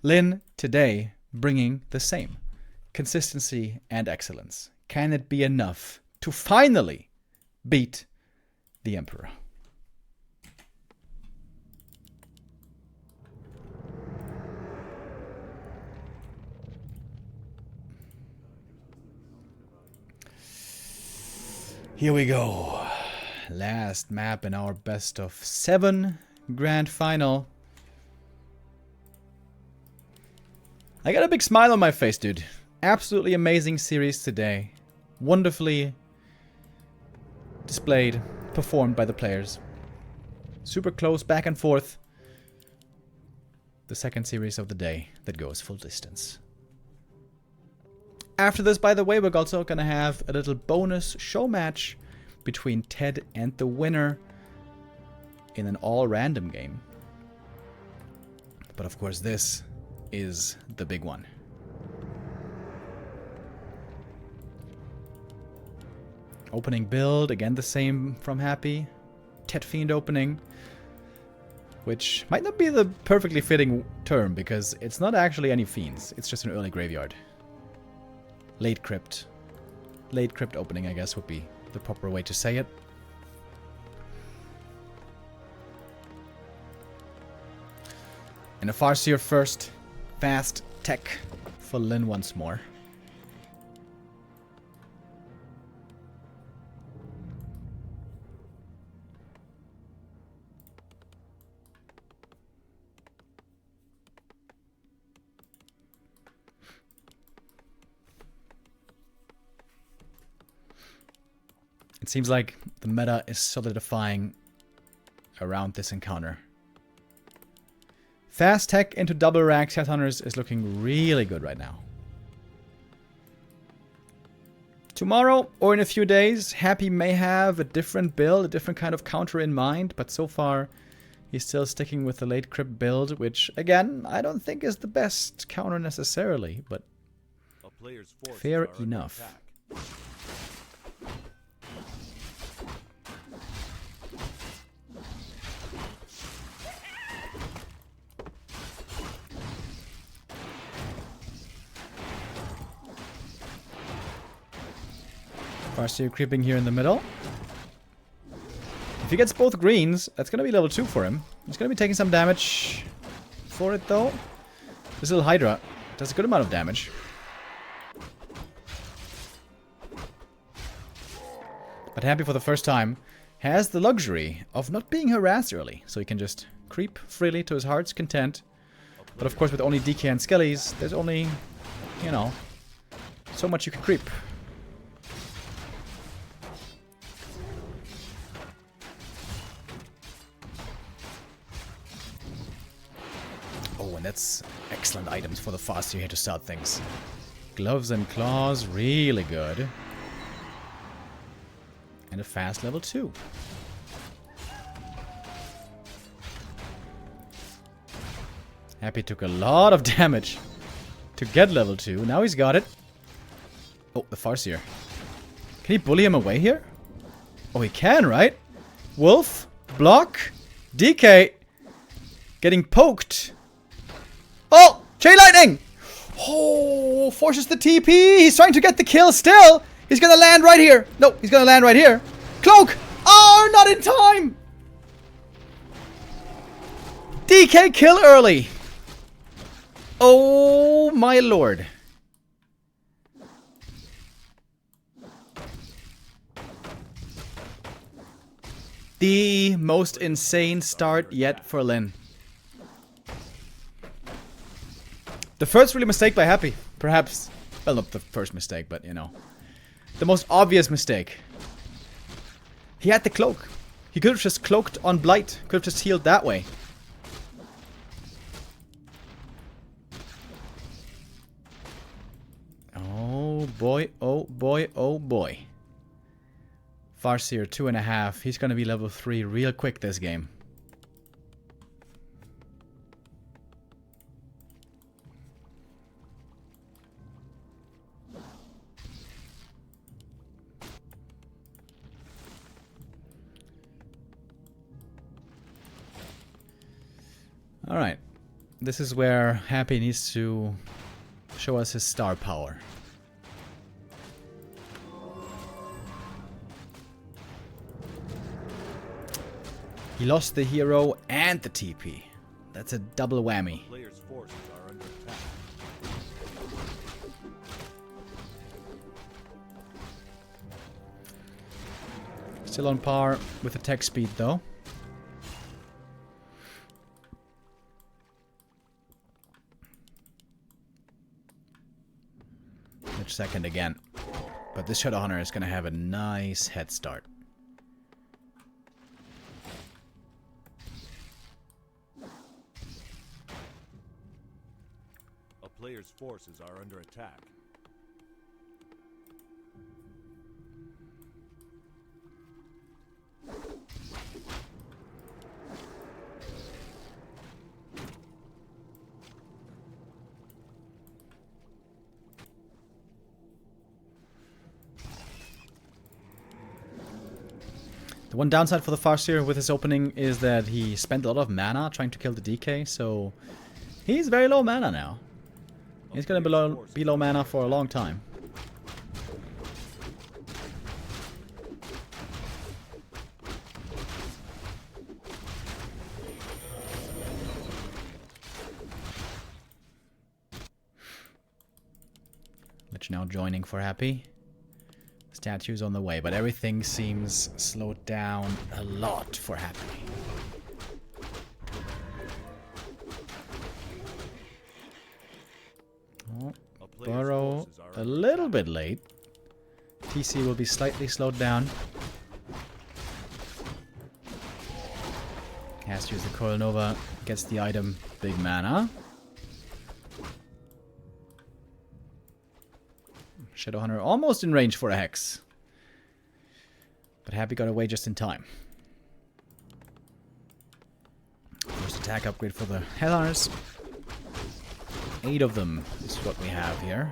Lyn today bringing the same consistency and excellence. Can it be enough to finally beat the Emperor? Here we go. Last map in our best of 7 grand final. I got a big smile on my face, dude. Absolutely amazing series today. Wonderfully displayed, performed by the players. Super close, back and forth. The 2nd series of the day that goes full distance. After this, by the way, we're also going to have a little bonus show match between Ted and the winner in an all-random game. But of course, this is the big one. Opening build, again the same from Happy. Ted Fiend opening, which might not be the perfectly fitting term because it's not actually any fiends. It's just an early graveyard. Late crypt. Late crypt opening, I guess, would be the proper way to say it. And a Farseer first. Fast tech for Lyn once more. It seems like the meta is solidifying around this encounter. Fast tech into double rack Headhunters is looking really good right now. Tomorrow, or in a few days, Happy may have a different build, a different kind of counter in mind, but so far he's still sticking with the late crypt build, which, again, I don't think is the best counter necessarily, but fair enough. Farseer creeping here in the middle. If he gets both greens, that's going to be level 2 for him. He's going to be taking some damage for it, though. This little Hydra does a good amount of damage. But Happy, for the first time, has the luxury of not being harassed early. So he can just creep freely to his heart's content. But of course, with only DK and Skellies, there's only, you know, so much you can creep. Oh, and that's excellent items for the faster here to start things. Gloves and claws, really good. And a fast level 2. Happy took a lot of damage to get level 2. Now he's got it. Oh, the Farseer. Can he bully him away here? Oh, he can, right? Wolf, block, DK. Getting poked. Oh, Chain Lightning. Oh, forces the TP. He's trying to get the kill still. He's gonna land right here. No, he's gonna land right here. Cloak. Oh, not in time. DK kill early. Oh, my lord. The most insane start yet for Lin. The first really mistake by Happy, perhaps. Well, not the first mistake, but you know. The most obvious mistake. He had the cloak. He could have just cloaked on Blight. Could have just healed that way. Oh boy, oh boy, oh boy. Farseer 2.5. He's gonna be level 3 real quick this game. Alright. This is where Happy needs to show us his star power. He lost the hero and the TP. That's a double whammy. Player's forces are under attack. Still on par with attack speed though. Second again. But this Shadowhunter is going to have a nice head start. A player's forces are under attack. The one downside for the Farseer with his opening is that he spent a lot of mana trying to kill the DK, so he's very low mana now. He's gonna be low mana for a long time. Which now joining for Happy. Statues on the way, but everything seems slowed down a lot for Happy. Oh, Burrow a little bit late. TC will be slightly slowed down. Has to use the Coil Nova, gets the item, big mana. Shadowhunter almost in range for a Hex. But Happy got away just in time. First attack upgrade for the Hellhunters. 8 of them is what we have here.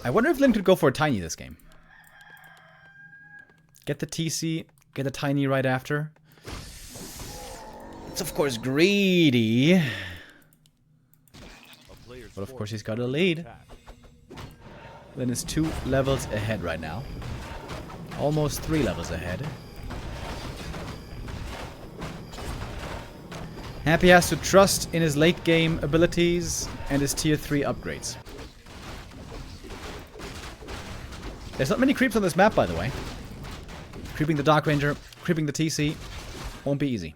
I wonder if Lin could go for a Tiny this game. Get the TC, get the Tiny right after. It's of course greedy. But of course he's got a lead. Lin is 2 levels ahead right now. Almost 3 levels ahead. Happy has to trust in his late game abilities and his tier 3 upgrades. There's not many creeps on this map, by the way. Creeping the Dark Ranger, creeping the TC, won't be easy.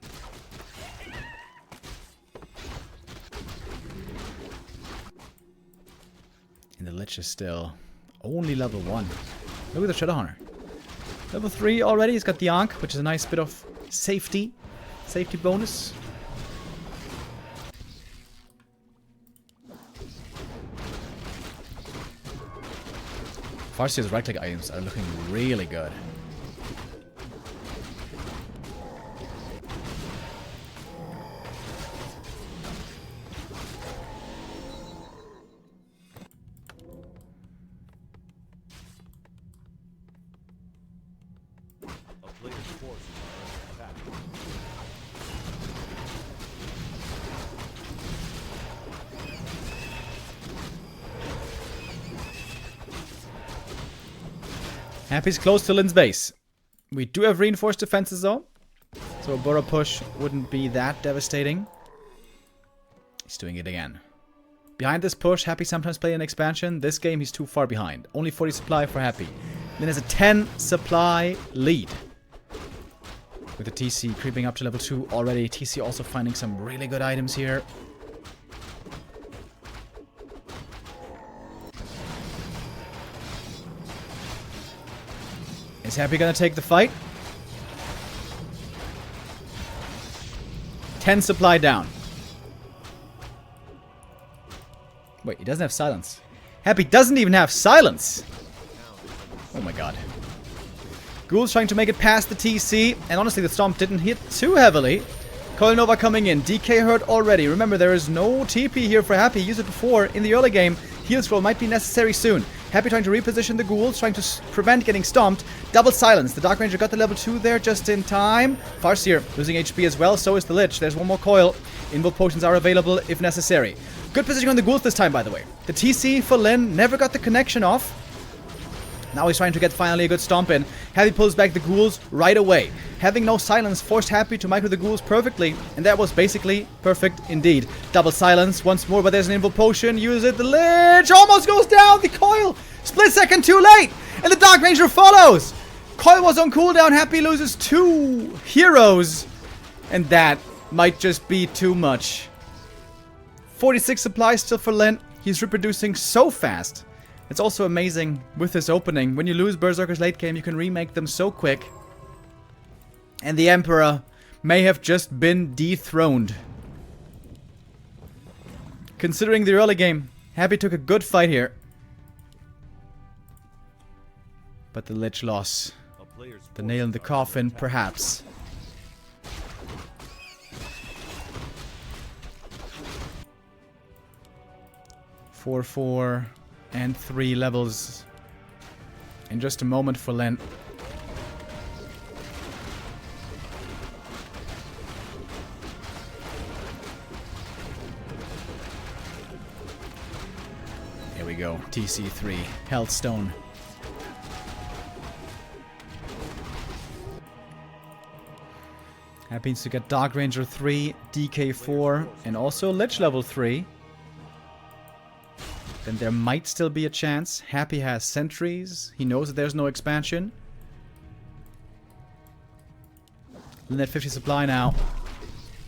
And the Lich is still only level 1. Look at the Shadowhunter. Level 3 already, he's got the Ankh, which is a nice bit of safety. Safety bonus. Farseer's right-click items are looking really good. A player's forces are under attack. Happy's close to Lin's base. We do have reinforced defenses though, so a burrow push wouldn't be that devastating. He's doing it again. Behind this push, Happy sometimes play an expansion. This game he's too far behind. Only 40 supply for Happy. Lin has a 10 supply lead. With the TC creeping up to level 2 already. TC also finding some really good items here. Is Happy gonna take the fight? 10 supply down. Wait, he doesn't have silence. Happy doesn't even have silence! Oh my god. Ghoul's trying to make it past the TC, and honestly the Stomp didn't hit too heavily. Coil Nova coming in. DK hurt already. Remember, there is no TP here for Happy. Used it before in the early game. Heal scroll might be necessary soon. Happy trying to reposition the Ghouls, trying to prevent getting stomped. Double silence. The Dark Ranger got the level 2 there just in time. Farseer losing HP as well, so is the Lich. There's one more coil. Invoke potions are available if necessary. Good position on the Ghouls this time, by the way. The TC for Lin never got the connection off. Now he's trying to get finally a good stomp in. Happy pulls back the Ghouls right away. Having no silence forced Happy to micro the Ghouls perfectly, and that was basically perfect indeed. Double silence once more, but there's an invoke potion. Use it. The Lich almost goes down. The coil split second too late, and the Dark Ranger follows. Coil was on cooldown. Happy loses 2 heroes, and that might just be too much. 46 supplies still for Lin. He's reproducing so fast. It's also amazing with this opening. When you lose Berserkers late game, you can remake them so quick. And the Emperor may have just been dethroned. Considering the early game, Happy took a good fight here. But the Lich loss. The nail in the coffin, perhaps. Four, and 3 levels in just a moment for Len. Here we go. TC3. Health Stone. Happens to get Dark Ranger 3, DK 4, and also Lich level 3. Then there might still be a chance. Happy has sentries. He knows that there's no expansion. Lin at 50 supply now.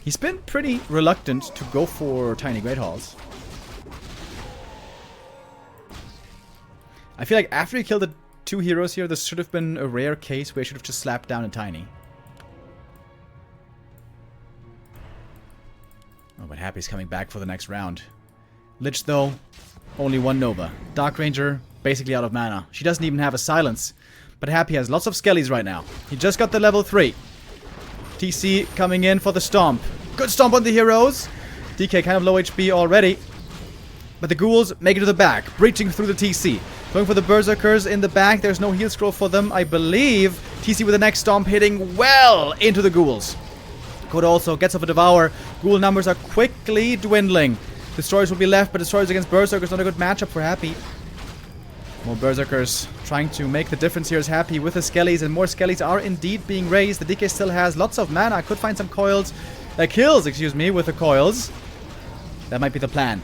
He's been pretty reluctant to go for Tiny Great Halls. I feel like after he killed the 2 heroes here, this should have been a rare case where he should have just slapped down a Tiny. Oh, but Happy's coming back for the next round. Lich, though, only 1 Nova. Dark Ranger, basically out of mana. She doesn't even have a silence. But Happy has lots of skellies right now. He just got the level 3. TC coming in for the stomp. Good stomp on the heroes. DK kind of low HP already. But the Ghouls make it to the back, breaching through the TC. Going for the Berserkers in the back. There's no heal scroll for them, I believe. TC with the next stomp hitting well into the Ghouls. Code also gets off a Devour. Ghoul numbers are quickly dwindling. Destroyers will be left, but Destroyers against Berserkers not a good matchup for Happy. More Berserkers trying to make the difference here is Happy with the Skellies, and more Skellies are indeed being raised. The DK still has lots of mana, could find some coils. kills, excuse me, with the coils. That might be the plan.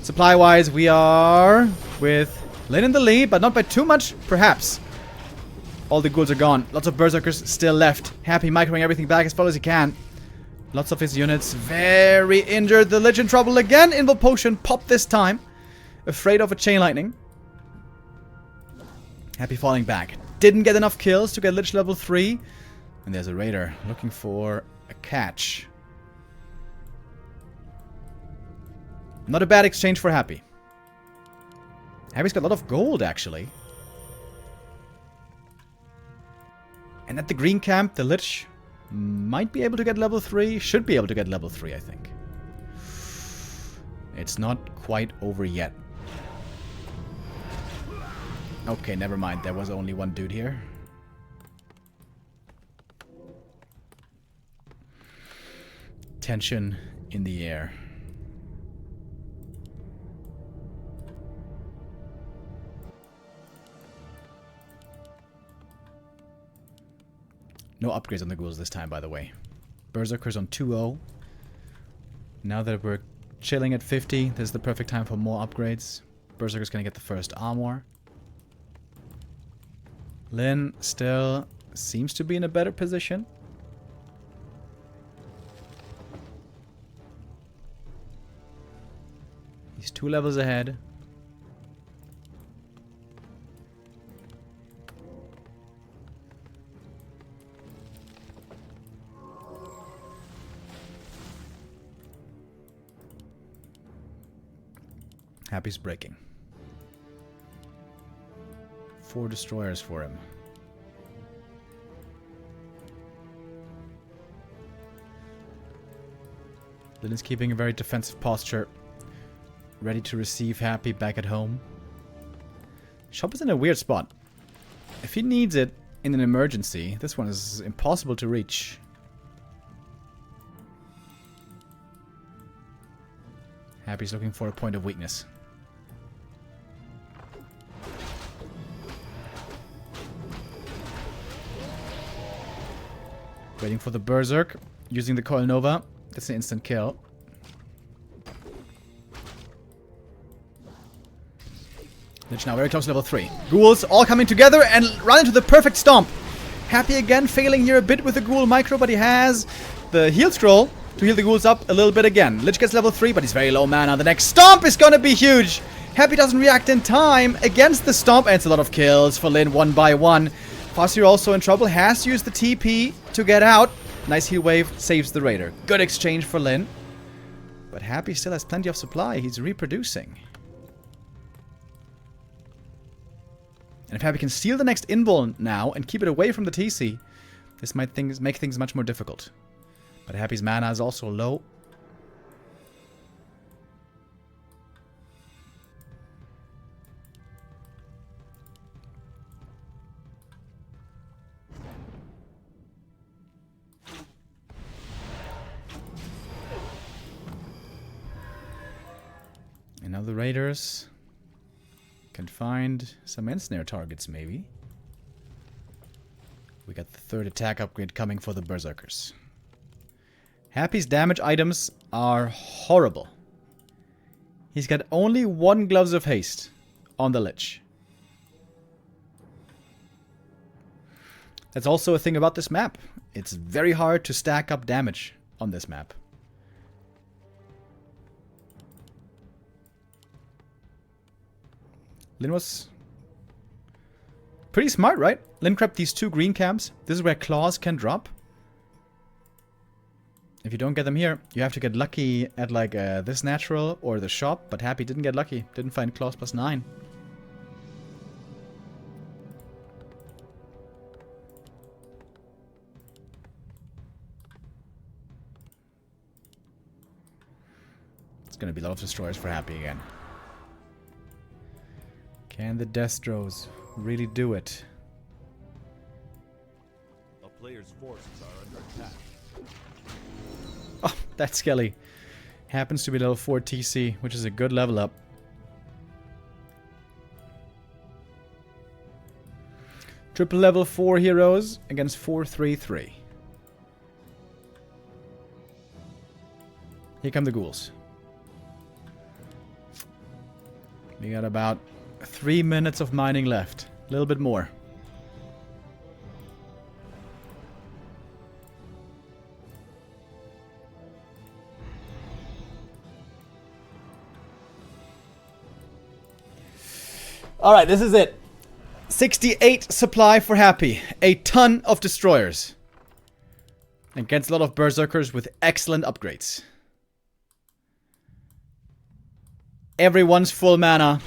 Supply-wise, we are with Lyn in the lead, but not by too much, perhaps. All the ghouls are gone. Lots of berserkers still left. Happy microing everything back as far as he can. Lots of his units very injured. The Lich in trouble again. Invul Potion popped this time. Afraid of a chain lightning. Happy falling back. Didn't get enough kills to get Lich level 3. And there's a Raider looking for a catch. Not a bad exchange for Happy. Happy's got a lot of gold, actually. And at the green camp, the Lich might be able to get level 3. Should be able to get level 3, I think. It's not quite over yet. Okay, never mind. There was only one dude here. Tension in the air. No upgrades on the ghouls this time, by the way. Berserkers on 2-0. Now that we're chilling at 50, this is the perfect time for more upgrades. Berserker's gonna get the first armor. Lyn still seems to be in a better position. He's 2 levels ahead. Happy's breaking. 4 destroyers for him. Lyn is keeping a very defensive posture. Ready to receive Happy back at home. Shop is in a weird spot. If he needs it in an emergency, this one is impossible to reach. Happy's looking for a point of weakness. Waiting for the Berserk. Using the Coil Nova. That's an instant kill. Lich now very close to level 3. Ghouls all coming together and run into the perfect stomp. Happy again, failing here a bit with the Ghoul Micro, but he has the heal scroll to heal the ghouls up a little bit again. Lich gets level 3, but he's very low mana. The next stomp is gonna be huge. Happy doesn't react in time against the stomp, and it's a lot of kills for Lyn one by one. Farseer also in trouble, has used the TP to get out. Nice heal wave, saves the Raider. Good exchange for Lyn. But Happy still has plenty of supply. He's reproducing. And if Happy can steal the next invul now and keep it away from the TC, this might make things much more difficult. But Happy's mana is also low. And now the Raiders can find some ensnare targets, maybe. We got the 3rd attack upgrade coming for the Berserkers. Happy's damage items are horrible. He's got only 1 Gloves of Haste on the Lich. That's also a thing about this map. It's very hard to stack up damage on this map. Lyn was pretty smart, right? Lyn crept these 2 green camps. This is where claws can drop. If you don't get them here, you have to get lucky at like this natural or the shop. But Happy didn't get lucky. Didn't find claws +9. It's gonna be a lot of destroyers for Happy again. Can the Destros really do it? A player's forces are under attack. Oh, that Skelly happens to be level 4 TC, which is a good level up. Triple level 4 heroes against 4-3-3. Here come the ghouls. We got about 3 minutes of mining left. A little bit more. Alright, this is it. 68 supply for Happy. A ton of destroyers. Against a lot of berserkers with excellent upgrades. Everyone's full mana.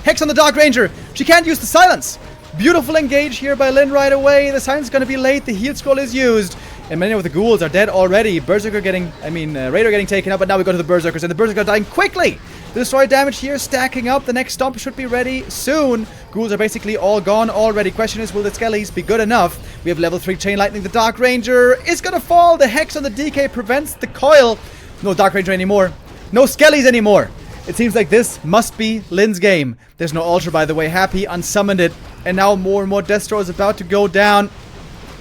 Hex on the Dark Ranger. She can't use the silence. Beautiful engage here by Lyn right away. The silence is going to be late. The heal scroll is used. And many of the ghouls are dead already. Raider getting taken up. But now we go to the berserkers. And the berserkers are dying quickly. The destroy damage here stacking up. The next stomp should be ready soon. Ghouls are basically all gone already. Question is, will the skellies be good enough? We have level 3 Chain Lightning. The Dark Ranger is going to fall. The Hex on the DK prevents the coil. No Dark Ranger anymore. No skellies anymore. It seems like this must be Lyn's game. There's no Ultra, by the way. Happy unsummoned it. And now more and more Deathstroke is about to go down.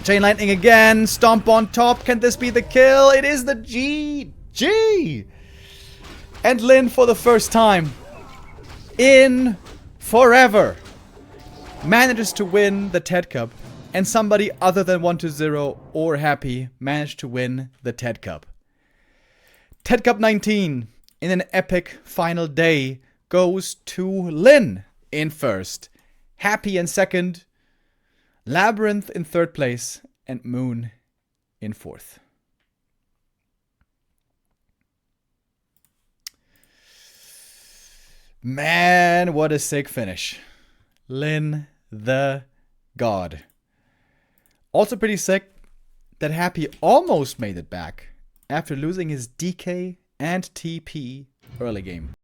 Chain Lightning again. Stomp on top. Can this be the kill? It is the GG. And Lyn, for the first time in forever, manages to win the TED Cup. And somebody other than 1-0 or Happy managed to win the TED Cup. TED Cup 19 in an epic final day goes to Lyn in first, Happy in second, Labyrinth in third place, and Moon in fourth. Man, what a sick finish. Lyn the God. Also pretty sick that Happy almost made it back after losing his DK and TP early game.